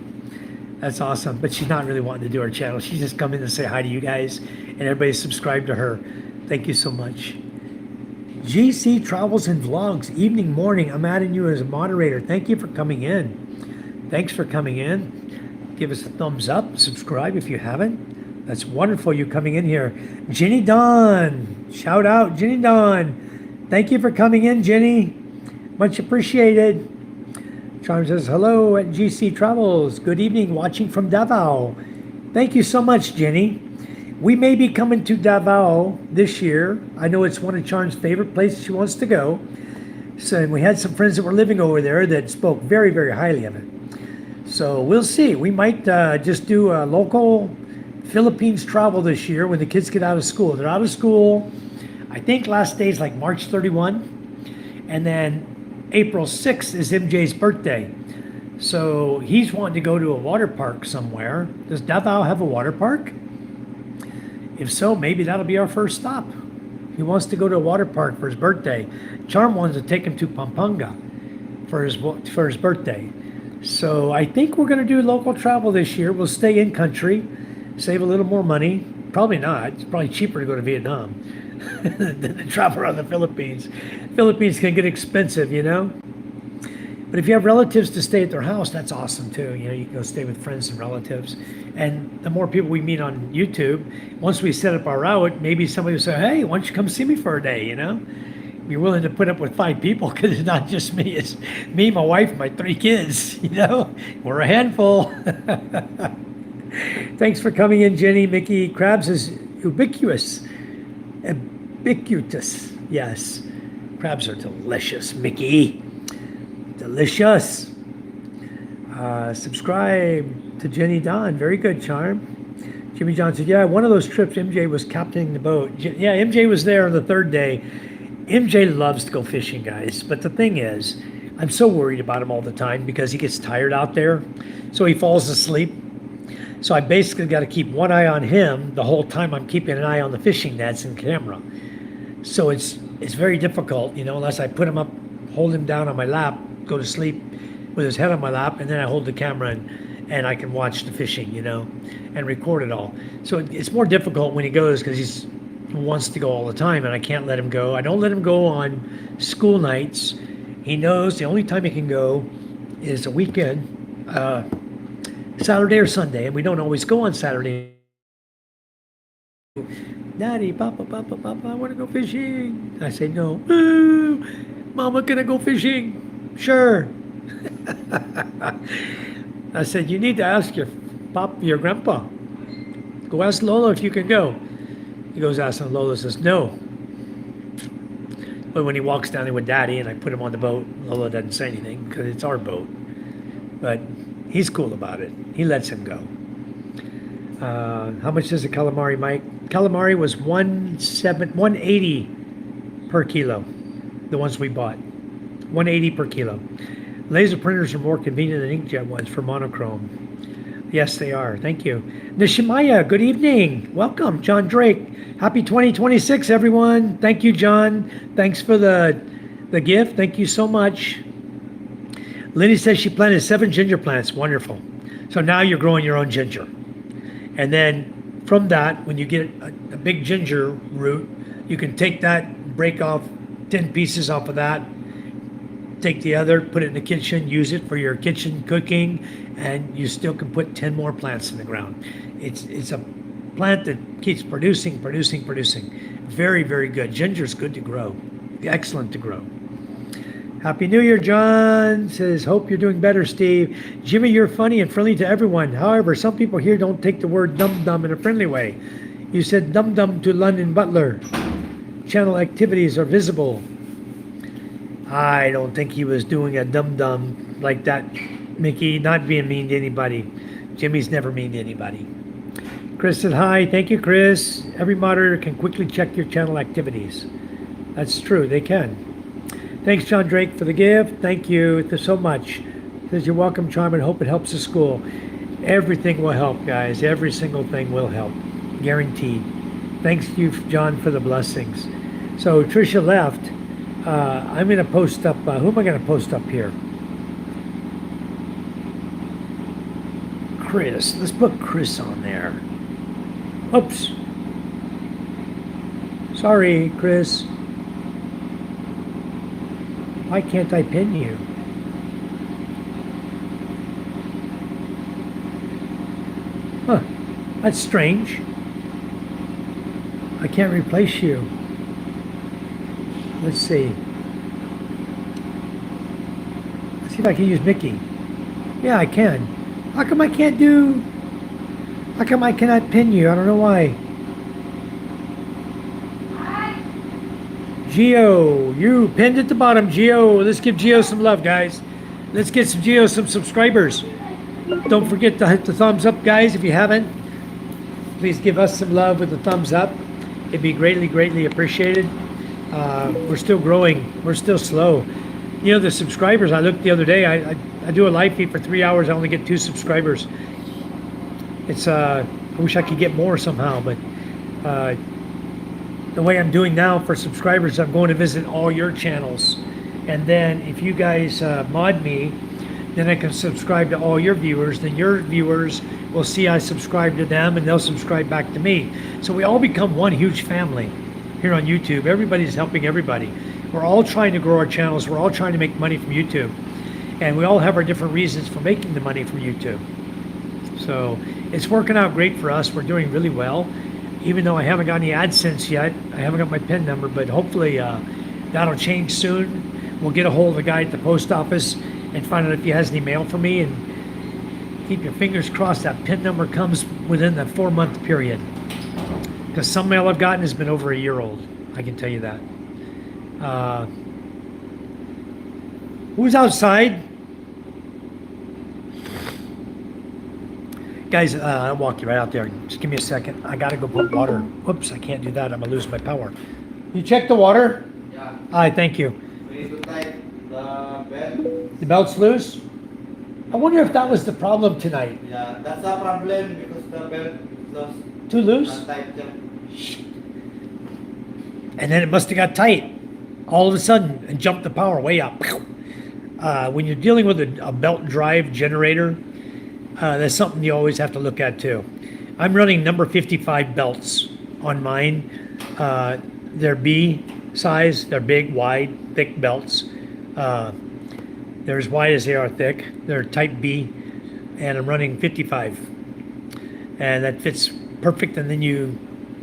That's awesome. But she's not really wanting to do her channel. She's just come in to say hi to you guys, and everybody subscribe to her. Thank you so much. GC Travels and Vlogs, evening, morning. I'm adding you as a moderator. Thank you for coming in. Thanks for coming in. Give us a thumbs up. Subscribe if you haven't. That's wonderful you coming in here. Jenny Dawn. Shout out, Jenny Dawn. Thank you for coming in, Jenny. Much appreciated. Charm says, hello at GC Travels. Good evening, watching from Davao. Thank you so much, Jenny. We may be coming to Davao this year. I know it's one of Charm's favorite places she wants to go. So we had some friends that were living over there that spoke very, very highly of it. So we'll see. We might just do a local Philippines travel this year when the kids get out of school. They're out of school. I think last day is like March 31. And then April 6th is MJ's birthday. So he's wanting to go to a water park somewhere. Does Davao have a water park? If so, maybe that'll be our first stop. He wants to go to a water park for his birthday. Charm wants to take him to Pampanga for his birthday. So I think we're going to do local travel this year. We'll stay in country, save a little more money. Probably not. It's probably cheaper to go to Vietnam than to travel around the Philippines. Philippines can get expensive, you know. But if you have relatives to stay at their house, that's awesome too. You know, you can go stay with friends and relatives. And the more people we meet on YouTube, once we set up our route, maybe somebody will say, hey, why don't you come see me for a day, you know? You're willing to put up with 5 people because it's not just me. It's me, my wife, my 3 kids, you know? We're a handful. Thanks for coming in, Jenny. Mickey Krabs is ubiquitous. Ubiquitous, yes. Crabs are delicious, Mickey. Delicious. Subscribe to Jenny Don. Very good, Charm. Jimmy John said, yeah, one of those trips MJ was captaining the boat. Yeah, MJ was there on the 3rd day. MJ loves to go fishing, guys. But the thing is, I'm so worried about him all the time because he gets tired out there. So he falls asleep. So I basically got to keep one eye on him the whole time I'm keeping an eye on the fishing nets and camera. So it's very difficult, you know, unless I put him up, hold him down on my lap, go to sleep with his head on my lap, and then I hold the camera and I can watch the fishing, you know, and record it all. So it's more difficult when he goes because he wants to go all the time, and I can't let him go. I don't let him go on school nights. He knows the only time he can go is a weekend. Saturday or Sunday, and we don't always go on Saturday. Daddy, Papa, Papa, Papa, I want to go fishing. I say, no. Mama, can I go fishing? Sure. I said, you need to ask your grandpa. Go ask Lola if you can go. He goes asking Lola, says, no. But when he walks down there with Daddy and I put him on the boat, Lola doesn't say anything because it's our boat. But he's cool about it. He lets him go. How much is the calamari, Mike? Calamari was 180 per kilo. The ones we bought, 180 per kilo. Laser printers are more convenient than inkjet ones for monochrome. Yes, they are. Thank you. Nishimaya, good evening. Welcome, John Drake. Happy 2026, everyone. Thank you, John. Thanks for the gift. Thank you so much. Lenny says she planted 7 ginger plants. Wonderful. So now you're growing your own ginger. And then from that, when you get a big ginger root, you can take that, break off 10 pieces off of that, take the other, put it in the kitchen, use it for your kitchen cooking, and you still can put 10 more plants in the ground. It's a plant that keeps producing. Very, very good. Ginger's good to grow. Excellent to grow. Happy New Year, John. Says, hope you're doing better, Steve. Jimmy, you're funny and friendly to everyone. However, some people here don't take the word dum-dum in a friendly way. You said dum-dum to London Butler. Channel activities are visible. I don't think he was doing a dum-dum like that, Mickey. Not being mean to anybody. Jimmy's never mean to anybody. Chris said, hi. Thank you, Chris. Every moderator can quickly check your channel activities. That's true. They can. Thanks, John Drake, for the gift. Thank you so much. Says you're welcome, Charmin. Hope it helps the school. Everything will help, guys. Every single thing will help. Guaranteed. Thanks to you, John, for the blessings. So Tricia left. I'm going to post up. Who am I going to post up here? Chris. Let's put Chris on there. Oops. Sorry, Chris. Why can't I pin you? Huh, that's strange. I can't replace you. Let's see. Let's see if I can use Mickey. Yeah, I can. How come I cannot pin you? I don't know why. Geo, you pinned at the bottom. Geo, let's give Geo some love, guys. Let's get Geo some subscribers. Don't forget to hit the thumbs up, guys, if you haven't. Please give us some love with the thumbs up. It'd be greatly appreciated. We're still growing. We're still slow. You know, the subscribers, I looked the other day, I do a live feed for 3 hours. I only get 2 subscribers. It's, I wish I could get more somehow, but the way I'm doing now for subscribers, I'm going to visit all your channels. And then if you guys mod me, then I can subscribe to all your viewers. Then your viewers will see I subscribe to them and they'll subscribe back to me. So we all become one huge family here on YouTube. Everybody's helping everybody. We're all trying to grow our channels. We're all trying to make money from YouTube. And we all have our different reasons for making the money from YouTube. So it's working out great for us. We're doing really well. Even though I haven't got any AdSense yet, I haven't got my PIN number, but hopefully that'll change soon. We'll get a hold of the guy at the post office and find out if he has any mail for me, and keep your fingers crossed that PIN number comes within the 4-month period. Because some mail I've gotten has been over a year old. I can tell you that. Who's outside? Guys, I'll walk you right out there. Just give me a second. I gotta go put water. Whoops, I can't do that. I'm gonna lose my power. You check the water? Yeah. Aye, thank you. We need to tighten the belt. The belt's loose? I wonder if that was the problem tonight. Yeah, that's the problem because the belt is loose. Too loose? Untightened. And then it must have got tight all of a sudden and jumped the power way up. When you're dealing with a belt drive generator, that's something you always have to look at too. I'm running number 55 belts on mine. They're B size, they're big, wide, thick belts. They're as wide as they are thick. They're type B. and I'm running 55, and that fits perfect. And then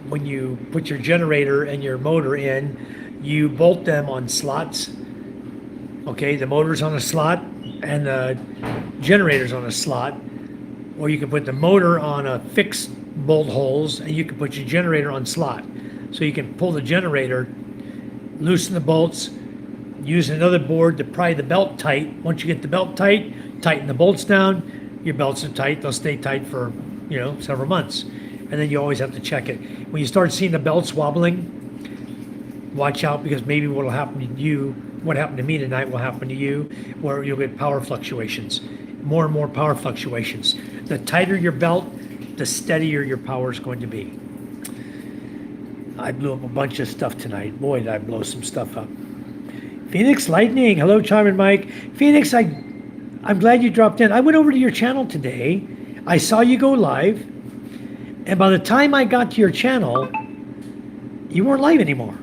when you put your generator and your motor in, you bolt them on slots. Okay, the motor's on a slot and the generator's on a slot, or you can put the motor on a fixed bolt holes, and you can put your generator on slot. So you can pull the generator, loosen the bolts, use another board to pry the belt tight. Once you get the belt tight, tighten the bolts down. Your belts are tight; they'll stay tight for several months. And then you always have to check it. When you start seeing the belts wobbling, watch out, because maybe what will happen to you, what happened to me tonight, will happen to you, where you'll get power fluctuations, more and more power fluctuations. The tighter your belt, the steadier your power is going to be. I blew up a bunch of stuff tonight. Boy, did I blow some stuff up. Phoenix Lightning, hello, Charm and Mike. Phoenix, I'm glad you dropped in. I went over to your channel today. I saw you go live, and by the time I got to your channel, you weren't live anymore.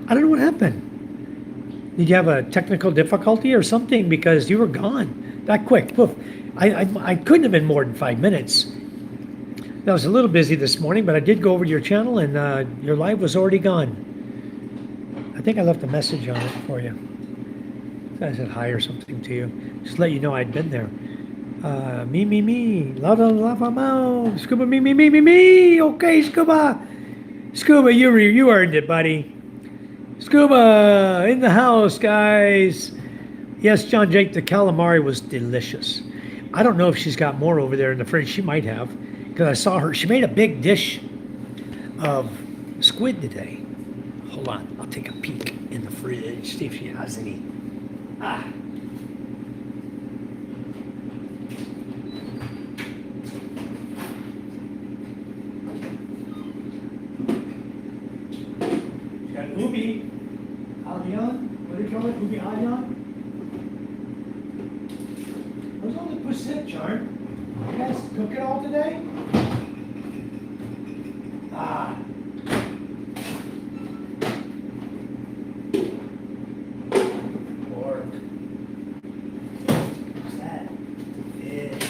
I don't know what happened. Did you have a technical difficulty or something? Because you were gone that quick. Poof. I couldn't have been more than 5 minutes. I was a little busy this morning, but I did go over to your channel, and your live was already gone. I think I left a message on it for you. I said hi or something to you. Just to let you know I'd been there. Me. Lava, mo. Scuba, me. Okay, Scuba. Scuba, you earned it, buddy. Scuba in the house, guys. Yes, John Jake, the calamari was delicious. I don't know if she's got more over there in the fridge. She might have, because I saw her. She made a big dish of squid today. Hold on, I'll take a peek in the fridge, see if she has any. She got ubi, allion, what do you call it, ubi allion? Where's all the percent, Charm? You guys cook it all today? Pork. What's that? Fish.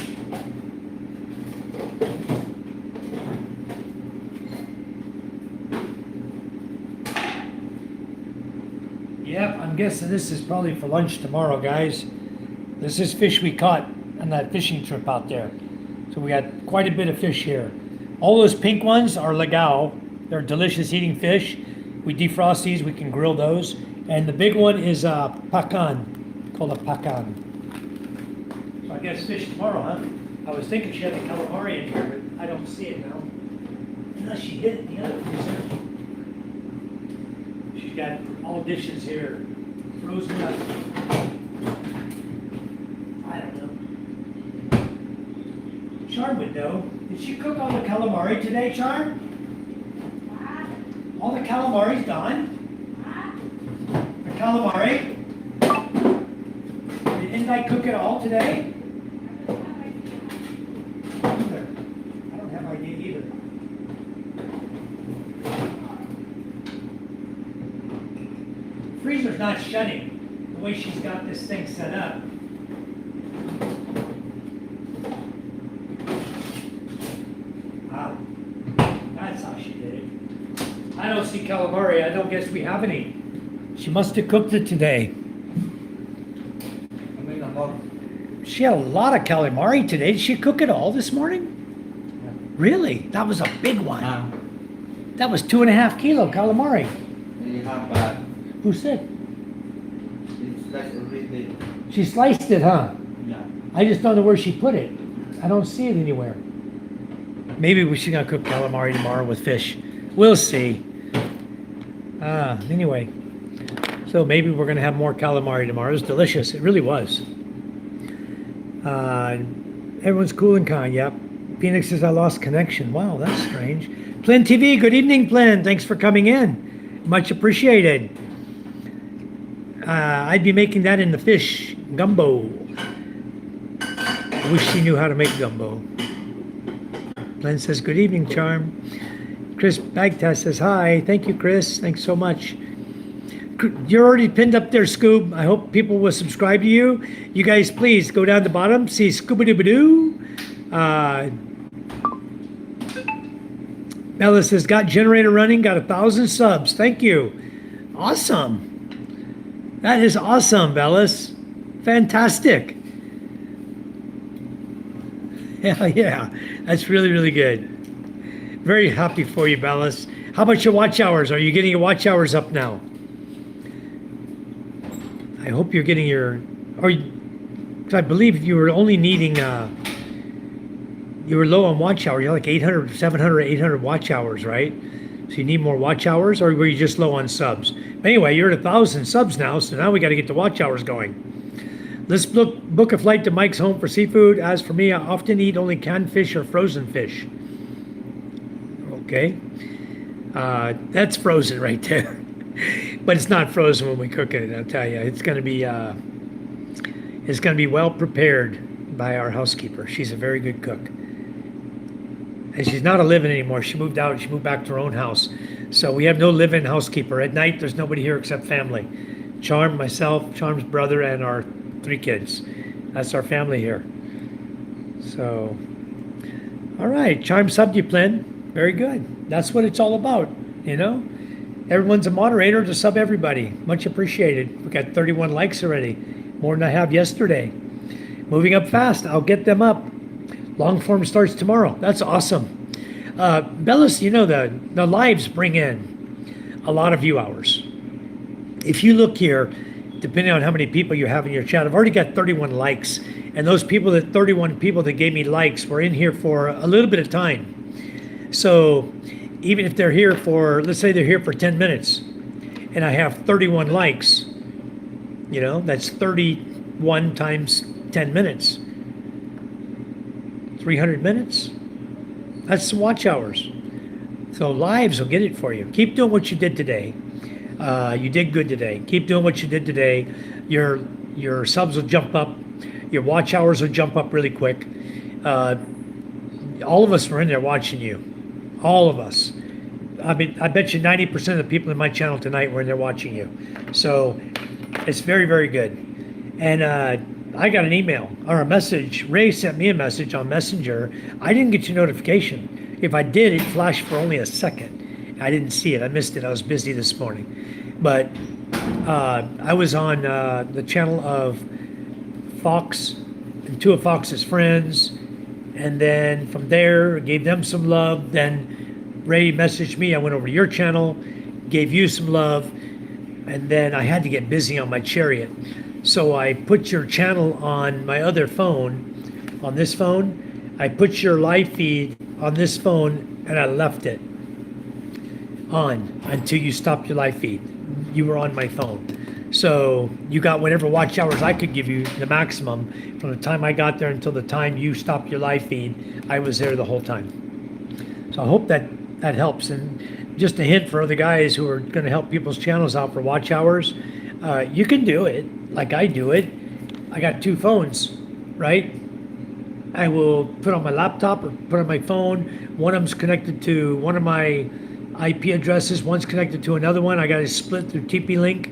Yep, I'm guessing this is probably for lunch tomorrow, guys. This is fish we caught on that fishing trip out there. So we got quite a bit of fish here. All those pink ones are legao. They're delicious eating fish. We defrost these, we can grill those. And the big one is pakan, called a pakan. So I guess fish tomorrow, huh? I was thinking she had a calamari in here, but I don't see it now. Unless she hid it in the other freezer. She's got all dishes here, frozen up. I don't know. Charm would know. Did she cook all the calamari today, Charm? All the calamari's gone? The calamari? Didn't I cook it all today? Either. I don't have idea either. Freezer's not shutting the way she's got this thing set up. Wow. That's how she did it. I don't see calamari. I don't guess we have any. She must have cooked it today. I mean, a lot. She had a lot of calamari today. Did she cook it all this morning? Really? That was a big one. That was 2.5 kilo calamari. You have bad. Who said? It's like everything. She sliced it, huh? Yeah. I just don't know where she put it. I don't see it anywhere. Maybe we should gonna cook calamari tomorrow with fish. We'll see. Anyway. So maybe we're gonna have more calamari tomorrow. It was delicious. It really was. Everyone's cool and kind. Yep. Phoenix says I lost connection. Wow, that's strange. Plin TV, good evening, Plin. Thanks for coming in. Much appreciated. I'd be making that in the fish gumbo. I wish she knew how to make gumbo. Glenn says, good evening, Charm. Chris Bagtas says, hi. Thank you, Chris. Thanks so much. You're already pinned up there, Scoob. I hope people will subscribe to you. You guys, please go down the bottom. See Scooba-Dooba-Doo. Uh, Bella says, got generator running, got 1,000 subs. Thank you. Awesome. That is awesome, Bellis. Fantastic. Yeah, yeah. That's really, really good. Very happy for you, Bellis. How about your watch hours? Are you getting your watch hours up now? I hope you're getting your, or 'cause I believe you were only needing, you were low on watch hours. You're like 800, 700, 800 watch hours, right? So you need more watch hours, or were you just low on subs? But anyway, you're at 1,000 subs now, so now we got to get the watch hours going. Let's book a flight to Mike's home for seafood. As for me, I often eat only canned fish or frozen fish. Okay. That's frozen right there. But it's not frozen when we cook it, I'll tell you. It's going to be well prepared by our housekeeper. She's a very good cook. And she's not a live-in anymore. She moved out. She moved back to her own house. So we have no live-in housekeeper. At night, there's nobody here except family. Charm, myself, Charm's brother, and our 3 kids. That's our family here. So, all right. Charm subbed you, Plin. Very good. That's what it's all about, you know? Everyone's a moderator to sub everybody. Much appreciated. We got 31 likes already. More than I have yesterday. Moving up fast. I'll get them up. Long form starts tomorrow. That's awesome. Bellis, you know, the lives bring in a lot of view hours. If you look here, depending on how many people you have in your chat, I've already got 31 likes. And those people, 31 people that gave me likes, were in here for a little bit of time. So even if they're here for, let's say they're here for 10 minutes, and I have 31 likes, you know, that's 31 times 10 minutes. 300 minutes. That's the watch hours. So lives will get it for you. Keep doing what you did today. You did good today. Keep doing what you did today. Your subs will jump up. Your watch hours will jump up really quick. All of us were in there watching you. All of us. I mean, I bet you 90% of the people in my channel tonight were in there watching you. So it's very, very good. And I got an email or a message. Ray sent me a message on Messenger. I didn't get your notification. If I did, it flashed for only a second. I didn't see it. I missed it. I was busy this morning. But I was on the channel of Fox and 2 of Fox's friends. And then from there, gave them some love. Then Ray messaged me. I went over to your channel, gave you some love. And then I had to get busy on my Chariot. So I put your channel on my other phone, on this phone. I put your live feed on this phone, and I left it on until you stopped your live feed. You were on my phone. So you got whatever watch hours I could give you, the maximum. From the time I got there until the time you stopped your live feed, I was there the whole time. So I hope that helps. And just a hint for other guys who are going to help people's channels out for watch hours, you can do it like I do it. I got 2 phones, right? I will put on my laptop or put on my phone. One of them's connected to one of my IP addresses. One's connected to another one. I got it split through TP-Link.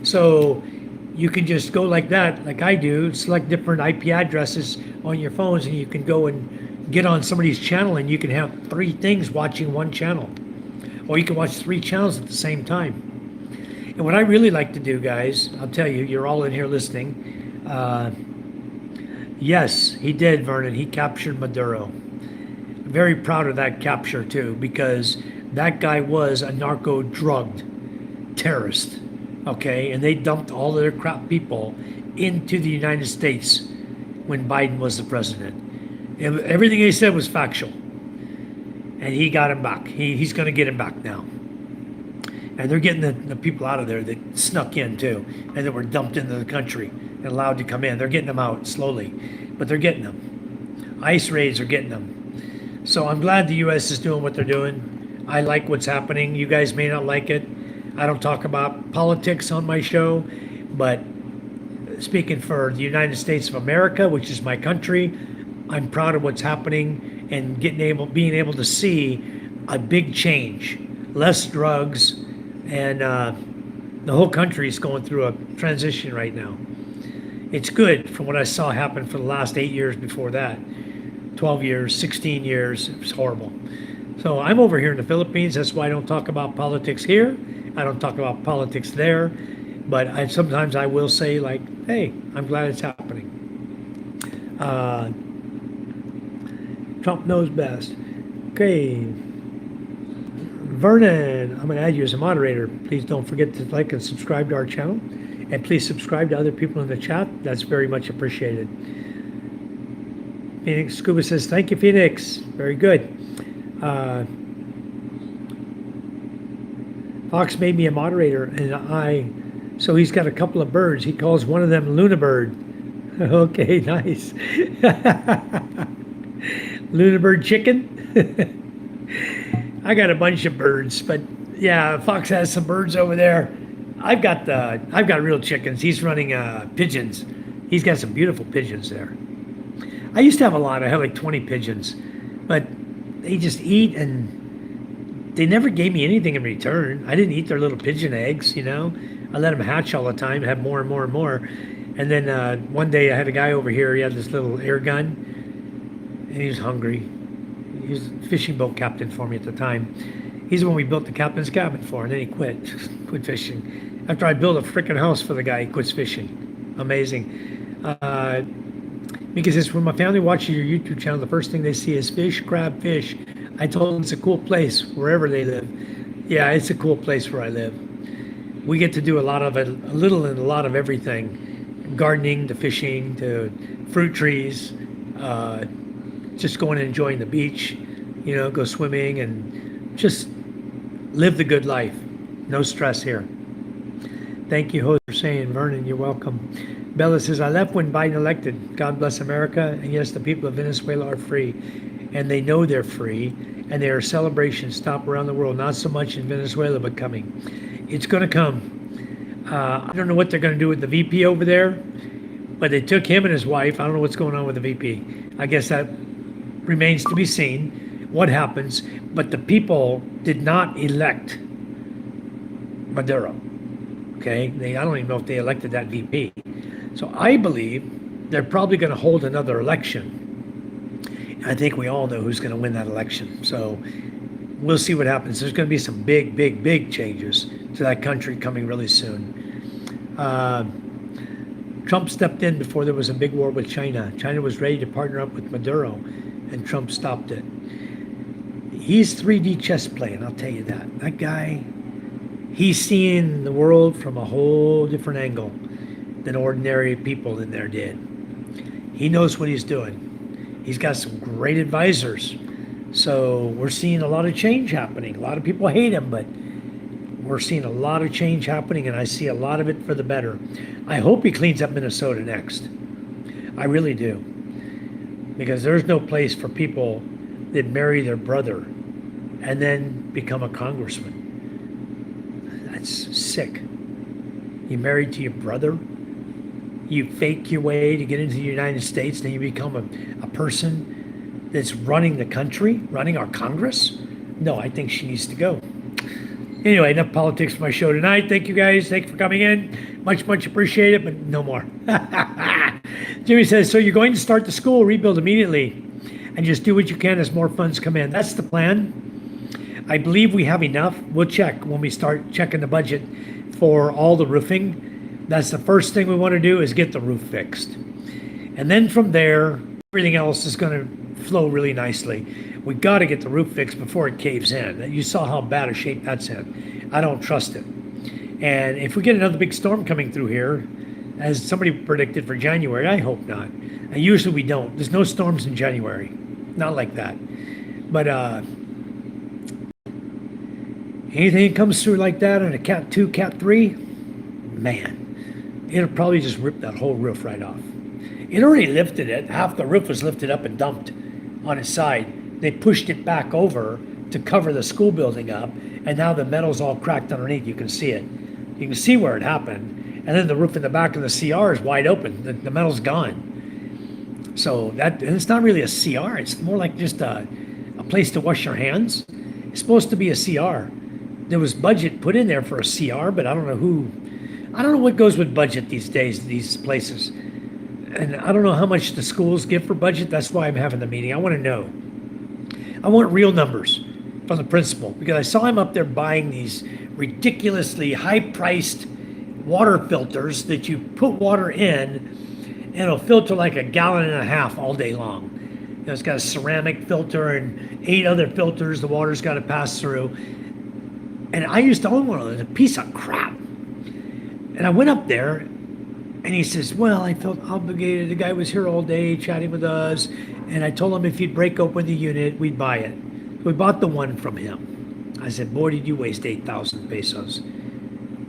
So you can just go like that, like I do, select different IP addresses on your phones, and you can go and get on somebody's channel, and you can have 3 things watching one channel. Or you can watch 3 channels at the same time. And what I really like to do, guys, I'll tell you, you're all in here listening. Yes, he did, Vernon. He captured Maduro. Very proud of that capture, too, because that guy was a narco-drugged terrorist, okay? And they dumped all of their crap people into the United States when Biden was the president. Everything they said was factual. And he got him back. He's going to get him back now. And they're getting the people out of there that snuck in too, and that were dumped into the country and allowed to come in. They're getting them out slowly, but they're getting them. ICE raids are getting them. So I'm glad the U.S. is doing what they're doing. I like what's happening. You guys may not like it. I don't talk about politics on my show, but speaking for the United States of America, which is my country, I'm proud of what's happening and being able to see a big change, less drugs. And the whole country is going through a transition right now. It's good from what I saw happen for the last 8 years before that. 12 years, 16 years. It was horrible. So I'm over here in the Philippines. That's why I don't talk about politics here. I don't talk about politics there. But sometimes I will say, like, hey, I'm glad it's happening. Trump knows best. Okay. Vernon, I'm going to add you as a moderator. Please don't forget to like and subscribe to our channel. And please subscribe to other people in the chat. That's very much appreciated. Phoenix Scuba says, thank you, Phoenix. Very good. Fox made me a moderator, and so he's got a couple of birds. He calls one of them Luna Bird. Okay, nice. Luna Bird chicken. I got a bunch of birds, but yeah, Fox has some birds over there. I've got real chickens. He's running pigeons. He's got some beautiful pigeons there. I used to have a lot. I had like 20 pigeons, but they just eat and they never gave me anything in return. I didn't eat their little pigeon eggs, you know. I let them hatch all the time, have more and more and more. And then one day I had a guy over here. He had this little air gun, and he was hungry. He was a fishing boat captain for me at the time. He's the one we built the captain's cabin for, and then he quit fishing. After I built a freaking house for the guy, he quits fishing. Amazing. Because it's when my family watches your YouTube channel, the first thing they see is fish, crab, fish. I told them it's a cool place wherever they live. Yeah, it's a cool place where I live. We get to do a lot of it, a little and a lot of everything. Gardening, to fishing, to fruit trees, just going and enjoying the beach, you know, go swimming and just live the good life. No stress here. Thank you, host, for saying, Vernon, you're welcome. Bella says, I left when Biden elected. God bless America. And yes, the people of Venezuela are free. And they know they're free. And there are celebrations stop around the world. Not so much in Venezuela, but coming. It's going to come. I don't know what they're going to do with the VP over there. But they took him and his wife. I don't know what's going on with the VP. I guess that remains to be seen. What happens. But the people did not elect Maduro. Okay? I don't even know if they elected that VP. So I believe they're probably going to hold another election. I think we all know who's going to win that election. So we'll see what happens. There's going to be some big, big, big changes to that country coming really soon. Trump stepped in before there was a big war with China. China was ready to partner up with Maduro, and Trump stopped it. He's 3D chess playing, I'll tell you that. That guy, he's seeing the world from a whole different angle than ordinary people in there did. He knows what he's doing. He's got some great advisors. So we're seeing a lot of change happening. A lot of people hate him, but we're seeing a lot of change happening, and I see a lot of it for the better. I hope he cleans up Minnesota next. I really do. Because there's no place for people that marry their brother and then become a congressman. That's sick. You married to your brother? You fake your way to get into the United States, then you become a person that's running the country, running our Congress? No, I think she needs to go. Anyway, enough politics for my show tonight. Thank you guys. Thanks for coming in. Much, much appreciated, but no more. Jimmy says, so you're going to start the school rebuild immediately and just do what you can as more funds come in. That's the plan. I believe we have enough. We'll check when we start checking the budget for all the roofing. That's the first thing we want to do is get the roof fixed. And then from there, everything else is going to flow really nicely. We got to get the roof fixed before it caves in. You saw how bad a shape that's in. I don't trust it. And if we get another big storm coming through here, as somebody predicted for January, I hope not. And usually we don't. There's no storms in January. Not like that. But anything that comes through like that on a Cat 2, Cat 3, man, it'll probably just rip that whole roof right off. It already lifted it. Half the roof was lifted up and dumped on its side. They pushed it back over to cover the school building up, and now the metal's all cracked underneath. You can see it. You can see where it happened. And then the roof in the back of the CR is wide open. The metal's gone. So and it's not really a CR. It's more like just a place to wash your hands. It's supposed to be a CR. There was budget put in there for a CR, but I don't know what goes with budget these days, these places. And I don't know how much the schools give for budget. That's why I'm having the meeting. I want to know. I want real numbers from the principal because I saw him up there buying these ridiculously high-priced water filters that you put water in and it'll filter like a gallon and a half all day long. You know, it's got a ceramic filter and 8 other filters the water's got to pass through. And I used to own one of those, a piece of crap. And I went up there and he says, well, I felt obligated. The guy was here all day chatting with us. And I told him if he'd break open the unit, we'd buy it. We bought the one from him. I said, boy, did you waste 8,000 pesos.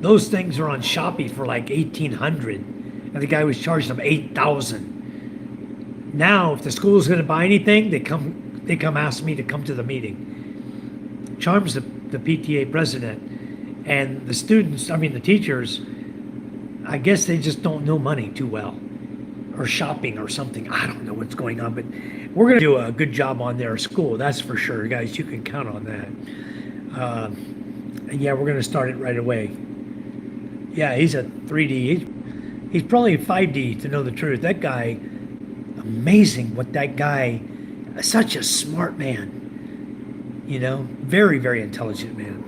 Those things are on Shopee for like 1,800. And the guy was charging them 8,000. Now, if the school is going to buy anything, they come ask me to come to the meeting. Charm's the PTA president. And the students, the teachers, I guess they just don't know money too well. Or shopping or something. I don't know what's going on, but we're going to do a good job on their school. That's for sure, guys. You can count on that. And yeah, we're going to start it right away. Yeah, he's a 3D. He's probably a 5D to know the truth. That guy, amazing what that guy, such a smart man. You know, very, very intelligent man.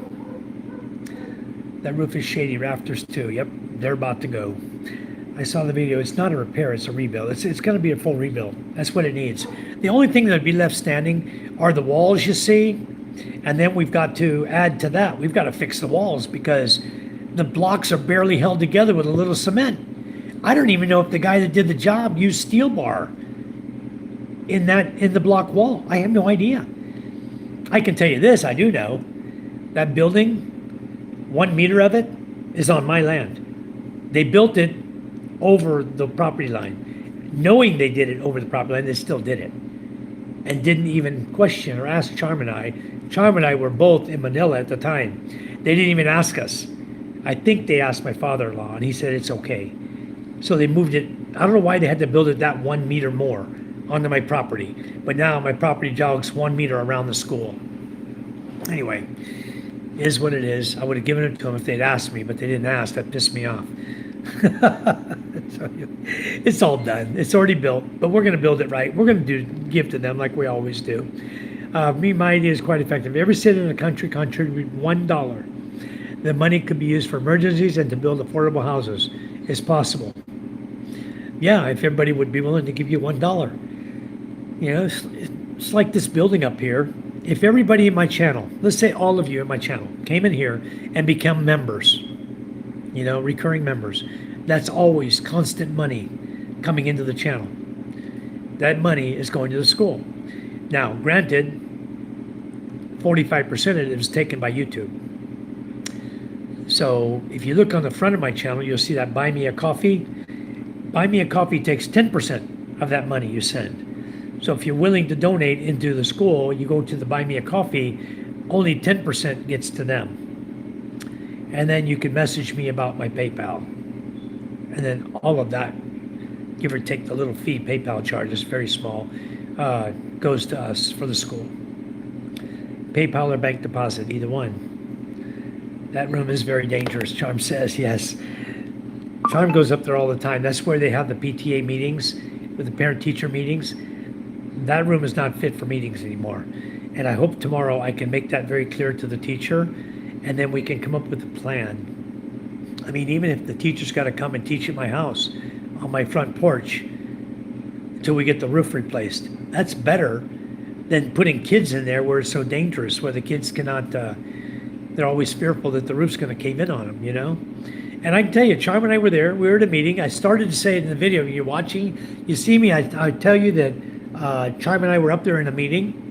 That roof is shady, rafters too. Yep, they're about to go. I saw the video. It's not a repair, it's a rebuild. It's going to be a full rebuild. That's what it needs. The only thing that would be left standing are the walls you see. And then we've got to add to that. We've got to fix the walls because the blocks are barely held together with a little cement. I don't even know if the guy that did the job used steel bar in the block wall. I have no idea. I can tell you this, I do know. That building, 1 meter of it is on my land. They built it over the property line. Knowing they did it over the property line, they still did it. And didn't even question or ask Charm and I. Charm and I were both in Manila at the time. They didn't even ask us. I think they asked my father-in-law, and he said it's okay. So they moved it. I don't know why they had to build it that 1 meter more onto my property. But now my property jogs 1 meter around the school. Anyway, is what it is. I would have given it to them if they'd asked me, but they didn't ask. That pissed me off. So, it's all done. It's already built, but we're going to build it right. We're going to give to them like we always do. My idea is quite effective. Every city in the country contribute $1. The money could be used for emergencies and to build affordable houses. It's possible. Yeah, if everybody would be willing to give you $1. You know, it's like this building up here. If everybody in my channel, let's say all of you in my channel, came in here and become members, you know, recurring members, that's always constant money coming into the channel. That money is going to the school. Now, granted, 45% of it is taken by YouTube. So if you look on the front of my channel, you'll see that Buy Me a Coffee. Buy Me a Coffee takes 10% of that money you send. So if you're willing to donate into the school, you go to the Buy Me a Coffee, only 10% gets to them. And then you can message me about my PayPal. And then all of that, give or take the little fee PayPal charge, is very small, goes to us for the school. PayPal or bank deposit, either one. That room is very dangerous, Charm says, yes. Charm goes up there all the time. That's where they have the PTA meetings, with the parent-teacher meetings. That room is not fit for meetings anymore. And I hope tomorrow I can make that very clear to the teacher, and then we can come up with a plan. I mean, even if the teacher's got to come and teach at my house, on my front porch, until we get the roof replaced, that's better than putting kids in there where it's so dangerous, where the kids cannot, they're always fearful that the roof's going to cave in on them, you know? And I can tell you, Charm and I were there. We were at a meeting. I started to say it in the video. You're watching, you see me, I tell you that Charm and I were up there in a meeting.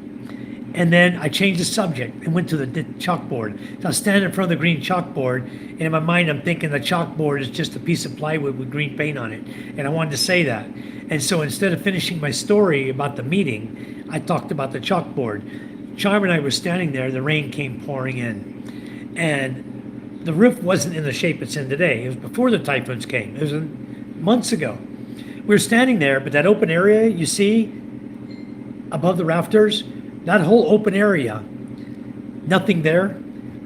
And then I changed the subject and went to the chalkboard. So I was standing in front of the green chalkboard, and in my mind I'm thinking the chalkboard is just a piece of plywood with green paint on it. And I wanted to say that. And so instead of finishing my story about the meeting, I talked about the chalkboard. Charm and I were standing there, the rain came pouring in. And the roof wasn't in the shape it's in today. It was before the typhoons came. It was months ago. We were standing there, but that open area you see above the rafters, that whole open area, nothing there.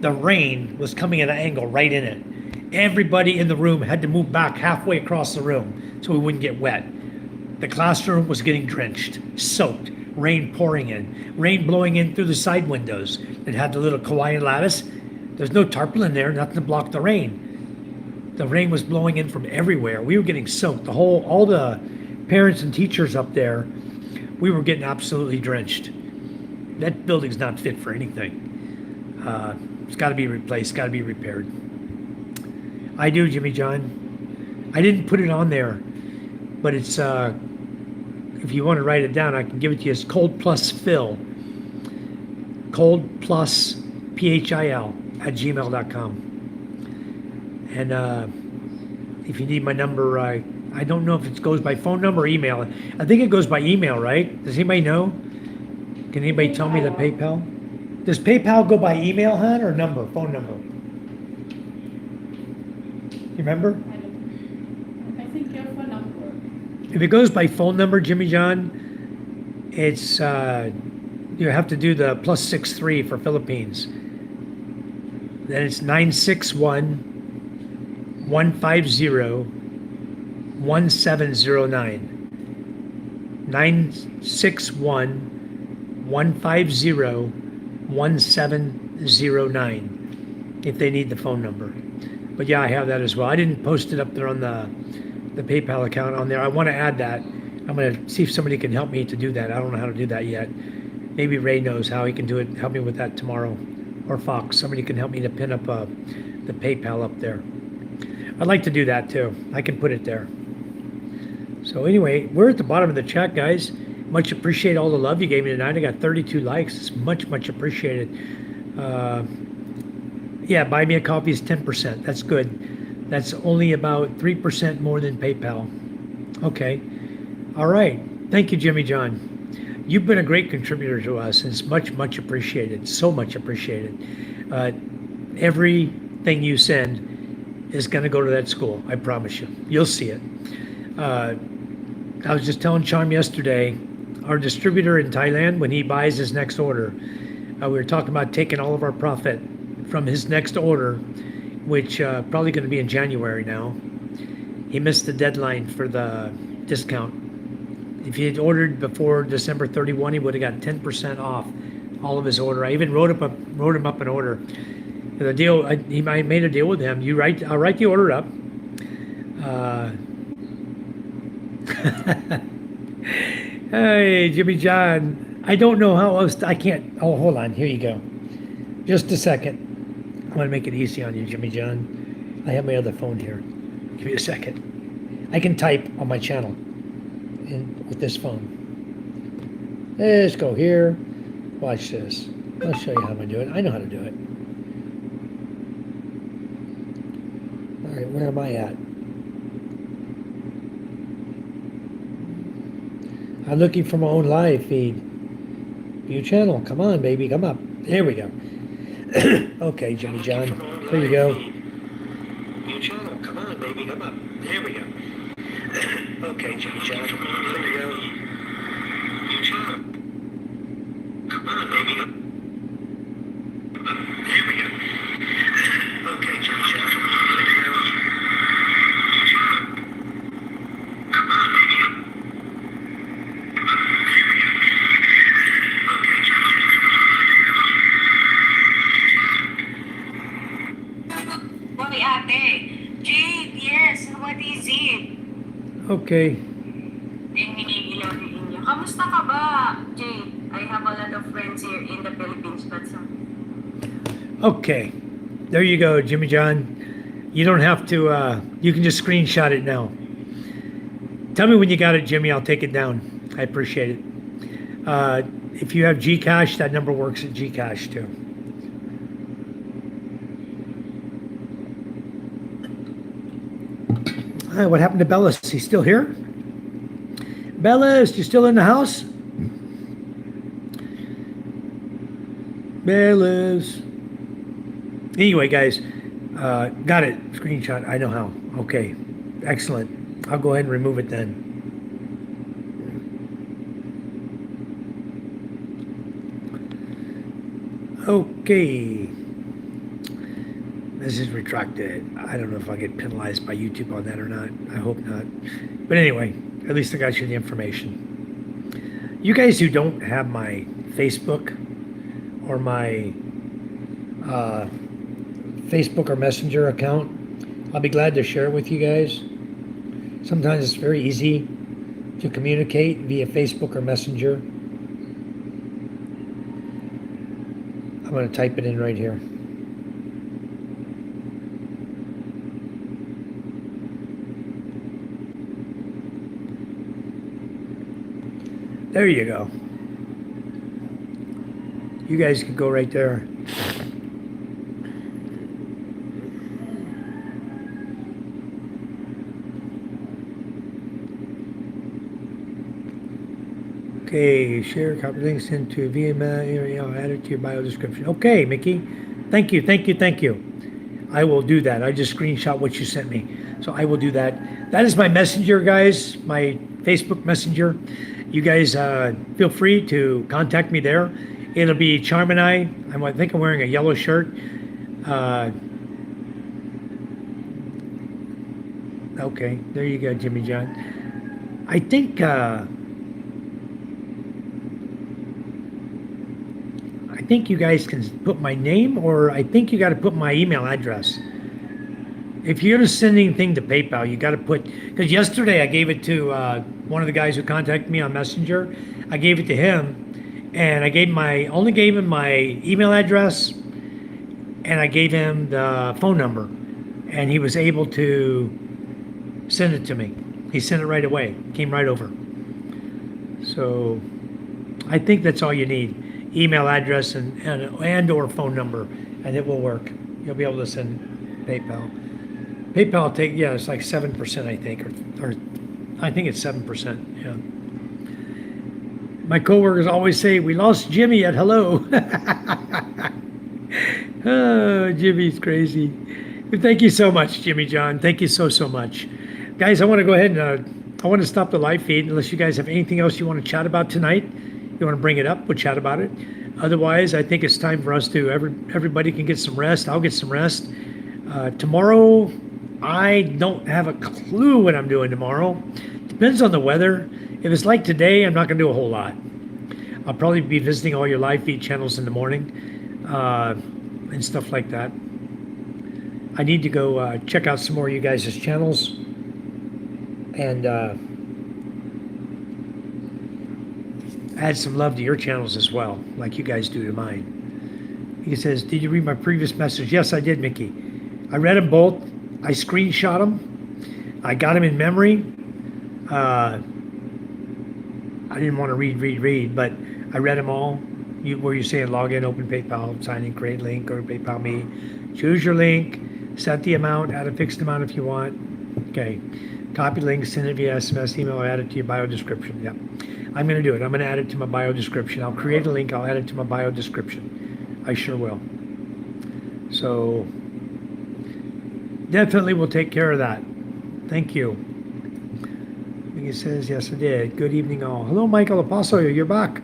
The rain was coming at an angle right in it. Everybody in the room had to move back halfway across the room so we wouldn't get wet. The classroom was getting drenched, soaked, rain pouring in, rain blowing in through the side windows. It had the little Hawaiian lattice. There's no tarpaulin there, nothing to block the rain. The rain was blowing in from everywhere. We were getting soaked. All the parents and teachers up there, we were getting absolutely drenched. That building's not fit for anything. It's got to be replaced, got to be repaired. I do, Jimmy John. I didn't put it on there, but it's, if you want to write it down, I can give it to you. It's Cold Plus Phil. Cold Plus PHIL at gmail.com. And if you need my number, I don't know if it goes by phone number or email. I think it goes by email, right? Does anybody know? Can anybody tell me the PayPal? Does PayPal go by email, hon, or number, phone number? You remember? I think your phone number. If it goes by phone number, Jimmy John, it's you have to do the +63 for Philippines. Then it's 961-150-1709. 961-150-1709 if they need the phone number. But yeah, I have that as well. I didn't post it up there on the PayPal account on there. I want to add that. I'm going to see if somebody can help me to do that. I don't know how to do that yet. Maybe Ray knows how he can do it. Help me with that tomorrow. Or Fox. Somebody can help me to pin up the PayPal up there. I'd like to do that too. I can put it there. So anyway, we're at the bottom of the chat, guys. Much appreciate all the love you gave me tonight. I got 32 likes. It's much, much appreciated. Yeah, buy me a coffee is 10%. That's good. That's only about 3% more than PayPal. Okay. All right. Thank you, Jimmy John. You've been a great contributor to us, and it's much, much appreciated. So much appreciated. Everything you send is going to go to that school. I promise you. You'll see it. I was just telling Charm yesterday, our distributor in Thailand, when he buys his next order, we were talking about taking all of our profit from his next order, which probably going to be in January now. He missed the deadline for the discount. If he had ordered before December 31, he would have got 10% off all of his order. I even wrote him up an order. The deal, I made a deal with him. I'll write the order up. Hey, Jimmy John. I don't know how else. I can't. Oh, hold on. Here you go. Just a second. I want to make it easy on you, Jimmy John. I have my other phone here. Give me a second. I can type on my channel with this phone. Let's go here. Watch this. I'll show you how I do it. I know how to do it. All right, where am I at? I'm looking for my own live feed. View channel. Come on, baby. Come up. There we go. Okay, Jimmy John. There you go. View channel. Come on, baby. Come up. There we go. Okay, Jimmy John. There we go. View channel. Come on, baby. There we go. Okay, Jimmy John. There we go. View channel. Come on, baby. Jade, yes, what is it? Okay. Kamusta ka ba, Jade? I have a lot of friends here in the Philippines, but Okay. There you go, Jimmy John. You don't have to, you can just screenshot it now. Tell me when you got it, Jimmy. I'll take it down. I appreciate it. If you have Gcash, that number works at Gcash too. Hi, what happened to Bellis? He's still here? Bellis, you still in the house? Bellis. Anyway, guys, got it. Screenshot. I know how. Okay. Excellent. I'll go ahead and remove it then. Okay. This is retracted. I don't know if I'll get penalized by YouTube on that or not. I hope not. But anyway, At least I got you the information. You guys who don't have my Facebook or my Facebook or Messenger account, I'll be glad to share it with you guys. Sometimes it's very easy to communicate via Facebook or Messenger. I'm going to type it in right here. There you go. You guys can go right there. Okay, share copy links into VMA, add it to your bio description. Okay, Mickey. Thank you, thank you, thank you. I will do that. I just screenshot what you sent me. So I will do that. That is my messenger, guys, my Facebook messenger. You guys feel free to contact me there. It'll be Charm and I think I'm wearing a yellow shirt. Okay, there you go, Jimmy John. I think you guys can put my name, or I think you got to put my email address. If you're going to send anything to PayPal, you got to put, because yesterday I gave it to one of the guys who contacted me on Messenger. I gave it to him, and I only gave him my email address, and I gave him the phone number, and he was able to send it to me. He sent it right away, came right over. So I think that's all you need. Email address and or phone number, and it will work. You'll be able to send PayPal. PayPal it's like 7%, I think, or I think it's 7%. Yeah. My coworkers always say, "We lost Jimmy at hello." Oh, Jimmy's crazy. But thank you so much, Jimmy John. Thank you so much, guys. I want to go ahead and I want to stop the live feed unless you guys have anything else you want to chat about tonight. You want to bring it up, we'll chat about it. Otherwise, I think it's time for us to, everybody can get some rest. I'll get some rest. Tomorrow, I don't have a clue what I'm doing tomorrow. Depends on the weather. If it's like today, I'm not going to do a whole lot. I'll probably be visiting all your live feed channels in the morning and stuff like that. I need to go check out some more of you guys' channels and add some love to your channels as well, like you guys do to mine. He says, "Did you read my previous message?" Yes, I did, Mickey. I read them both. I screenshot them. I got them in memory. I didn't want to read, but I read them all. Where you say log in, open PayPal, sign in, create link, go to PayPal me. Choose your link, set the amount, add a fixed amount if you want. Okay. Copy link, send it via SMS, email, or add it to your bio description. Yep. I'm going to do it. I'm going to add it to my bio description. I'll create a link. I'll add it to my bio description. I sure will. So definitely will take care of that. Thank you. He says, yes, I did. Good evening, all. Hello, Michael Apostle. You're back.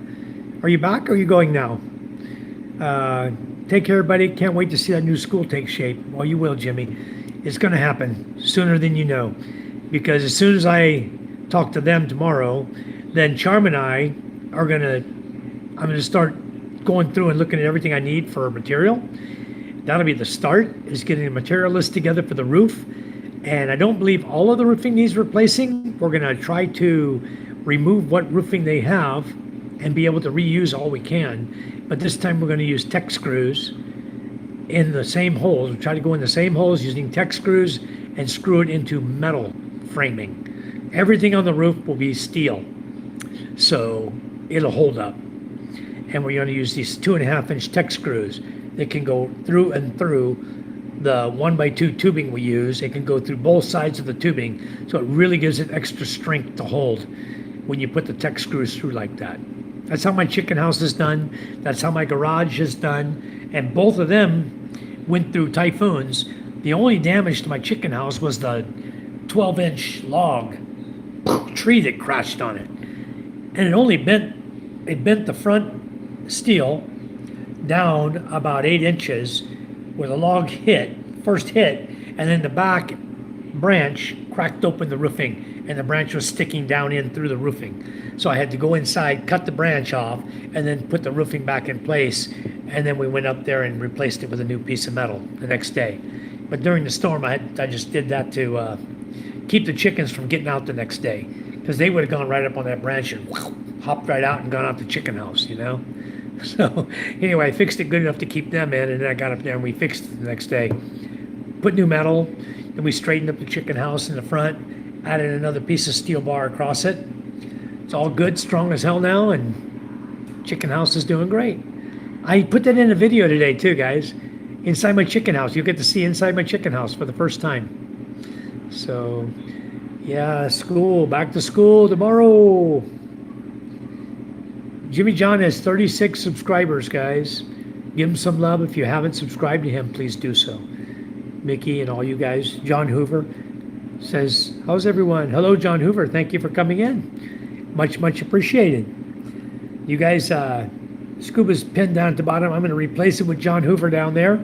Are you back or are you going now? Take care, everybody. Can't wait to see that new school take shape. Well, you will, Jimmy. It's going to happen sooner than you know. Because as soon as I talk to them tomorrow, then Charm and I'm going to start going through and looking at everything I need for material. That'll be the start, is getting a material list together for the roof. And I don't believe all of the roofing needs replacing. We're going to try to remove what roofing they have and be able to reuse all we can. But this time we're going to use tech screws in the same holes. We'll try to go in the same holes using tech screws and screw it into metal framing. Everything on the roof will be steel, so it'll hold up. And we're going to use these 2.5-inch tech screws that can go through and through the 1x2 tubing we use. It can go through both sides of the tubing, so it really gives it extra strength to hold when you put the tech screws through like that. That's how my chicken house is done. That's how my garage is done. And both of them went through typhoons. The only damage to my chicken house was the 12-inch log tree that crashed on it. And it bent the front steel down about 8 inches where the log first hit, and then the back branch cracked open the roofing, and the branch was sticking down in through the roofing. So I had to go inside, cut the branch off, and then put the roofing back in place. And then we went up there and replaced it with a new piece of metal the next day. But during the storm, I just did that to keep the chickens from getting out the next day, because they would have gone right up on that branch and hopped right out and gone out the chicken house, you know. So anyway, I fixed it good enough to keep them in, and then I got up there and we fixed it the next day. Put new metal, then we straightened up the chicken house in the front, added another piece of steel bar across it. It's all good, strong as hell now, and chicken house is doing great. I put that in a video today too, guys. Inside my chicken house. You'll get to see inside my chicken house for the first time. So, yeah, school, back to school tomorrow. Jimmy John has 36 subscribers, guys. Give him some love. If you haven't subscribed to him, please do so. Mickey and all you guys. John Hoover says, how's everyone? Hello, John Hoover. Thank you for coming in. Much, much appreciated. You guys, Scuba's pinned down at the bottom. I'm going to replace it with John Hoover down there.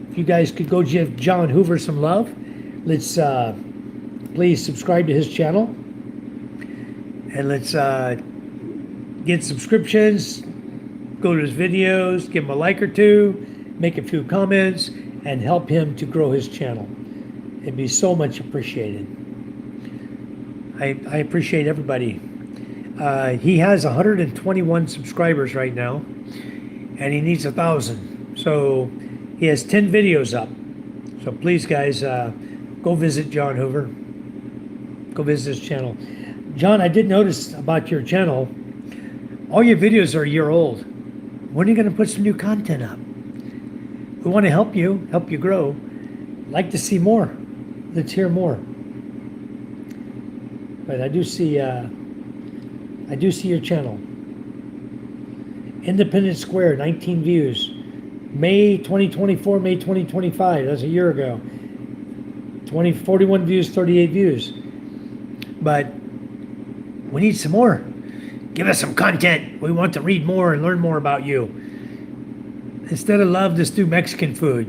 If you guys could go give John Hoover some love, let's please subscribe to his channel. And let's get subscriptions, go to his videos, give him a like or two, make a few comments, and help him to grow his channel. It'd be so much appreciated. I appreciate everybody. He has 121 subscribers right now, and he needs 1,000. So he has 10 videos up. So please, guys, go visit John Hoover. Go visit his channel. John, I did notice about your channel, all your videos are a year old. When are you going to put some new content up? We want to help you grow. Like to see more. Let's hear more. But I do see your channel. Independence Square, 19 views. May 2024, May 2025. That's a year ago. 41 views, 38 views. But we need some more. Give us some content. We want to read more and learn more about you. Instead of love, just do Mexican food.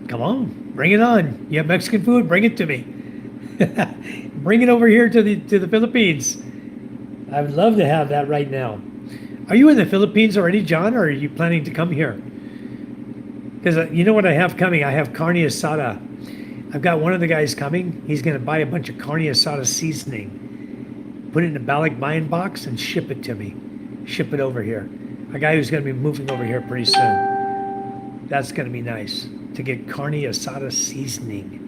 Come on, bring it on. You have Mexican food? Bring it to me. Bring it over here to the Philippines. I would love to have that right now. Are you in the Philippines already, John, or are you planning to come here? Because you know what I have coming? I have carne asada. I've got one of the guys coming. He's going to buy a bunch of carne asada seasoning, put it in a Balik buying box, and ship it to me. Ship it over here. A guy who's going to be moving over here pretty soon. That's going to be nice to get carne asada seasoning.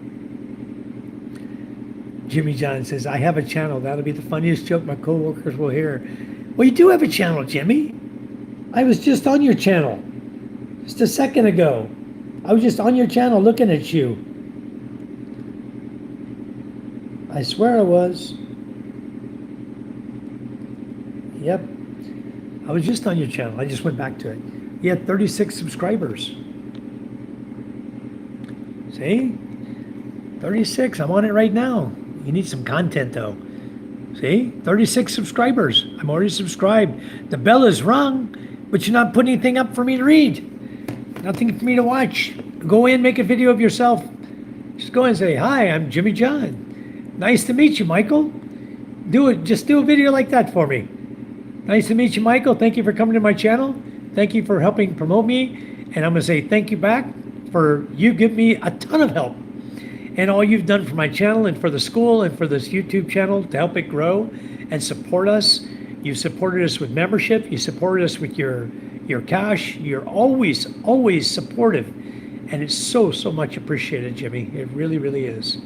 Jimmy John says, I have a channel. That'll be the funniest joke my coworkers will hear. Well, you do have a channel, Jimmy. I was just on your channel just a second ago. I was just on your channel looking at you. I swear I was. Yep. I was just on your channel. I just went back to it. You had 36 subscribers. See? 36. I'm on it right now. You need some content, though. See? 36 subscribers. I'm already subscribed. The bell is rung, but you're not putting anything up for me to read. Nothing for me to watch. Go in, make a video of yourself. Just go in and say, hi, I'm Jimmy John. Nice to meet you, Michael. Do it. Just do a video like that for me. Nice to meet you, Michael. Thank you for coming to my channel. Thank you for helping promote me. And I'm going to say thank you back for you give me a ton of help. And all you've done for my channel and for the school and for this YouTube channel to help it grow and support us. You've supported us with membership. You supported us with your cash. You're always, always supportive. And it's so, so much appreciated, Jimmy. It really, really is.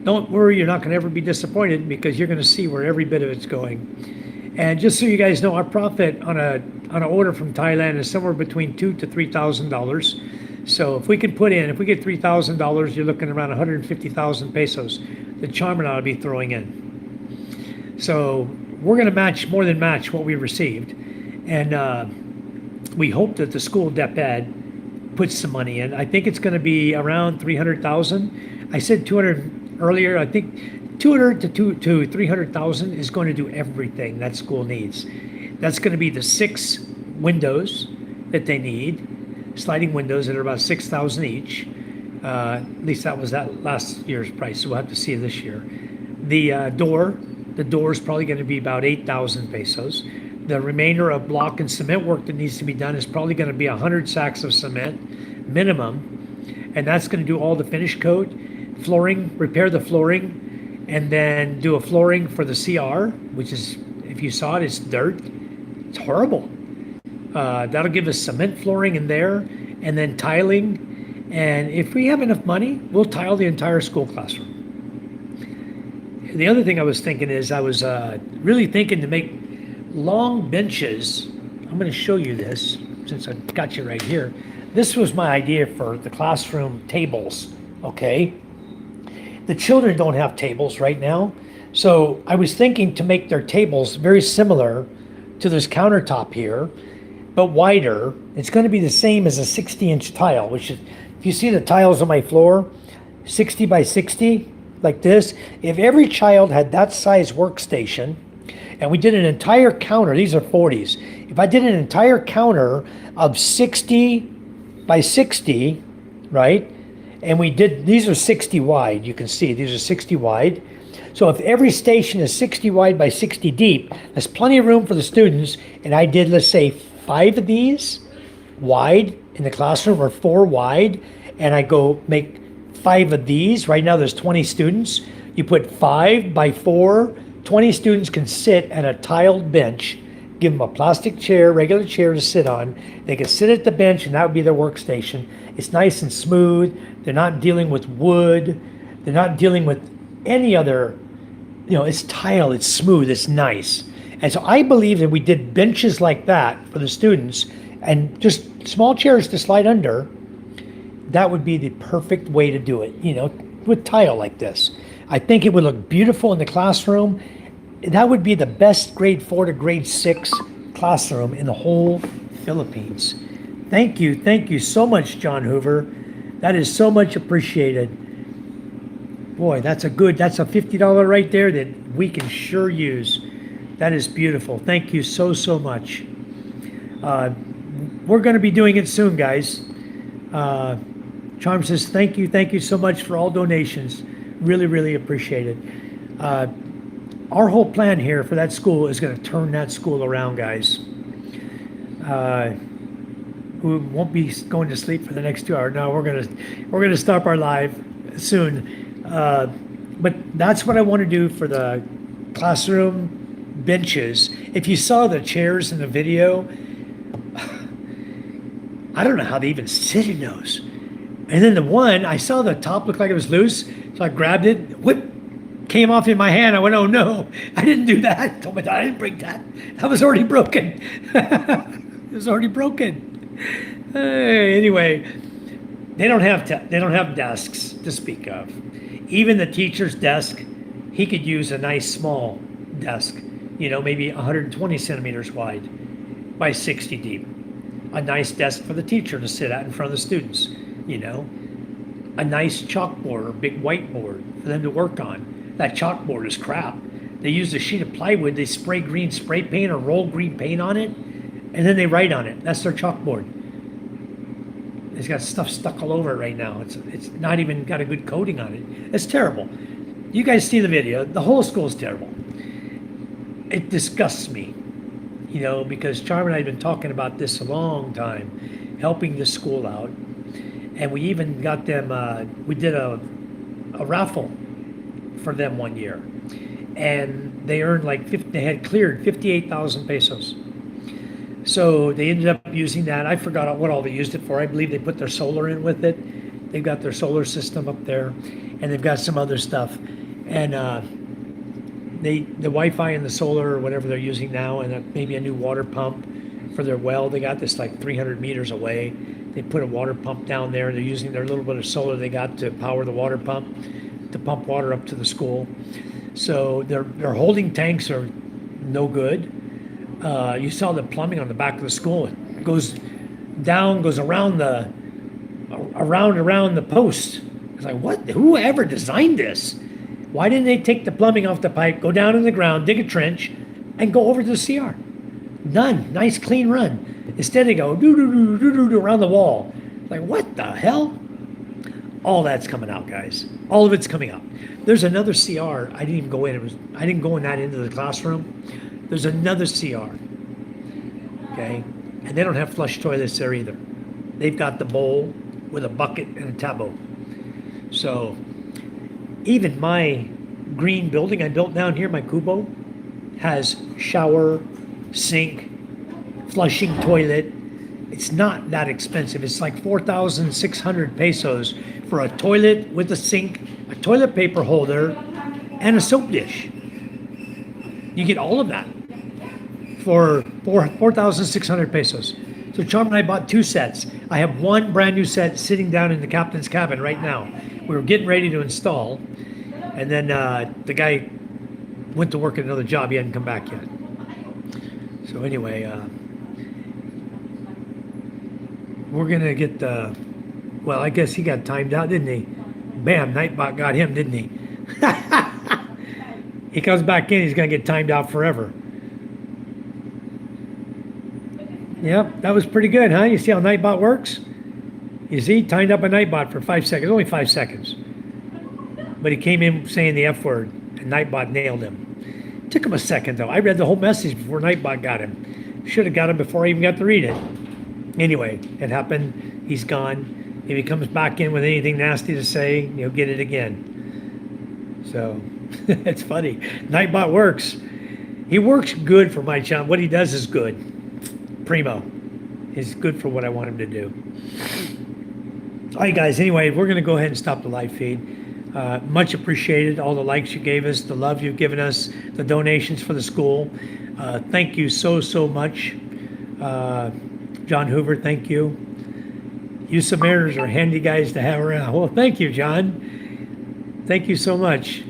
Don't worry, you're not going to ever be disappointed because you're going to see where every bit of it's going. And just so you guys know, our profit on an order from Thailand is somewhere between $2,000 to $3,000. So if we can put in, if we get $3,000, you're looking around 150,000 pesos that Charmin ought to be throwing in. So we're going to match, more than match what we received. And we hope that the school DepEd puts some money in. I think it's going to be around 300,000. I said 200 earlier. I think 200 to 300,000 is going to do everything that school needs. That's going to be the 6 windows that they need, sliding windows that are about 6,000 each. At least that was that last year's price, so we'll have to see this year. The door is probably going to be about 8,000 pesos. The remainder of block and cement work that needs to be done is probably going to be 100 sacks of cement minimum, and that's going to do all the finish coat, flooring, repair the flooring, and then do a flooring for the CR, which is, if you saw it, it's dirt. It's horrible. That'll give us cement flooring in there, and then tiling. And if we have enough money, we'll tile the entire school classroom. The other thing I was thinking is I was really thinking to make long benches. I'm going to show you this since I've got you right here. This was my idea for the classroom tables, okay? The children don't have tables right now. So I was thinking to make their tables very similar to this countertop here, but wider. It's going to be the same as a 60-inch tile, which is, if you see the tiles on my floor, 60 by 60, like this. If every child had that size workstation, and we did an entire counter, these are 40s. If I did an entire counter of 60 by 60, right? And we did, these are 60 wide, you can see, these are 60 wide. So if every station is 60 wide by 60 deep, there's plenty of room for the students. And I did, let's say, 5 of these wide in the classroom, or 4 wide. And I go make 5 of these. Right now there's 20 students. You put 5 by 4, 20 students can sit at a tiled bench. Give them a plastic chair, regular chair to sit on. They can sit at the bench, and that would be their workstation. It's nice and smooth. They're not dealing with wood. They're not dealing with any other, it's tile, it's smooth, it's nice. And so I believe that we did benches like that for the students and just small chairs to slide under. That would be the perfect way to do it, with tile like this. I think it would look beautiful in the classroom. That would be the best grade 4 to grade 6 classroom in the whole Philippines. Thank you so much, John Hoover. That is so much appreciated. Boy, that's a $50 right there that we can sure use. That is beautiful. Thank you so much. We're going to be doing it soon, guys. Charm says, thank you so much for all donations. Really appreciate it. Our whole plan here for that school is going to turn that school around, guys. We won't be going to sleep for the next 2 hours. No, we're gonna stop our live soon. But that's what I want to do for the classroom benches. If you saw the chairs in the video, I don't know how they even sit in those. And then the one, I saw the top looked like it was loose, so I grabbed it, came off in my hand. I went, oh no, I didn't do that. I told my dad, I didn't break that. That was already broken. It was already broken. Anyway, they don't have desks to speak of. Even the teacher's desk, he could use a nice small desk, maybe 120 centimeters wide by 60 deep. A nice desk for the teacher to sit at in front of the students, a nice chalkboard or big whiteboard for them to work on. That chalkboard is crap. They use a sheet of plywood, they spray green spray paint or roll green paint on it, and then they write on it. That's their chalkboard. It's got stuff stuck all over it right now. It's not even got a good coating on it. It's terrible. You guys see the video. The whole school is terrible. It disgusts me, because Charm and I have been talking about this a long time, helping this school out. And we even got them, we did a raffle for them one year. And they earned they had cleared 58,000 pesos. So they ended up using that. I forgot what all they used it for. I believe they put their solar in with it. They've got their solar system up there, and they've got some other stuff. And the Wi-Fi and the solar or whatever they're using now, and maybe a new water pump for their well. They got this 300 meters away. They put a water pump down there. They're using their little bit of solar they got to power the water pump, to pump water up to the school. So their holding tanks are no good. You saw the plumbing on the back of the school. It goes down, goes around the post. It's like, what? Whoever designed this? Why didn't they take the plumbing off the pipe, go down in the ground, dig a trench, and go over to the CR? None. Nice clean run. Instead they go do around the wall. Like, what the hell? All that's coming out, guys. All of it's coming out. There's another CR. I didn't even go in. I didn't go in that into the classroom. There's another CR. Okay, and they don't have flush toilets there either. They've got the bowl with a bucket and a tabo. So even my green building I built down here, my Kubo, has shower, sink, flushing toilet. It's not that expensive. It's like 4,600 pesos for a toilet with a sink, a toilet paper holder, and a soap dish. You get all of that for 4,600 pesos. So Charm and I bought 2 sets. I have one brand new set sitting down in the captain's cabin right now. We were getting ready to install, and then the guy went to work at another job. He hadn't come back yet. So anyway, we're gonna get the. Well, I guess he got timed out, didn't he? Bam, Nightbot got him, didn't he? He comes back in, he's gonna get timed out forever. Yep, that was pretty good, huh? You see how Nightbot works? You see, timed up a Nightbot for 5 seconds, only 5 seconds. But he came in saying the F word, and Nightbot nailed him. Took him a second, though. I read the whole message before Nightbot got him. Should have got him before I even got to read it. Anyway, it happened. He's gone. If he comes back in with anything nasty to say, he'll get it again. So, it's funny. Nightbot works. He works good for my channel. What he does is good. Primo. He's good for what I want him to do. All right, guys. Anyway, we're going to go ahead and stop the live feed. Much appreciated. All the likes you gave us, the love you've given us, the donations for the school. Thank you so much. John Hoover, thank you. You Submariners are handy guys to have around. Well, thank you, John. Thank you so much.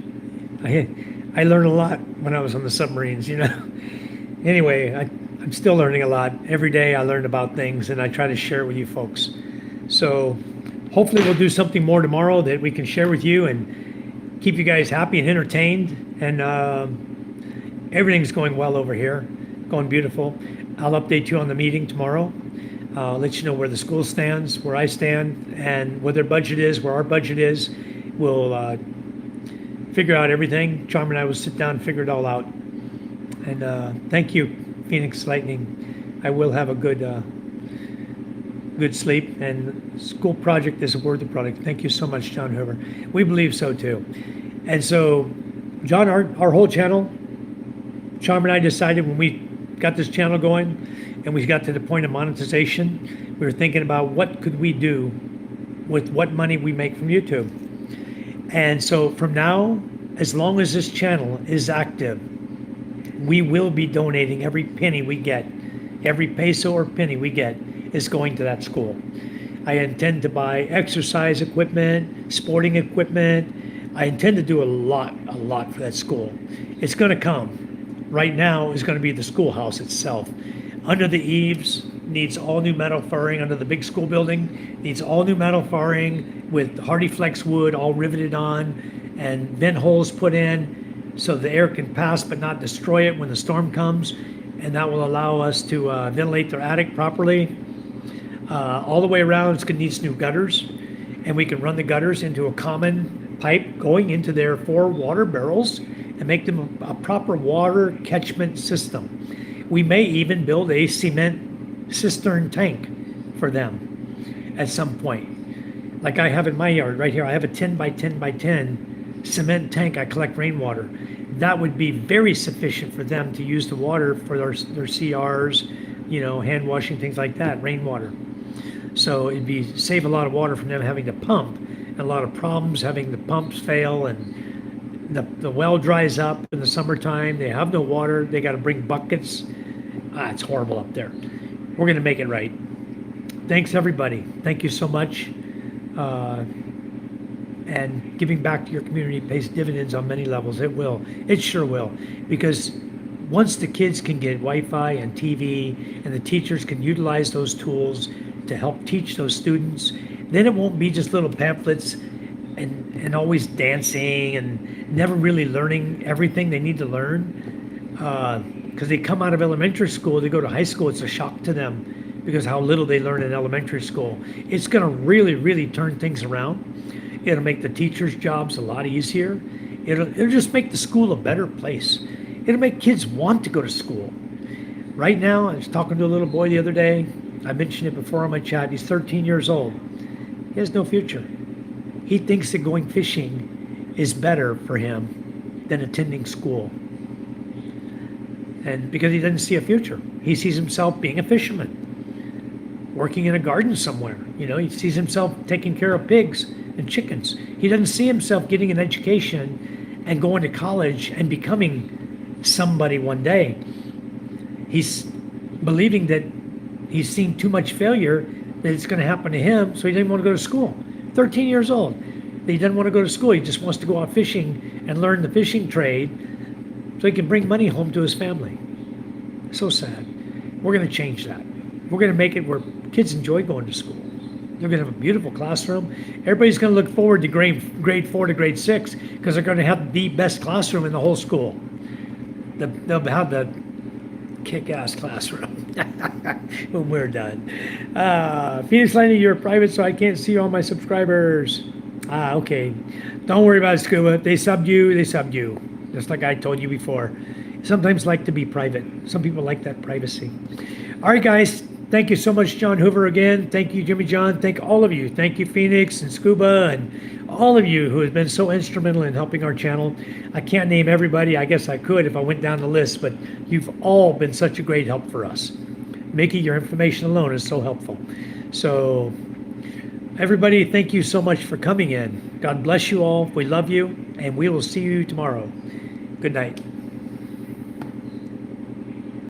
I learned a lot when I was on the submarines, you know. Anyway, I'm still learning a lot. Every day I learn about things, and I try to share it with you folks. So hopefully we'll do something more tomorrow that we can share with you and keep you guys happy and entertained. And everything's going well over here, going beautiful. I'll update you on the meeting tomorrow. I'll let you know where the school stands, where I stand, and what their budget is, where our budget is. We'll figure out everything. Charm and I will sit down and figure it all out. And thank you, Phoenix Lightning. I will have a good sleep, and school project is a worthy product. Thank you so much, John Hoover. We believe so too. And so, John, our whole channel, Charm and I decided when we got this channel going and we got to the point of monetization, we were thinking about what could we do with what money we make from YouTube. And so from now, as long as this channel is active, we will be donating every penny we get. Every peso or penny we get is going to that school. I intend to buy exercise equipment, sporting equipment. I intend to do a lot for that school. It's going to come. Right now is going to be the schoolhouse itself. Under the eaves needs all new metal furring. Under the big school building needs all new metal furring with Hardy Flex wood all riveted on and vent holes put in so the air can pass but not destroy it when the storm comes. And that will allow us to ventilate their attic properly. All the way around, it's going to need new gutters. And we can run the gutters into a common pipe going into their 4 water barrels and make them a proper water catchment system. We may even build a cement cistern tank for them at some point. Like I have in my yard right here, I have a 10 by 10 by 10 cement tank. I collect rainwater. That would be very sufficient for them to use the water for their CRs, you know, hand washing, things like that, rainwater. So it'd be save a lot of water from them having to pump, and a lot of problems having the pumps fail, and the well dries up in the summertime. They have no water. They got to bring buckets. It's horrible up there. We're going to make it right. Thanks, everybody. Thank you so much. And giving back to your community pays dividends on many levels. It will. It sure will. Because once the kids can get Wi-Fi and TV, and the teachers can utilize those tools to help teach those students, then it won't be just little pamphlets and always dancing and never really learning everything they need to learn. Because they come out of elementary school, they go to high school, it's a shock to them because how little they learn in elementary school. It's going to really turn things around. It'll make the teachers' jobs a lot easier. It'll just make the school a better place. It'll make kids want to go to school. Right now, I was talking to a little boy the other day. I mentioned it before on my chat. He's 13 years old. He has no future. He thinks that going fishing is better for him than attending school. And because he doesn't see a future, he sees himself being a fisherman, working in a garden somewhere. You know, he sees himself taking care of pigs and chickens. He doesn't see himself getting an education and going to college and becoming somebody one day. He's believing that he's seen too much failure that it's going to happen to him, so he didn't want to go to school. 13 years old. He doesn't want to go to school. He just wants to go out fishing and learn the fishing trade so he can bring money home to his family. So sad. We're going to change that. We're going to make it where kids enjoy going to school. They're going to have a beautiful classroom. Everybody's going to look forward to grade 4 to grade 6 because they're going to have the best classroom in the whole school. They'll have the kick-ass classroom when we're done. Phoenix Landing, you're private, so I can't see all my subscribers. Okay. Don't worry about it, Scuba. They subbed you. Just like I told you before. Sometimes like to be private. Some people like that privacy. All right, guys. Thank you so much, John Hoover, again. Thank you, Jimmy John. Thank all of you. Thank you, Phoenix and Scuba, and all of you who have been so instrumental in helping our channel. I can't name everybody. I guess I could if I went down the list, but you've all been such a great help for us. Mickey, your information alone is so helpful. So, everybody, thank you so much for coming in. God bless you all. We love you, and we will see you tomorrow. Good night.